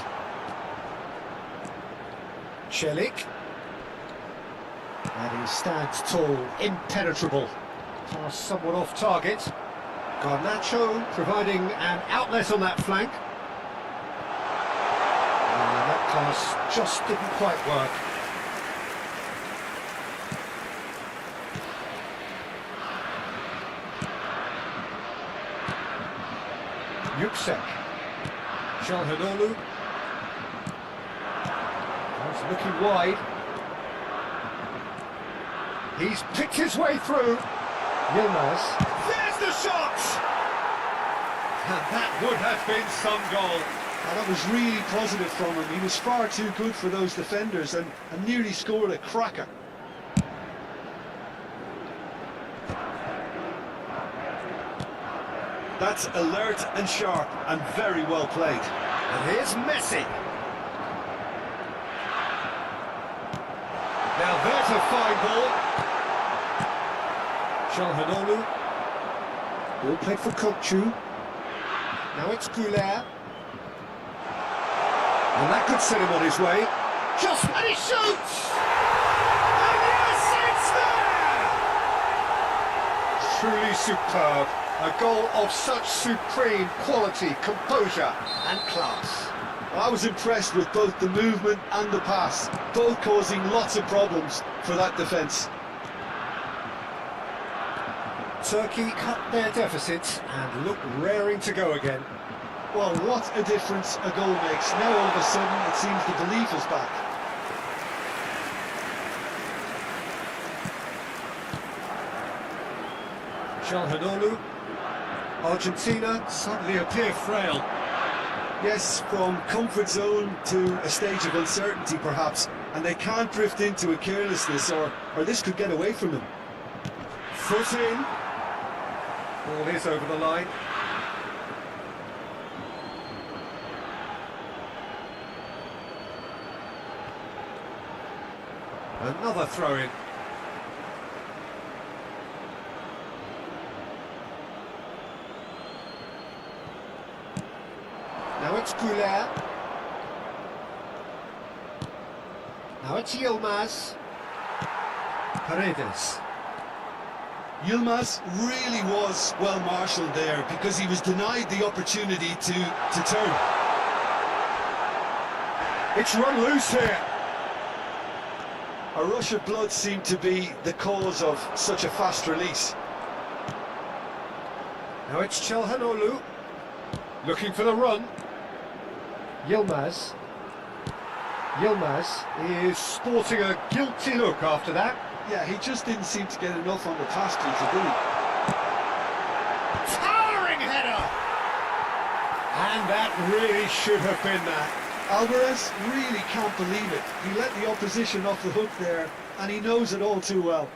Celik. And he stands tall, impenetrable. Pass somewhat off target. Garnacho providing an outlet on that flank. And that pass just didn't quite work. Yuksek. Çalhanoğlu. He's looking wide. He's picked his way through. Yilmaz. There's the shot! And that would have been some goal. And that was really positive from him. He was far too good for those defenders and nearly scored a cracker. That's alert and sharp and very well played. And here's Messi. Now there's a fine ball. Çalhanoğlu. Ball played for Kukçu. Now it's Güler. And that could set him on his way. Just and he shoots! And yes, it's there! Truly superb. A goal of such supreme quality, composure and class. I was impressed with both the movement and the pass, both causing lots of problems for that defence. Turkey cut their deficit and look raring to go again. Well, what a difference a goal makes. Now all of a sudden it seems the belief is back. Çalhanoğlu. Argentina suddenly appear frail. Yes, from comfort zone to a stage of uncertainty perhaps, and they can't drift into a carelessness or this could get away from them. Foot in. Ball is over the line. Another throw-in. Now it's Güler. Now it's Yilmaz. Paredes. Yilmaz really was well marshalled there because he was denied the opportunity to turn. It's run loose here. A rush of blood seemed to be the cause of such a fast release. Now it's Çalhanoğlu. Looking for the run. Yilmaz. Yilmaz is sporting a guilty look after that. Yeah, he just didn't seem to get enough on the pass to did he? Towering header! And that really should have been that. Alvarez really can't believe it. He let the opposition off the hook there, and he knows it all too well.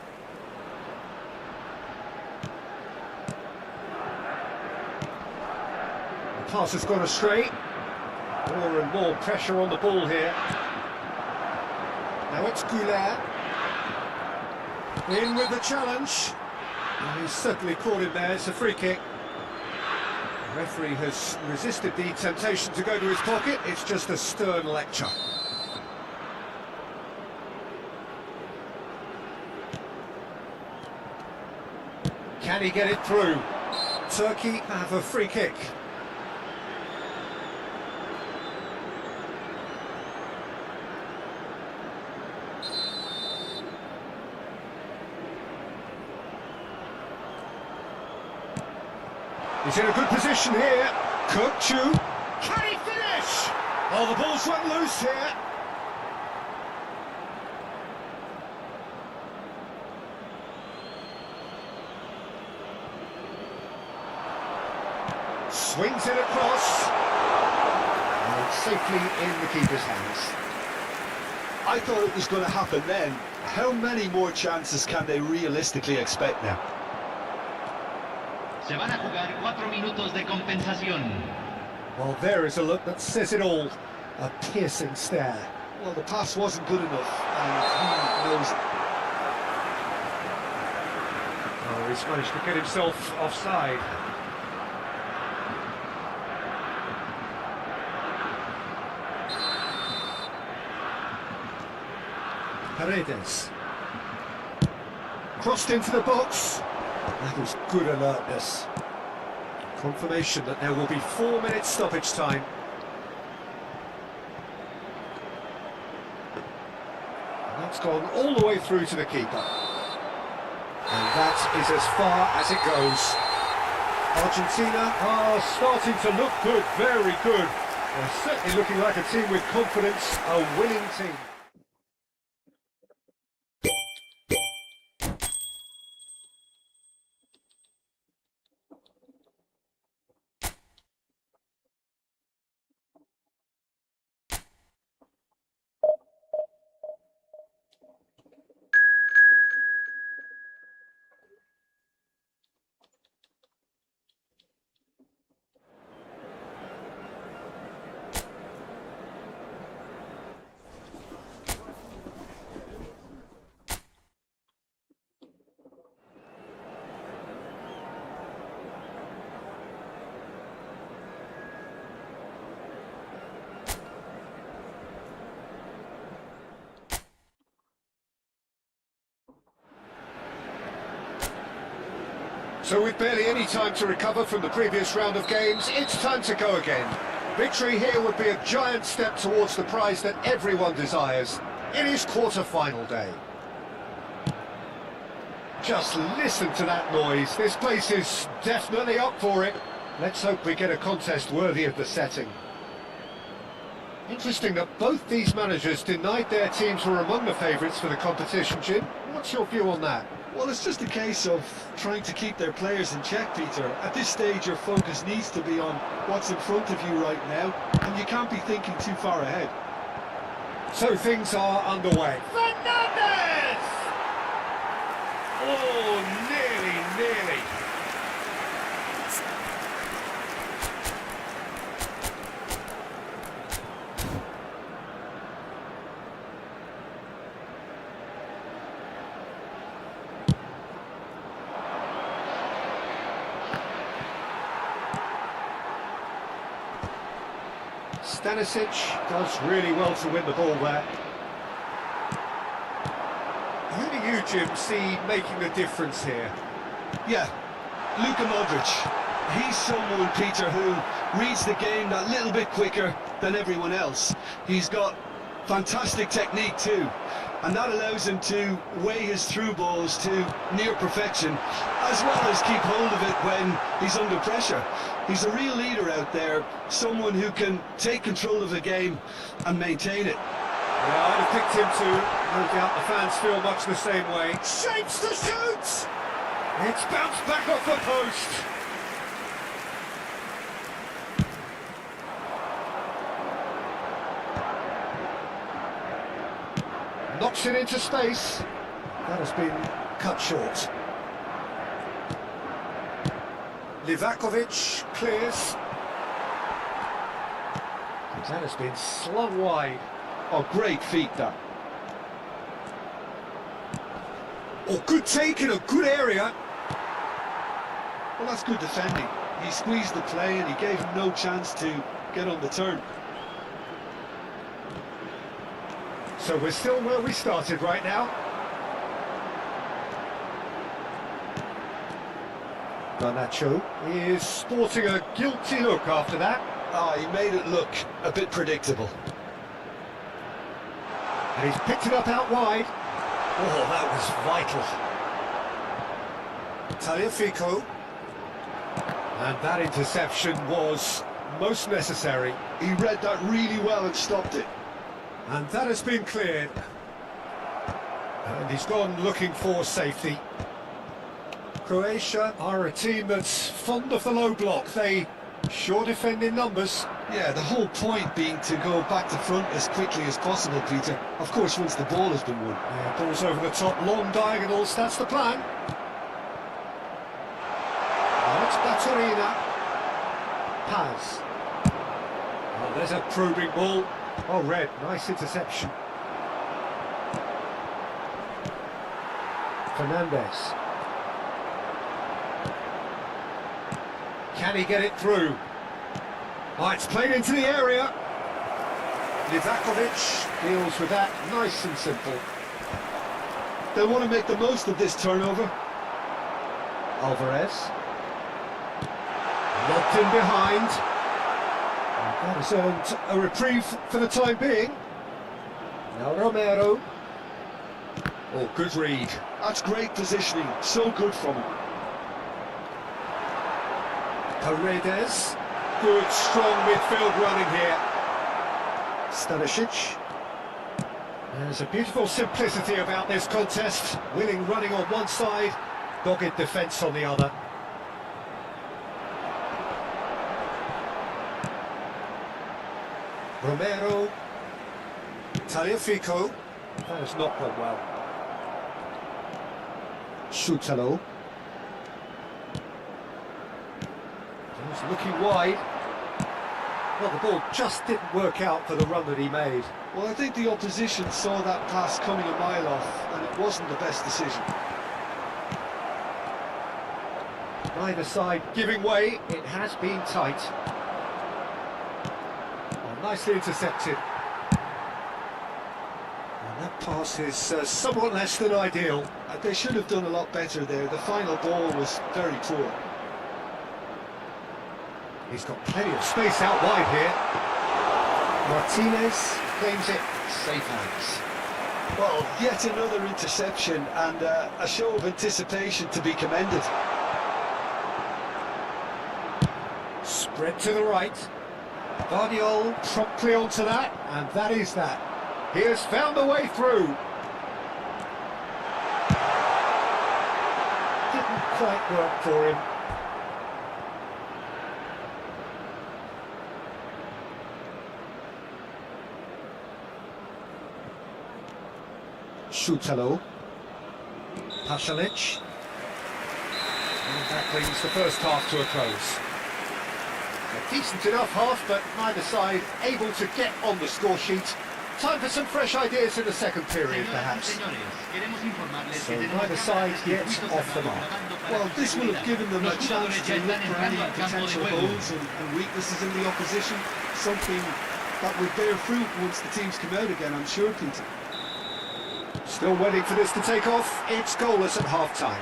The pass has gone astray. More and more pressure on the ball here. Now it's Güler. In with the challenge. And he's certainly caught him there, it's a free kick. The referee has resisted the temptation to go to his pocket. It's just a stern lecture. Can he get it through? Turkey have a free kick. He's in a good position here. Kukçu. Can he finish? Oh, the ball's went loose here. Swings it across. And it's safely in the keeper's hands. I thought it was going to happen then. How many more chances can they realistically expect now? Se van a jugar 4 minutos de compensación. Well, there is a look that says it all. A piercing stare. Well, the pass wasn't good enough, and he knows it. Oh, he's managed to get himself offside. Paredes. Crossed into the box. That was good alertness. Confirmation that there will be 4 minutes stoppage time. And that's gone all the way through to the keeper. And that is as far as it goes. Argentina are starting to look good, very good. They're certainly looking like a team with confidence, a winning team. So with barely any time to recover from the previous round of games, it's time to go again. Victory here would be a giant step towards the prize that everyone desires. It is quarter-final day. Just listen to that noise. This place is definitely up for it. Let's hope we get a contest worthy of the setting. Interesting that both these managers denied their teams were among the favourites for the competition, Jim. What's your view on that? Well, it's just a case of trying to keep their players in check, Peter. At this stage, your focus needs to be on what's in front of you right now, and you can't be thinking too far ahead. So things are underway. Fernandez! Oh, nearly. Stanisic does really well to win the ball there. Who do you, Jim, see making the difference here? Yeah, Luka Modric. He's someone, Peter, who reads the game that little bit quicker than everyone else. He's got fantastic technique too, and that allows him to weigh his through balls to near perfection, as well as keep hold of it when he's under pressure. He's a real leader out there, someone who can take control of the game and maintain it. Yeah, I'd have picked him too. No doubt the fans feel much the same way. Shapes to shoot! It's bounced back off the post. Knocks it into space. That has been cut short. Livakovic clears. That has been slung wide. Oh, great feat, that. Oh, good take in a good area. Well, that's good defending. He squeezed the play and he gave him no chance to get on the turn. So we're still where we started right now. Garnacho is sporting a guilty look after that. Ah, he made it look a bit predictable. And he's picked it up out wide. Oh, that was vital. Tagliafico. And that interception was most necessary. He read that really well and stopped it. And that has been cleared. And he's gone looking for safety. Croatia are a team that's fond of the low block. They sure defend in numbers. Yeah, the whole point being to go back to front as quickly as possible, Peter. Of course, once the ball has been won. Yeah, ball's over the top, long diagonals, that's the plan. Now it's Baturina. Paz. Oh, there's a probing ball. Oh, red, nice interception. Fernandez. Can he get it through? Oh, it's played into the area. Livakovic deals with that, nice and simple. They want to make the most of this turnover. Alvarez. Locked in behind. And that has earned a reprieve for the time being. Now Romero. Oh, good read. That's great positioning, so good from him. Paredes. Good, strong midfield running here. Stanisic. There's a beautiful simplicity about this contest. Willing running on one side, dogged defence on the other. Romero. Tagliafico. That has not gone well. Schutalo. He's looking wide. Well, the ball just didn't work out for the run that he made. Well, I think the opposition saw that pass coming a mile off, and it wasn't the best decision. Neither side giving way. It has been tight. Well, nicely intercepted. And that pass is somewhat less than ideal. They should have done a lot better there. The final ball was very poor. He's got plenty of space out wide here. Martinez claims it. Safe hands. Well, yet another interception and a show of anticipation to be commended. Spread to the right. Guardiol promptly onto that, and that is that. He has found a way through. Didn't quite work for him. Schutalo. Pasalic. And that brings the first half to a close. A decent enough half, but neither side able to get on the score sheet. Time for some fresh ideas in the second period, perhaps. So neither side gets off the mark. Well, this will have given them a chance to look for any potential holes and weaknesses in the opposition. Something that would bear fruit once the teams come out again, I'm sure, Peter. Still waiting for this to take off. It's goalless at half-time.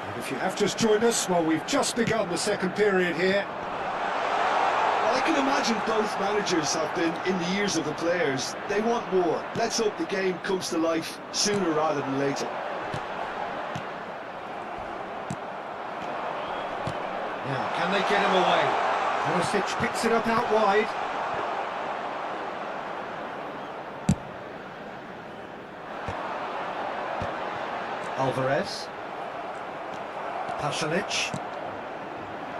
And if you have just joined us, well, we've just begun the second period here. Well, I can imagine both managers have been in the ears of the players. They want more. Let's hope the game comes to life sooner rather than later. Now, can they get him away? Perisic picks it up out wide. Alvarez. Pasalic.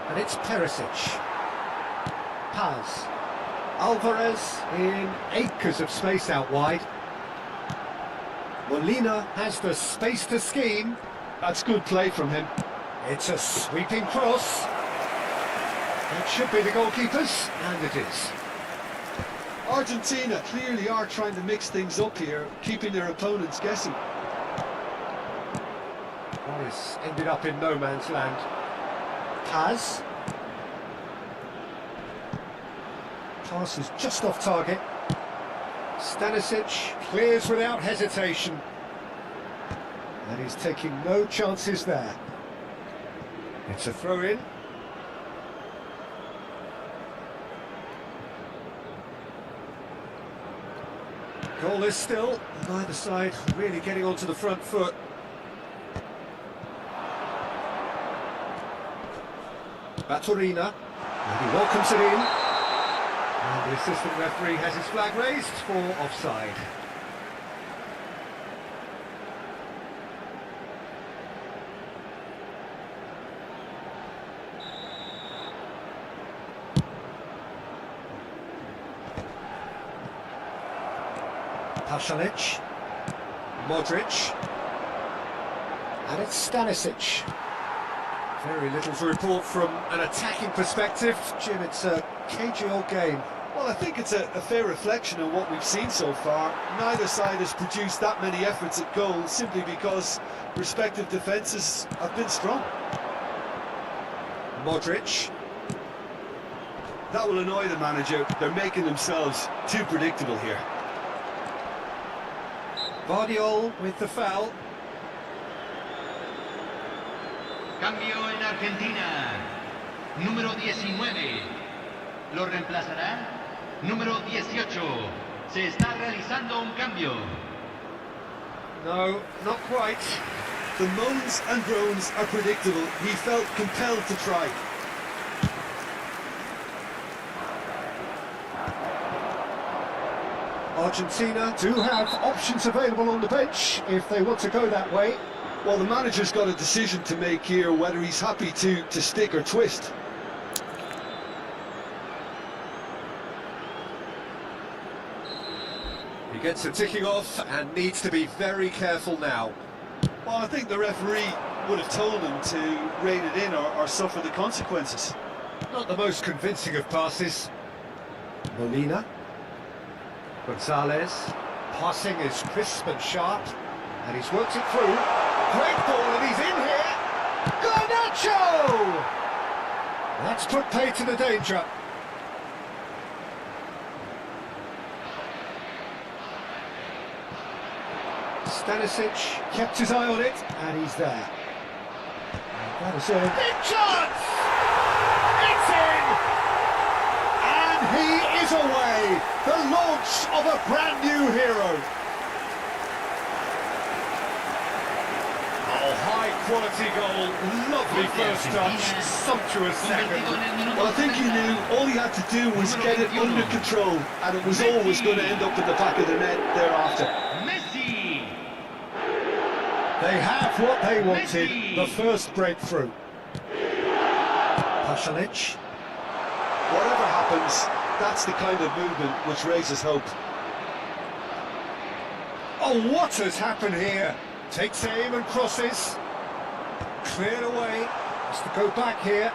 And it's Perisic. Paz. Alvarez in acres of space out wide. Molina has the space to scheme. That's good play from him. It's a sweeping cross. That should be the goalkeeper's, and it is. Argentina clearly are trying to mix things up here, keeping their opponents guessing. This ended up in no man's land. Has. Pass is just off target. Stanisic clears without hesitation. And he's taking no chances there. It's a throw-in. Goalless still, neither side really getting onto the front foot. Baturina, and he welcomes it in. And the assistant referee has his flag raised for offside. Pasalic, Modric, and it's Stanisic. Very little to report from an attacking perspective. Jim, it's a cagey old game. Well, I think it's a fair reflection of what we've seen so far. Neither side has produced that many efforts at goal simply because respective defences have been strong. Modric. That will annoy the manager. They're making themselves too predictable here. Guardiola with the foul. Cambio en Argentina. Número 19. Lo reemplazará número 18. Se está realizando un cambio. No, not quite. The moans and groans are predictable. He felt compelled to try. Argentina do have options available on the bench if they want to go that way. Well, the manager's got a decision to make here, whether he's happy to stick or twist. He gets a ticking off and needs to be very careful now. Well, I think the referee would have told him to rein it in or suffer the consequences. Not the most convincing of passes. Molina. Gonzalez. Passing is crisp and sharp, and he's worked it through. Great ball, and he's in here. Garnacho! That's put pay to the danger. Stanisic kept his eye on it, and he's there. And that is a big chance! It's in! And he is away! The launch of a brand new hero. Oh, high quality goal, lovely first touch, sumptuous second. Well, I think he knew all he had to do was get it under control, and it was always going to end up in the back of the net thereafter. Messi. They have what they wanted, the first breakthrough. Pasalic. Whatever happens, that's the kind of movement which raises hope. Oh, what has happened here? Takes aim and crosses. Cleared away. Has to go back here.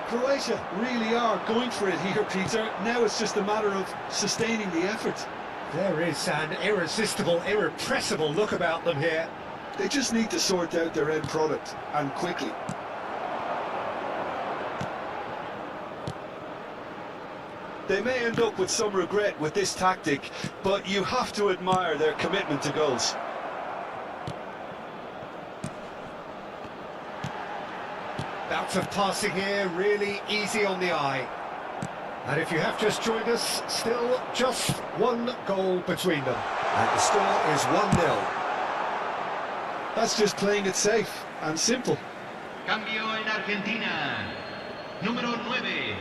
Croatia really are going for it here, Peter. Now it's just a matter of sustaining the effort. There is an irresistible, irrepressible look about them here. They just need to sort out their end product, and quickly. They may end up with some regret with this tactic, but you have to admire their commitment to goals. Bouts of passing here, really easy on the eye. And if you have just joined us, still just one goal between them. And the score is 1-0. That's just playing it safe and simple. Cambio en Argentina. Número 9.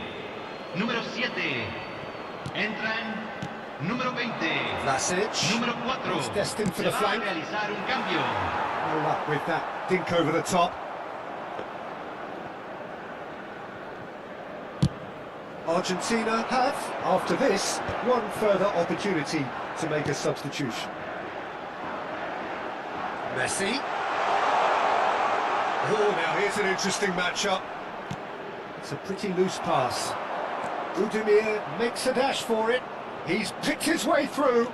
Número 7. Entran número 20. Vlasic. Número 4. He's destined for Se the va a flank. realizar un cambio. No luck with that dink over the top. Argentina have, after this, one further opportunity to make a substitution. Messi. Oh, now here's an interesting matchup. It's a pretty loose pass. Udemir makes a dash for it. He's picked his way through.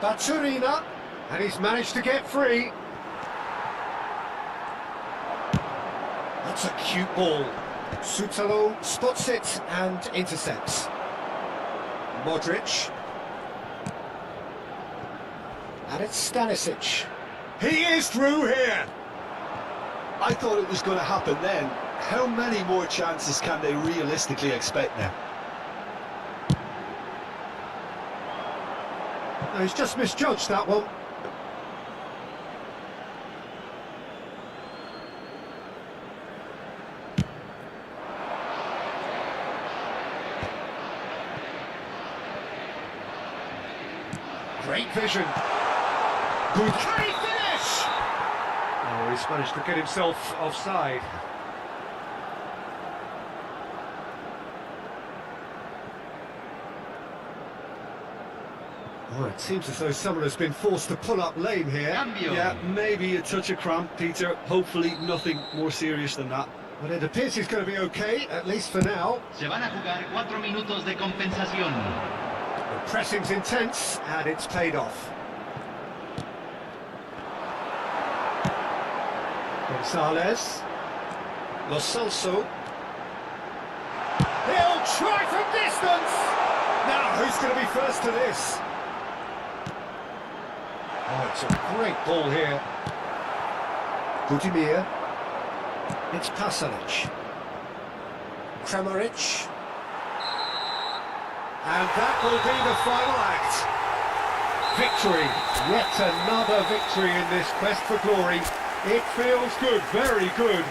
Baturina, and he's managed to get free. That's a cute ball. Sutalo spots it and intercepts. Modric. And it's Stanisic. He is through here. I thought it was going to happen then. How many more chances can they realistically expect now? No, he's just misjudged that one. Great vision. Good. Can he finish? Oh, he's managed to get himself offside. Oh, it seems as though someone has been forced to pull up lame here. Cambio. Yeah, maybe a touch of cramp, Peter. Hopefully nothing more serious than that. But it appears he's going to be okay, at least for now. Se van a jugar 4 minutos de compensación. The pressing's intense, and it's paid off. Gonzalez. Lo Celso. He'll try from distance! Now, who's going to be first to this? Oh, it's a great ball here. Budimir. It's Pasalic. Kramaric. And that will be the final act. Victory. Yet another victory in this quest for glory. It feels good, very good.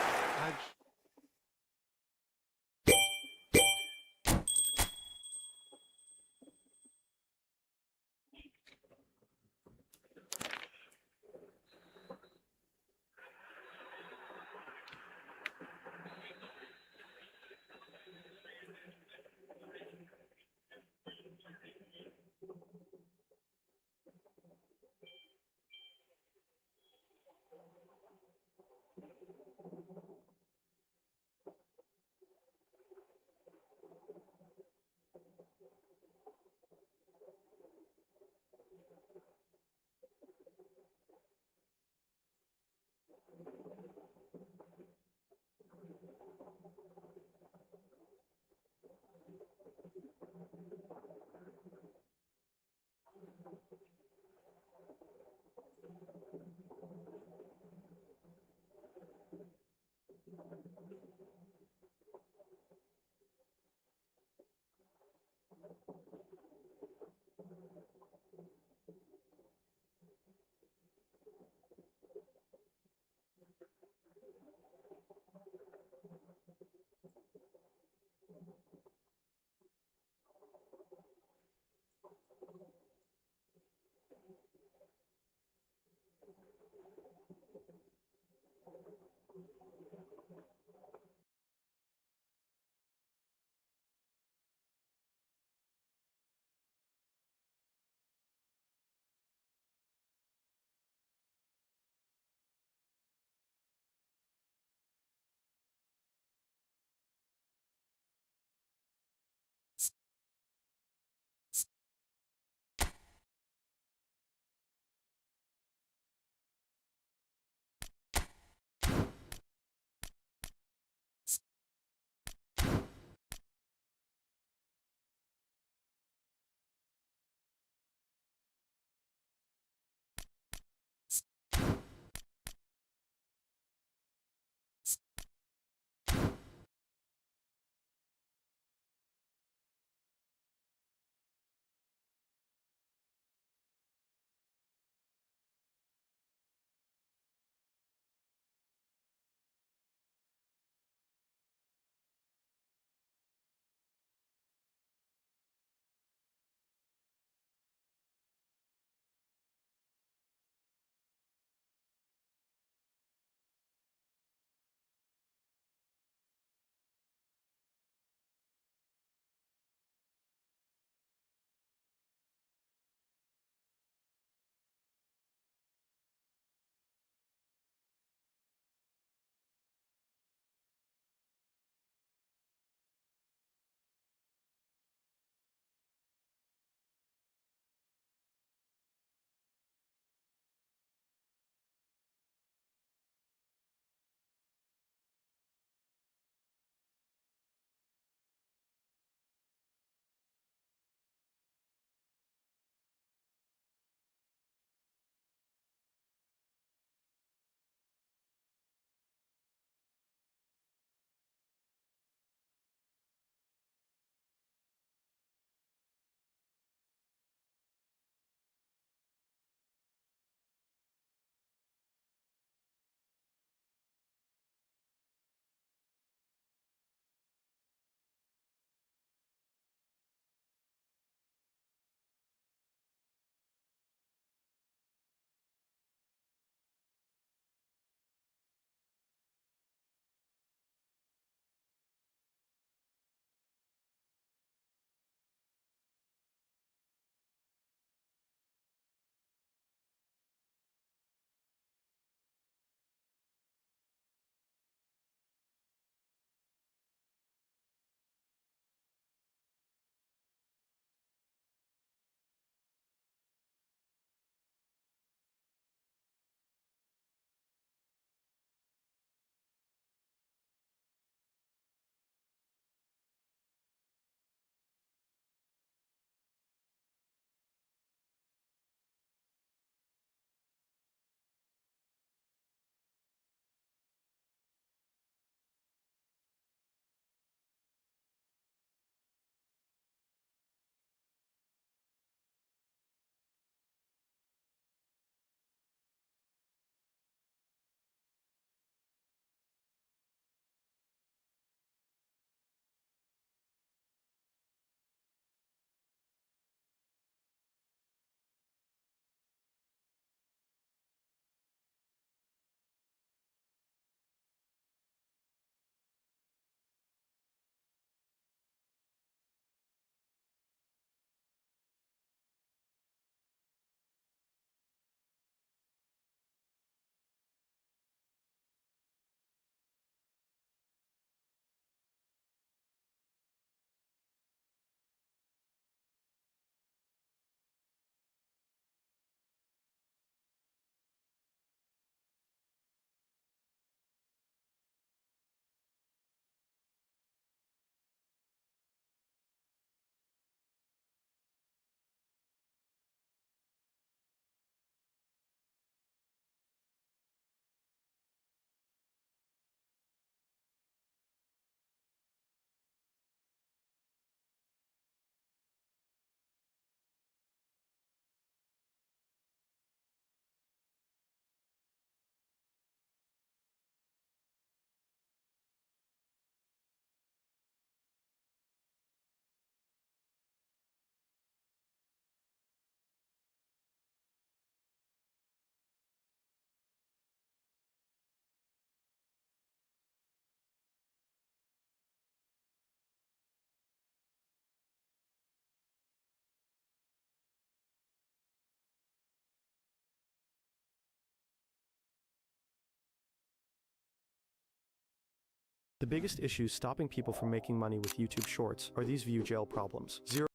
The biggest issues stopping people from making money with YouTube Shorts are these view jail problems. 0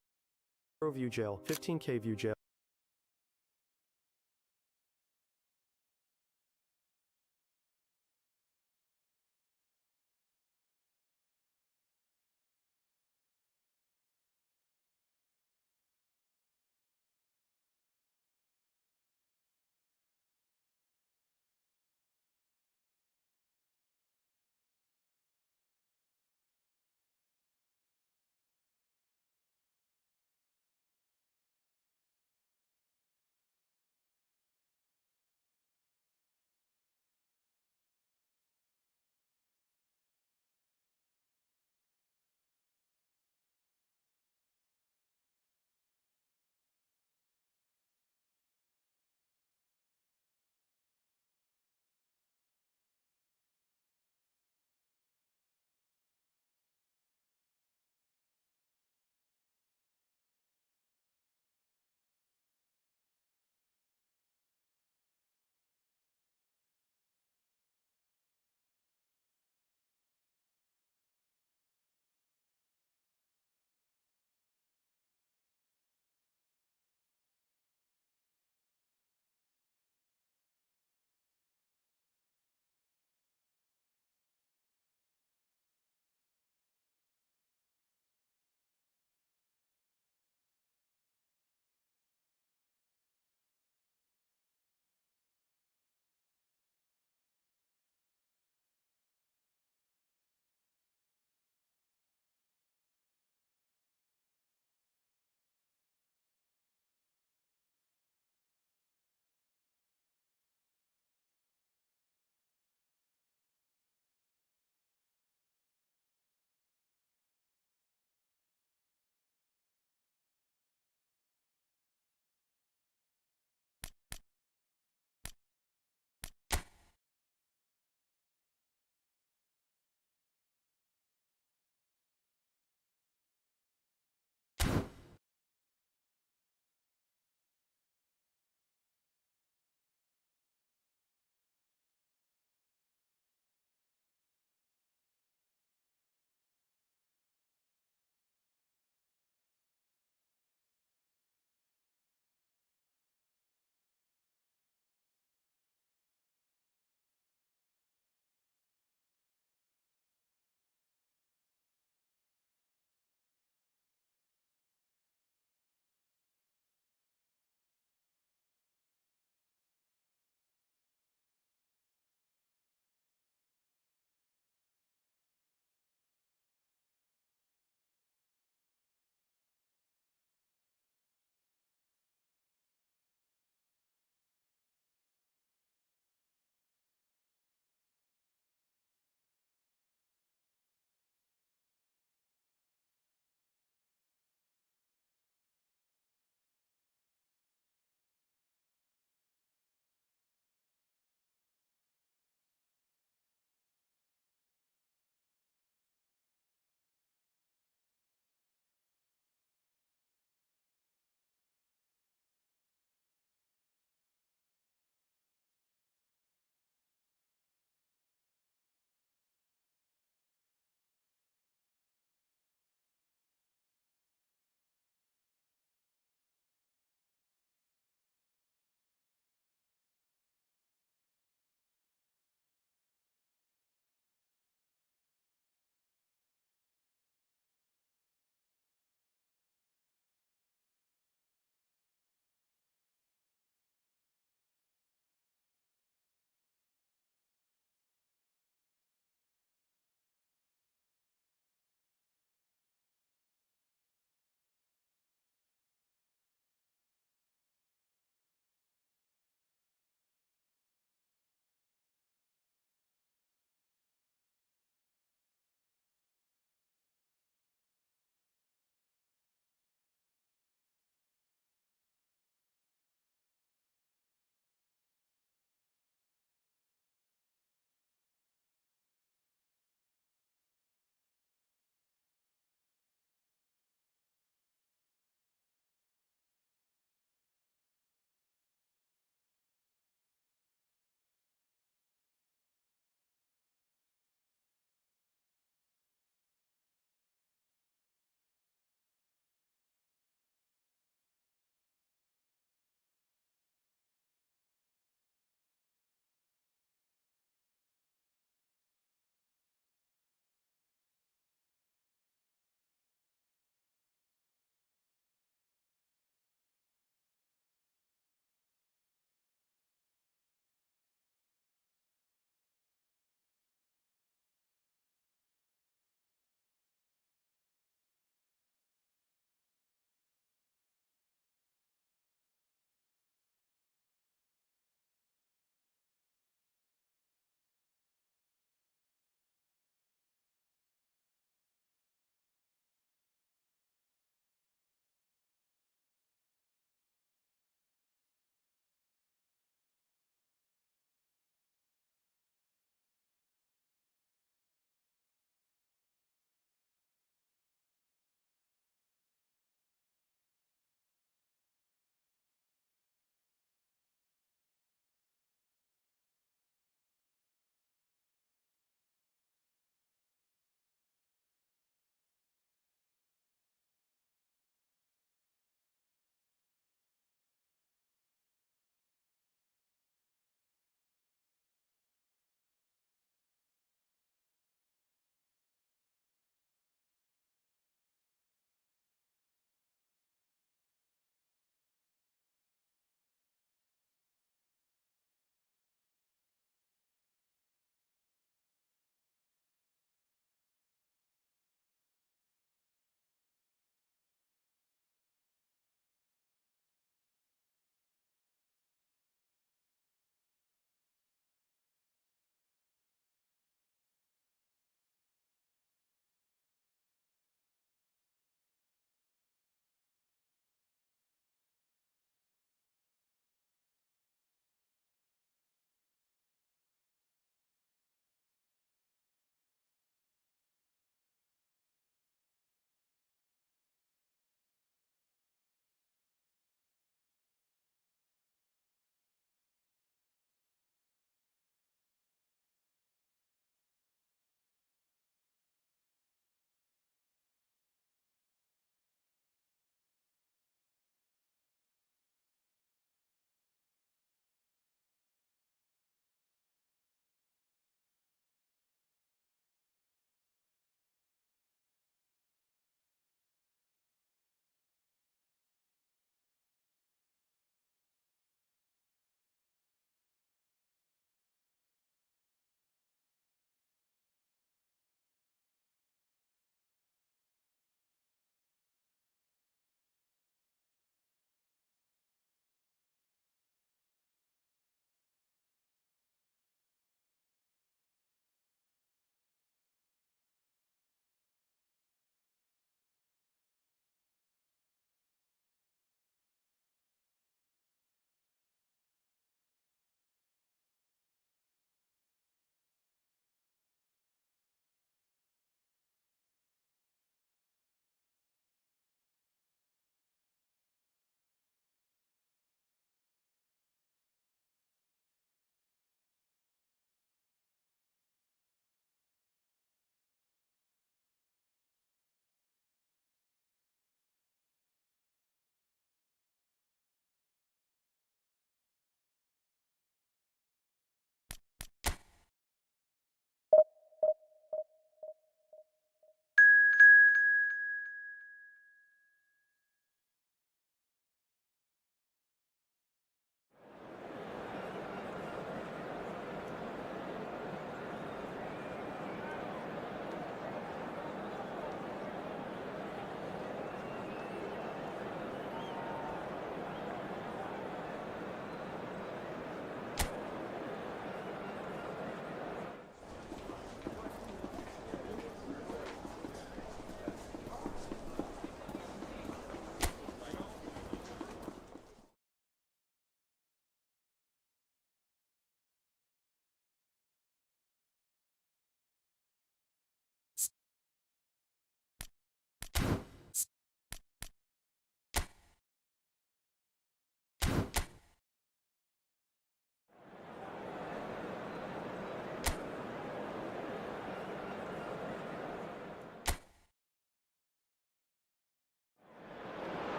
view jail, 15K view jail.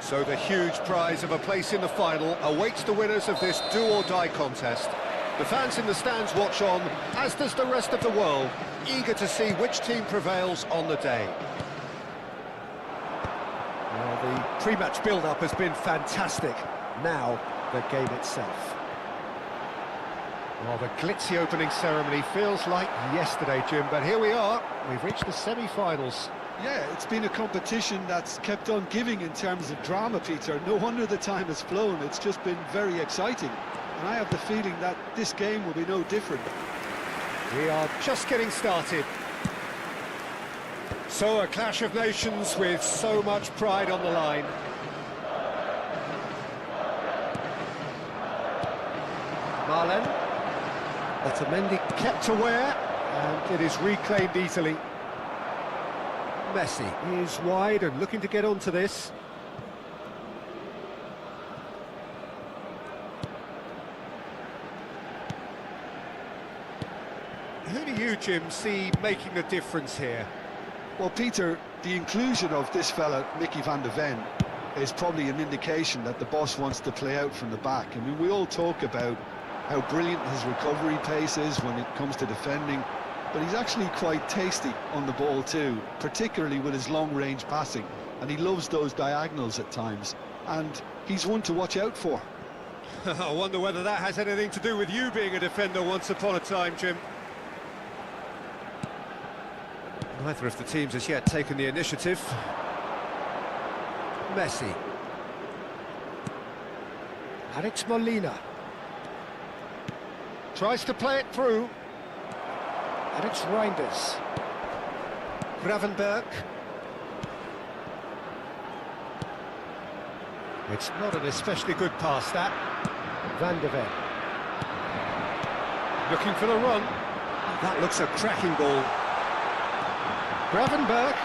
So the huge prize of a place in the final awaits the winners of this do-or-die contest. The fans in the stands watch on, as does the rest of the world, eager to see which team prevails on the day. Well, the pre-match build-up has been fantastic. Now, the game itself. Well, the glitzy opening ceremony feels like yesterday, Jim, but here we are. We've reached the semi-finals. Yeah, it's been a competition that's kept on giving in terms of drama, Peter. No wonder the time has flown. It's just been very exciting. And I have the feeling that this game will be no different. We are just getting started. So a clash of nations with so much pride on the line. Marlen. Otamendi kept aware, and it is reclaimed easily. Messi is wide and looking to get onto this. Who do you, Jim, see making the difference here? Well, Peter, the inclusion of this fella, Mickey van de Ven, is probably an indication that the boss wants to play out from the back. I mean, we all talk about how brilliant his recovery pace is when it comes to defending, but he's actually quite tasty on the ball too, particularly with his long-range passing, and he loves those diagonals at times, and he's one to watch out for. I wonder whether that has anything to do with you being a defender once upon a time, Jim. Neither of the teams has yet taken the initiative. Messi. Alex Molina. Tries to play it through. And it's Reinders. Gravenberg. It's not an especially good pass, that. Van de Ven. Looking for the run. That looks a cracking ball. Gravenberg.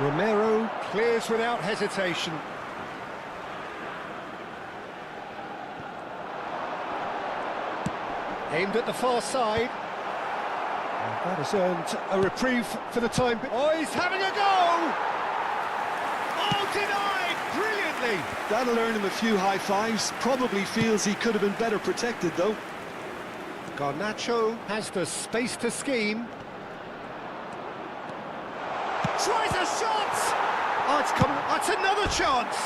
Romero clears without hesitation. Aimed at the far side. And that has earned a reprieve for the time. Oh, he's having a go! Oh, denied! Brilliantly! That'll earn him a few high fives. Probably feels he could have been better protected, though. Garnacho has the space to scheme. Tries a shot! Oh, it's coming. That's another chance!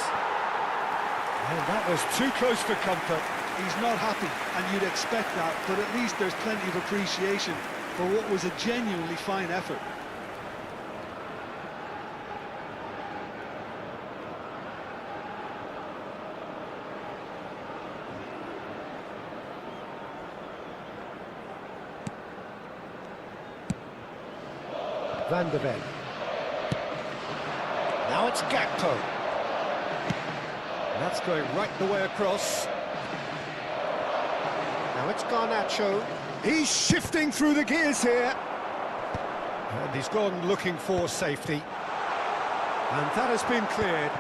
And that was too close for comfort. He's not happy, and you'd expect that, but at least there's plenty of appreciation for what was a genuinely fine effort. Van de Ven. Now it's Gakpo. That's going right the way across. Now it's Garnacho. He's shifting through the gears here. And he's gone looking for safety. And that has been cleared.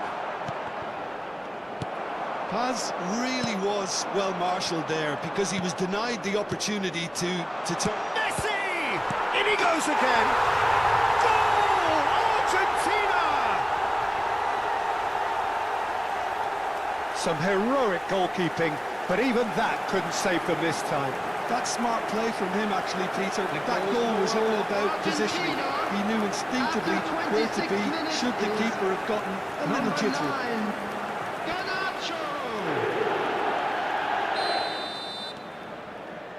Paz really was well marshalled there because he was denied the opportunity to turn. Messi! In he goes again. Goal! Argentina! Some heroic goalkeeping, but even that couldn't save them this time. That's smart play from him, actually, Peter. That goal was all about positioning. He knew instinctively where to be should the keeper have gotten a little jittery.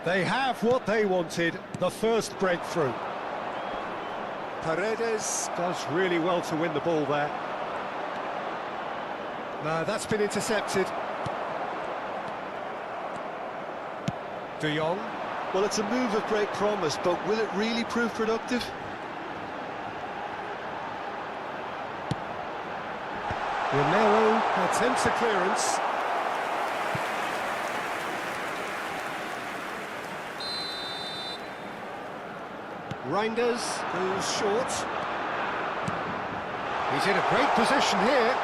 They have what they wanted, the first breakthrough. Paredes does really well to win the ball there. No, that's been intercepted. De Jong. Well, it's a move of great promise, but will it really prove productive? Romero attempts a clearance. Reinders goes short. He's in a great position here.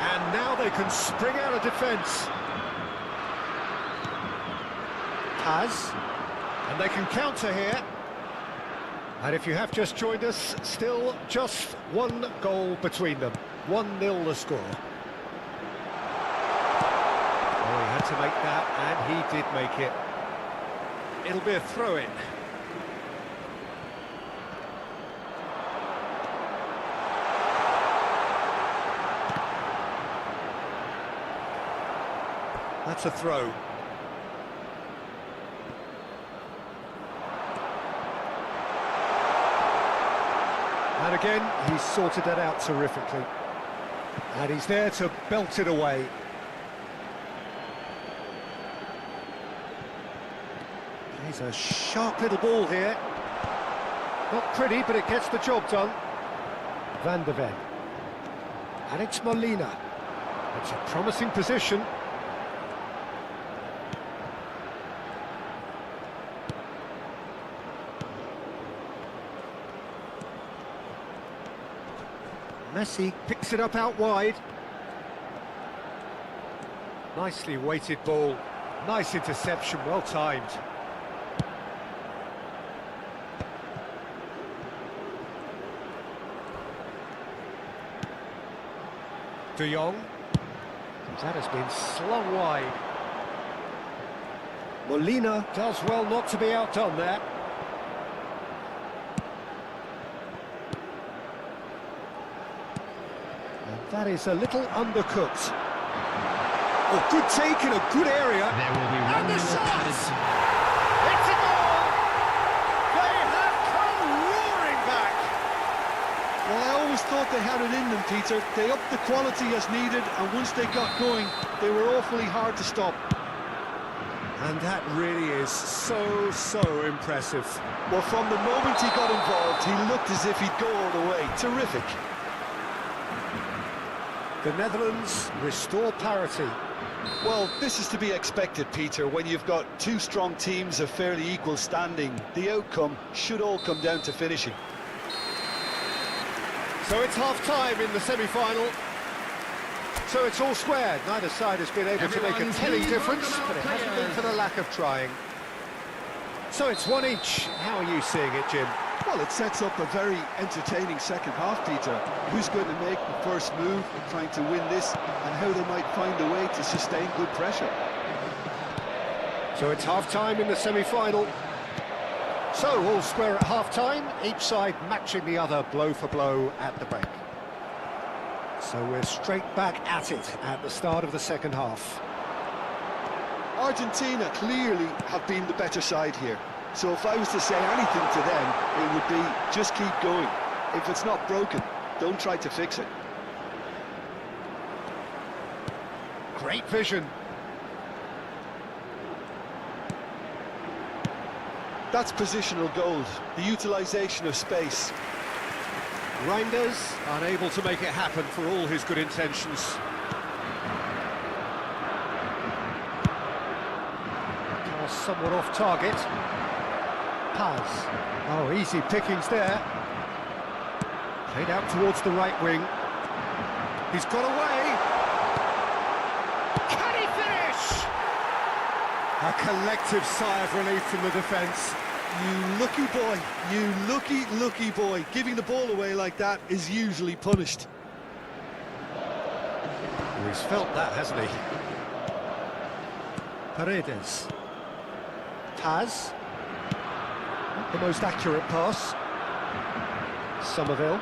And now they can spring out of defence. Paz. And they can counter here. And if you have just joined us, still just one goal between them. 1-0 the score. Oh, he had to make that, and he did make it. It'll be a throw-in. That's a throw. And again, he's sorted that out terrifically. And he's there to belt it away. He's a sharp little ball here. Not pretty, but it gets the job done. Van de Ven. And it's Molina. It's a promising position. Messi picks it up out wide. Nicely weighted ball. Nice interception, well timed. De Jong. That has been slung wide. Molina does well not to be outdone there. That is a little undercooked. Oh, good take in a good area. There will be And the one more shot! added time. It's a goal! They have come roaring back. Well, I always thought they had it in them, Peter. They upped the quality as needed, and once they got going, they were awfully hard to stop. And that really is so impressive. Well, from the moment he got involved, he looked as if he'd go all the way. Terrific. The Netherlands restore parity. Well, this is to be expected, Peter. When you've got two strong teams of fairly equal standing, the outcome should all come down to finishing. So it's half-time in the semi-final. So it's all square. Neither side has been able to make a telling difference, but it hasn't been for the lack of trying. So it's one each. How are you seeing it, Jim? Well, it sets up a very entertaining second half, Peter. Who's going to make the first move, trying to win this, and how they might find a way to sustain good pressure. So it's half-time in the semi-final. So all square at half-time, each side matching the other blow for blow at the break. So we're straight back at it at the start of the second half. Argentina clearly have been the better side here. So if I was to say anything to them, it would be just keep going. If it's not broken, don't try to fix it. Great vision. That's positional gold, the utilisation of space. Reinders unable to make it happen for all his good intentions. Pass somewhat off target. Paz. Oh, easy pickings there. Played out towards the right wing. He's got away. Can he finish? A collective sigh of relief from the defence. You lucky boy, you lucky boy. Giving the ball away like that is usually punished. Oh, he's felt that, hasn't he? Paredes. Paz. Not the most accurate pass. Somerville.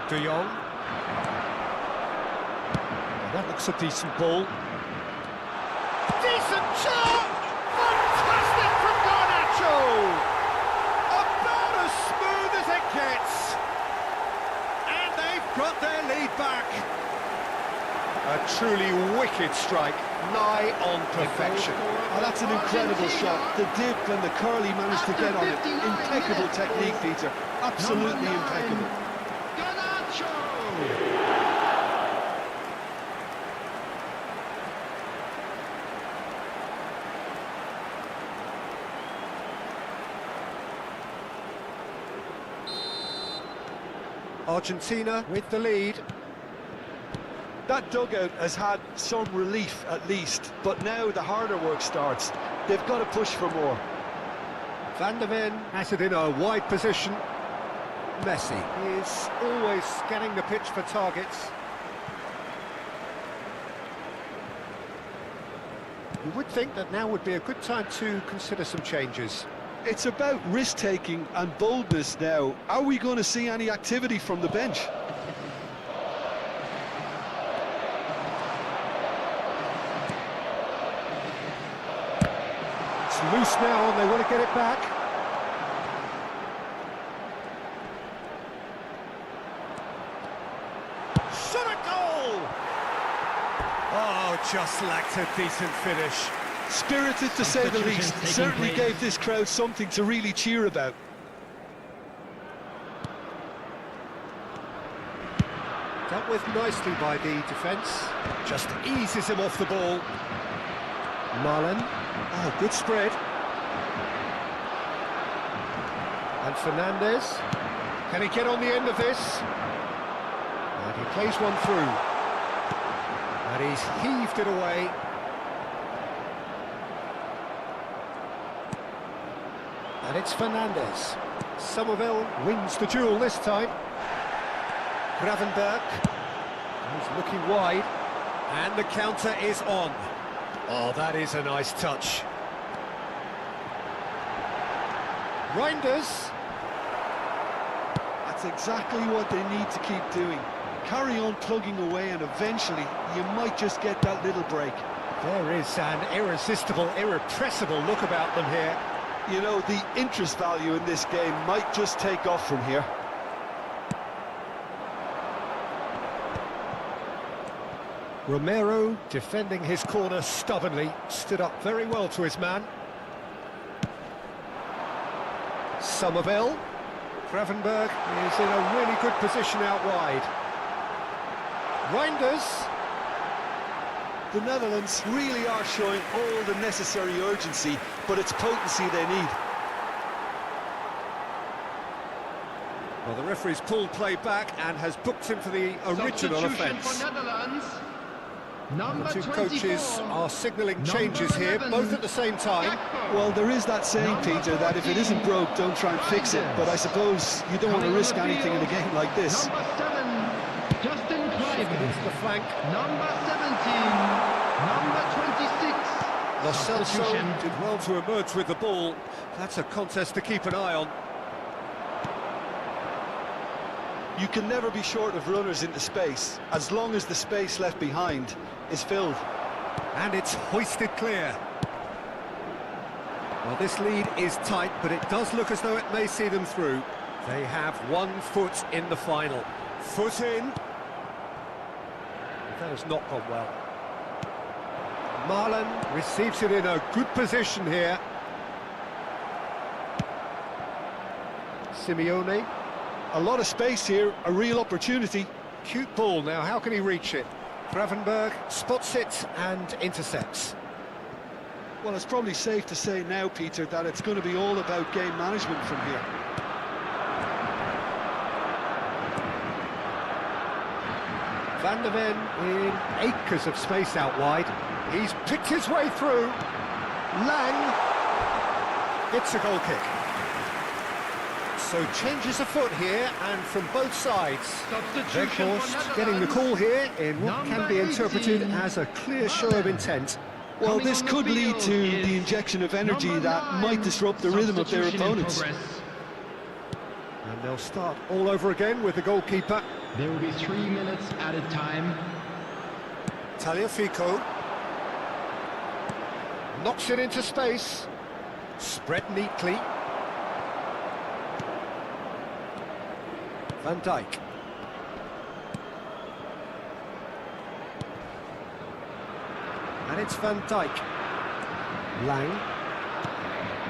De Jong. Oh, that looks a decent ball. Decent shot! Fantastic from Garnacho! About as smooth as it gets. And they've got their lead back. A truly wicked strike, nigh on perfection. Oh, that's an incredible shot. The dip and the curl he managed to get on it. Impeccable technique, Peter. Absolutely impeccable. Argentina with the lead. That dugout has had some relief at least, but now the harder work starts. They've got to push for more. Van de Ven has it in a wide position. Messi. He is always scanning the pitch for targets. You would think that now would be a good time to consider some changes. It's about risk-taking and boldness now. Are we going to see any activity from the bench? It's loose now and they want to get it back. Shot a goal! Oh, just lacked a decent finish. Spirited to say the least. Certainly gave this crowd something to really cheer about. Dealt with nicely by the defence. Just eases him off the ball. Marlon. Oh, good spread. And Fernandez. Can he get on the end of this? And he plays one through. And he's heaved it away. And it's Fernandez. Somerville wins the duel this time. Gravenberg. He's looking wide. And the counter is on. Oh, that is a nice touch. Reinders. That's exactly what they need to keep doing. Carry on plugging away and eventually you might just get that little break. There is an irresistible, irrepressible look about them here. You know, the interest value in this game might just take off from here. Romero defending his corner stubbornly, stood up very well to his man. Somerville. Gravenberg is in a really good position out wide. Reinders. The Netherlands really are showing all the necessary urgency, but it's potency they need. Well, the referee's pulled play back and has booked him for the original offence. The two coaches are signalling changes here, both at the same time. Well, there is that saying, Peter, that if it isn't broke, don't try and fix it. But I suppose you don't want to risk anything in a game like this. Number 7, Justin Clive. Into the flank. Number 17, number 26. Lo Celso Substitution. did well to emerge with the ball. That's a contest to keep an eye on. You can never be short of runners into space, as long as the space left behind is filled. And it's hoisted clear. Well, this lead is tight, but it does look as though it may see them through. They have 1 foot in the final. Foot in. That has not gone well. Marlon receives it in a good position here. Simeone. A lot of space here, a real opportunity. Cute ball now, how can he reach it? Gravenberg spots it and intercepts. Well, it's probably safe to say now, Peter, that it's going to be all about game management from here. Van der Ven in acres of space out wide. He's picked his way through. Lang. It's a goal kick. So changes afoot here, and from both sides. Weghorst getting the call here in what can be interpreted as a clear show of intent. Well, this could lead to the injection of energy that might disrupt the rhythm of their opponents. And they'll start all over again with the goalkeeper. There will be 3 minutes added time. Tagliafico. Knocks it into space. Spread neatly. Van Dijk. And it's Van Dijk. Lang.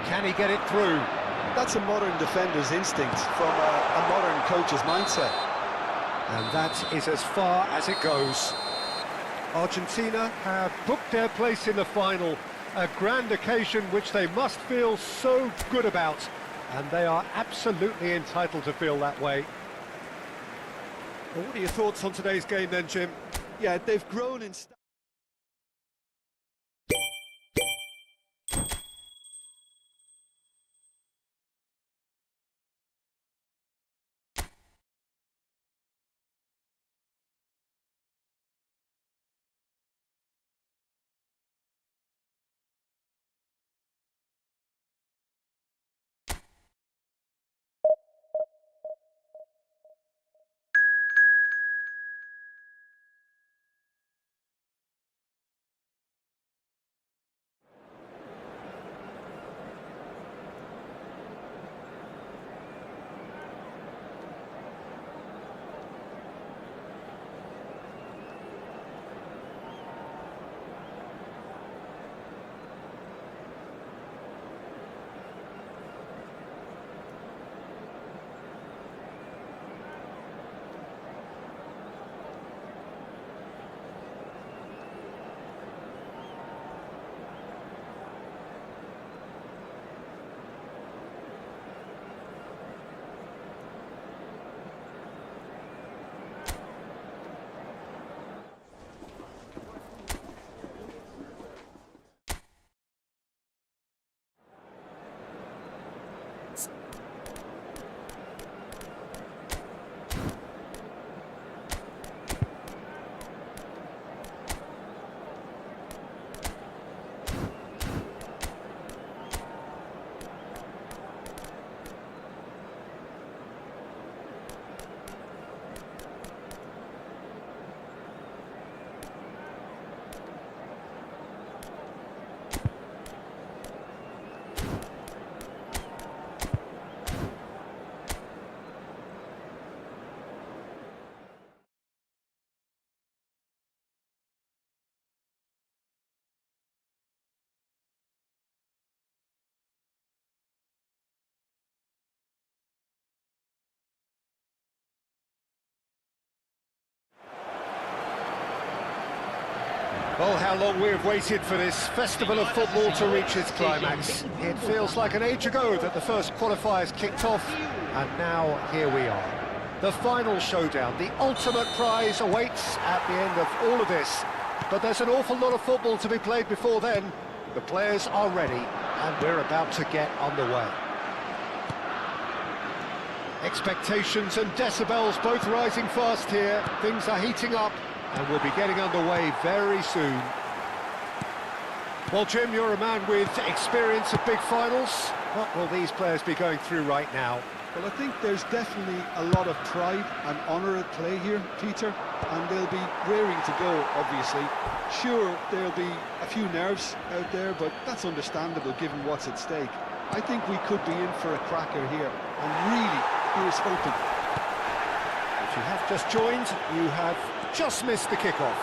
Can he get it through? That's a modern defender's instinct from a modern coach's mindset. And that is as far as it goes. Argentina have booked their place in the final. A grand occasion which they must feel so good about. And they are absolutely entitled to feel that way. Well, what are your thoughts on today's game then, Jim? Yeah, they've grown in... Well, how long we have waited for this festival of football to reach its climax. It feels like an age ago that the first qualifiers kicked off, and now here we are. The final showdown, the ultimate prize awaits at the end of all of this. But there's an awful lot of football to be played before then. The players are ready, and we're about to get underway. Expectations and decibels both rising fast here. Things are heating up, and we'll be getting underway very soon. Well, Jim, you're a man with experience of big finals. What will these players be going through right now? Well, I think there's definitely a lot of pride and honour at play here, Peter, and they'll be raring to go, obviously. Sure, there'll be a few nerves out there, but that's understandable given what's at stake. I think we could be in for a cracker here, and really, here's hoping. If you have just joined, you have just missed the kickoff.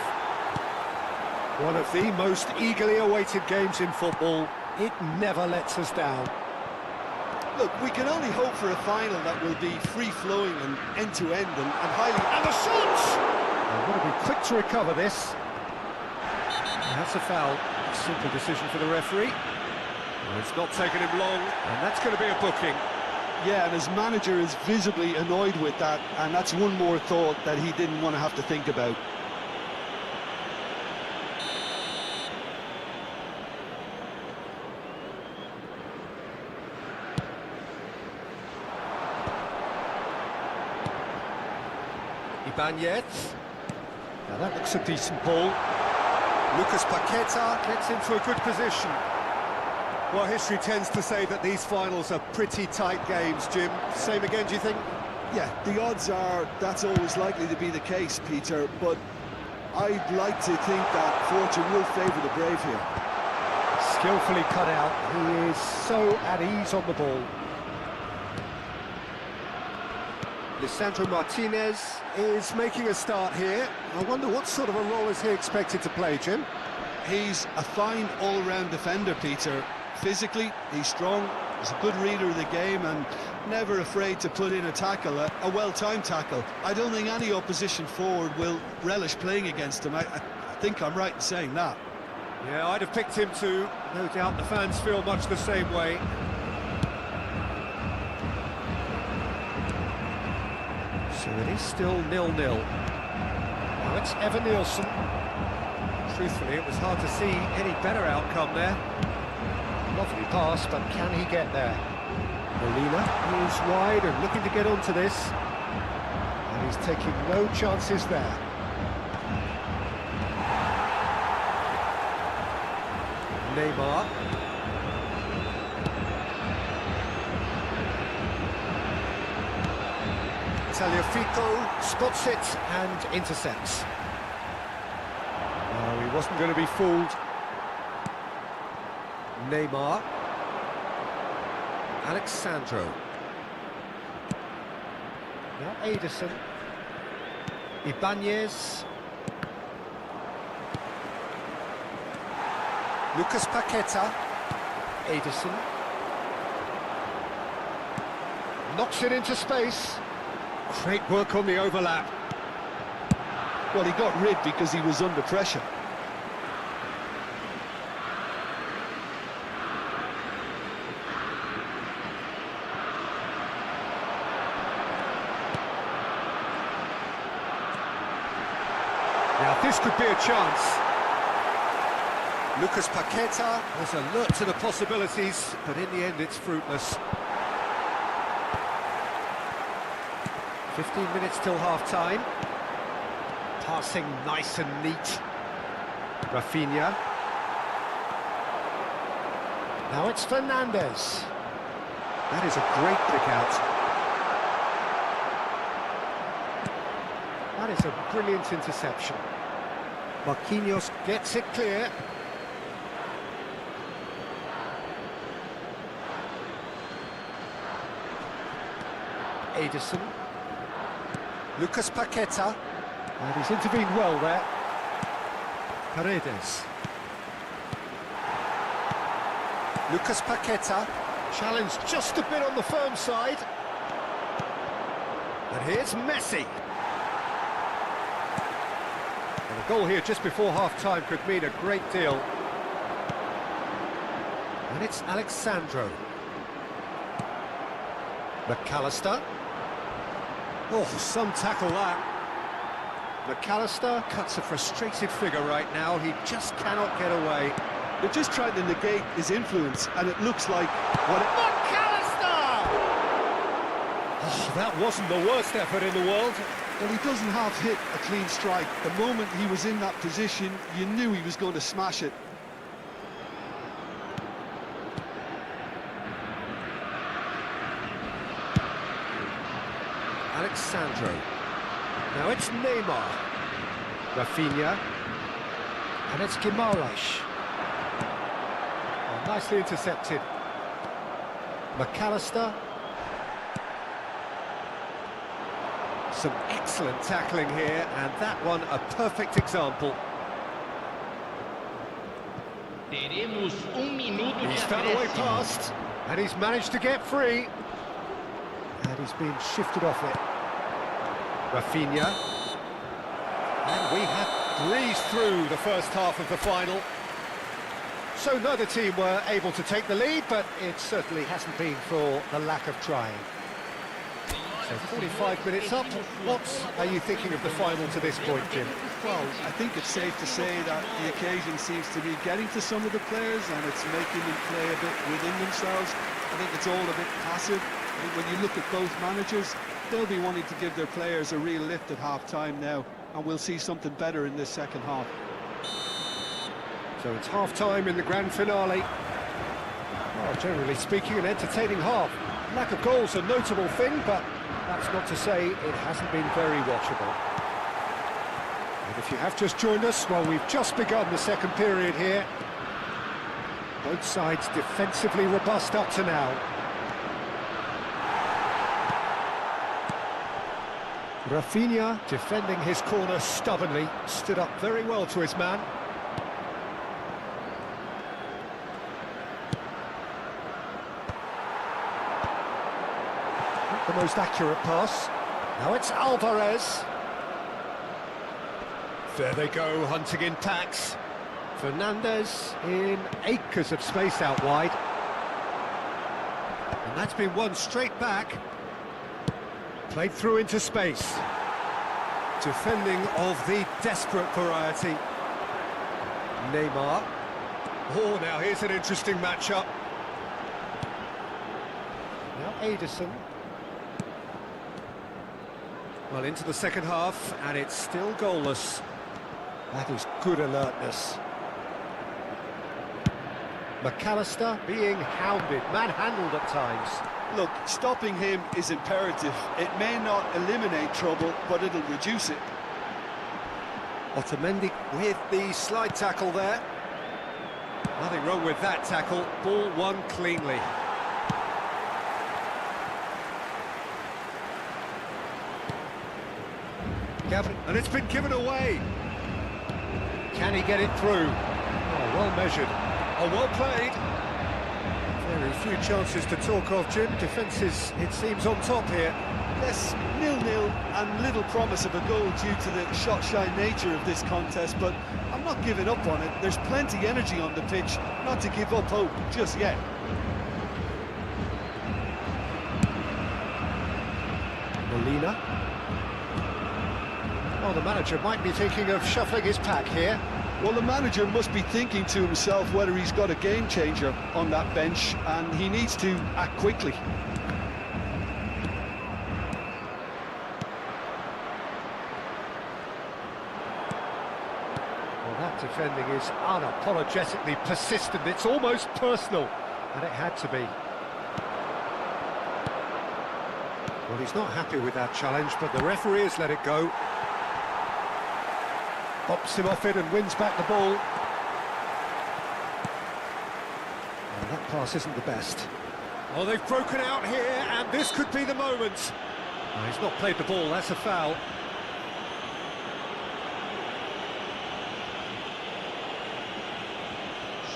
One of the most eagerly awaited games in football. It never lets us down. Look, we can only hope for a final that will be free-flowing and end-to-end and highly... And the shot! They've got to be quick to recover this. And that's a foul. Simple decision for the referee. And it's not taken him long, and that's going to be a booking. Yeah, and his manager is visibly annoyed with that, and that's one more thought that he didn't want to have to think about. Ibanez. Now that looks a decent ball. Lucas Paqueta gets into a good position. Well, history tends to say that these finals are pretty tight games, Jim. Same again, do you think? Yeah, the odds are that's always likely to be the case, Peter, but I'd like to think that fortune will favour the brave here. Skillfully cut out. He is so at ease on the ball. Lisandro Martinez is making a start here. I wonder what sort of a role is he expected to play, Jim? He's a fine all-round defender, Peter. Physically, he's strong, he's a good reader of the game and never afraid to put in a tackle, a well-timed tackle. I don't think any opposition forward will relish playing against him. I think I'm right in saying that. Yeah, I'd have picked him too. No doubt the fans feel much the same way. So it is still 0-0. Now it's Evan Nielsen. Truthfully, it was hard to see any better outcome there. Lovely pass, but can he get there? Molina is wide and looking to get onto this. And he's taking no chances there. Neymar. Tagliafico spots it and intercepts. No, he wasn't going to be fooled. Neymar. Alexandro. Now Ederson. Ibanez. Lucas Paqueta. Ederson. Knocks it into space. Great work on the overlap. Well, he got rid because he was under pressure. Now this could be a chance. Lucas Paqueta was alert to the possibilities, but in the end it's fruitless. 15 minutes till half-time. Passing nice and neat. Rafinha. Now it's Fernandes. That is a great pick out. That is a brilliant interception. Marquinhos gets it clear. Ederson. Lucas Paqueta. And he's intervened well there. Paredes. Lucas Paqueta. Challenged just a bit on the firm side. And here's Messi. And a A goal here just before half-time could mean a great deal. And it's Alexandro. McAllister. Oh, some tackle that. McAllister cuts a frustrated figure right now. He just cannot get away. They're just trying to negate his influence, and it looks like what it... McAllister! Oh, that wasn't the worst effort in the world. Well, he doesn't half hit a clean strike. The moment he was in that position, you knew he was going to smash it. Alexandro. Now it's Neymar. Rafinha. And it's Guimaraes. Oh, nicely intercepted. McAllister. Some excellent tackling here, and that one a perfect example. Teremos minuto de He's found a way acréscimo. past, and he's managed to get free. And he's been shifted off it. Rafinha. And we have breezed through the first half of the final. So neither team were able to take the lead, but it certainly hasn't been for the lack of trying. So 45 minutes up, what are you thinking of the final to this point, Jim? Well, I think it's safe to say that the occasion seems to be getting to some of the players, and it's making them play a bit within themselves. I think it's all a bit passive. I think when you look at both managers, they'll be wanting to give their players a real lift at half-time now, and we'll see something better in this second half. So it's half-time in the grand finale. Well, generally speaking, an entertaining half. Lack of goals a notable thing, but that's not to say it hasn't been very watchable. And if you have just joined us, well, we've just begun the second period here. Both sides defensively robust up to now. Rafinha defending his corner stubbornly, stood up very well to his man. Not the most accurate pass. Now it's Alvarez. There they go, hunting in packs. Fernandez in acres of space out wide. And that's been won straight back. Played through into space. Defending of the desperate variety. Neymar. Oh, now here's an interesting matchup. Now Ederson. Well, into the second half, and it's still goalless. That is good alertness. McAllister being hounded, manhandled at times. Look, stopping him is imperative. It may not eliminate trouble, but it'll reduce it. Otamendi with the slide tackle there. Nothing wrong with that tackle. Ball won cleanly. And it's been given away. Can he get it through? Oh, well measured. Oh, well played. Very few chances to talk of, Jim. Defence is, it seems, on top here. Yes, 0-0 and little promise of a goal due to the shot-shy nature of this contest, but I'm not giving up on it. There's plenty energy on the pitch, not to give up hope just yet. Molina. Oh, the manager might be thinking of shuffling his pack here. Well, the manager must be thinking to himself whether he's got a game changer on that bench, and he needs to act quickly. Well, that defending is unapologetically persistent. It's almost personal, and it had to be. Well, he's not happy with that challenge, but the referee has let it go. Bops him off it and wins back the ball. Well, that pass isn't the best. Oh, they've broken out here, and this could be the moment. No, he's not played the ball, that's a foul.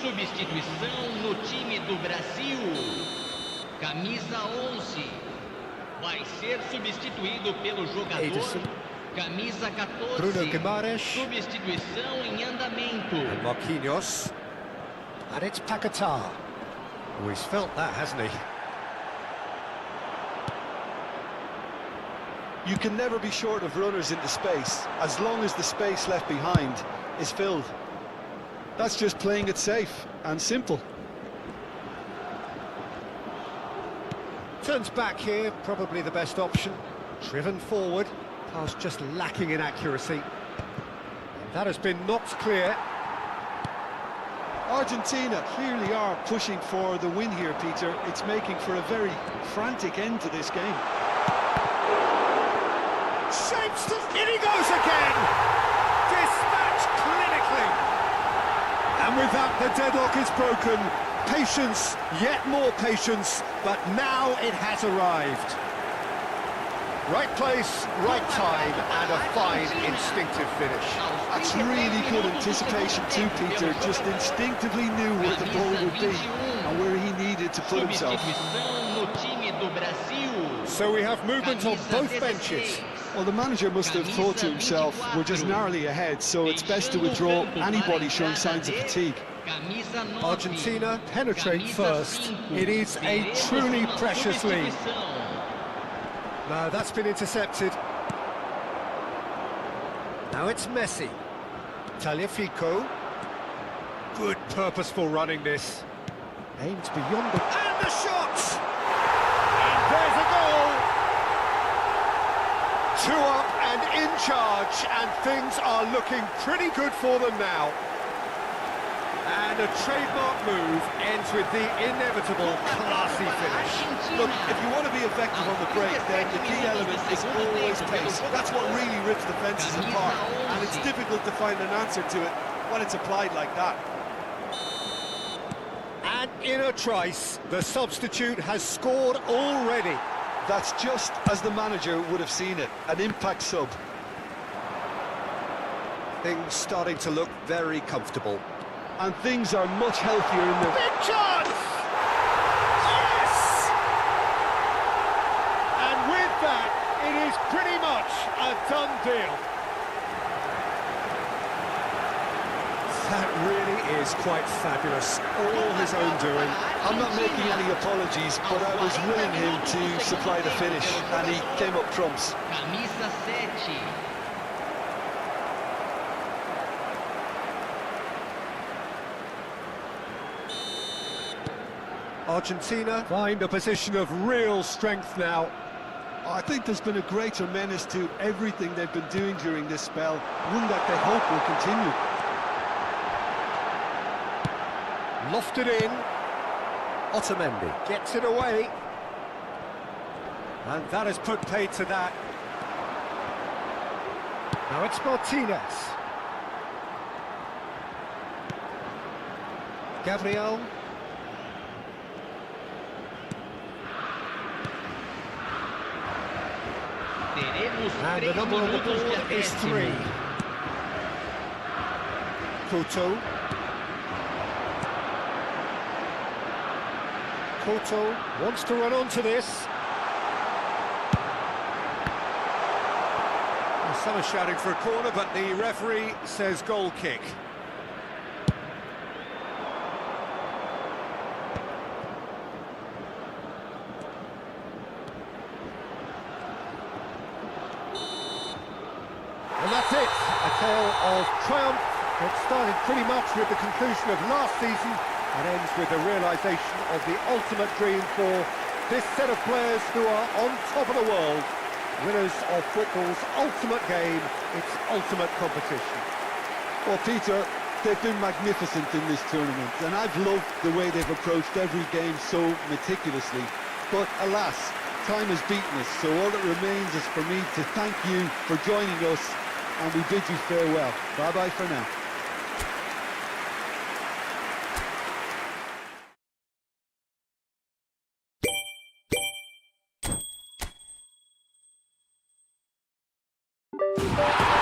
Substituição no time do Brasil. Camisa 11. Vai ser substituído pelo jogador Ederson. Camisa 14. Bruno Guimaraes. Substituição em andamento. And Marquinhos. And it's Paquetá. Oh, he's felt that, hasn't he? You can never be short of runners into space, as long as the space left behind is filled. That's just playing it safe and simple. Turns back here, probably the best option. Driven forward, pass just lacking in accuracy. And that has been knocked clear. Argentina clearly are pushing for the win here, Peter. It's making for a very frantic end to this game. Shapes to... In he goes again! Dispatched clinically! And with that, the deadlock is broken. Patience, yet more patience, but now it has arrived. Right place, right time, and a fine instinctive finish. That's really good anticipation too, Peter. Just instinctively knew where the ball would be and where he needed to put himself. Substituição no time do Brasil. So we have movement on both benches. Well, the manager must have thought to himself, we're just narrowly ahead, so it's best to withdraw anybody showing signs of fatigue. Argentina penetrate first. It is a truly precious lead. No, that's been intercepted. Now it's Messi. Tagliafico. Good purposeful running this. Aims beyond the... And the shot! And there's a goal! 2 up and in charge, and things are looking pretty good for them now. And a trademark move ends with the inevitable classy finish. Look, if you want to be effective on the break, then the key element is always pace. That's what really rips defences apart, and it's difficult to find an answer to it when it's applied like that. And in a trice, the substitute has scored already. That's just as the manager would have seen it, an impact sub. Things starting to look very comfortable. And things are much healthier in the... Big chance! Yes! And with that, it is pretty much a done deal. That really is quite fabulous. All his own doing. I'm not making any apologies, but I was willing him to supply the finish, and he came up trumps. Camisa 7. Argentina find a position of real strength now. I think there's been a greater menace to everything they've been doing during this spell, one that they hope will continue. Lofted in. Otamendi gets it away. And that has put paid to that. Now it's Martinez. Gabriel. And the number on the board is 3. Couto wants to run onto this. Well, some are shouting for a corner, but the referee says goal kick. And that's it, a tale of triumph. It started pretty much with the conclusion of last season and ends with the realisation of the ultimate dream for this set of players who are on top of the world, winners of football's ultimate game, its ultimate competition. Well, Peter, they've been magnificent in this tournament, and I've loved the way they've approached every game so meticulously. But alas, time has beaten us, so all that remains is for me to thank you for joining us, and we bid you farewell. Bye-bye for now. Footy.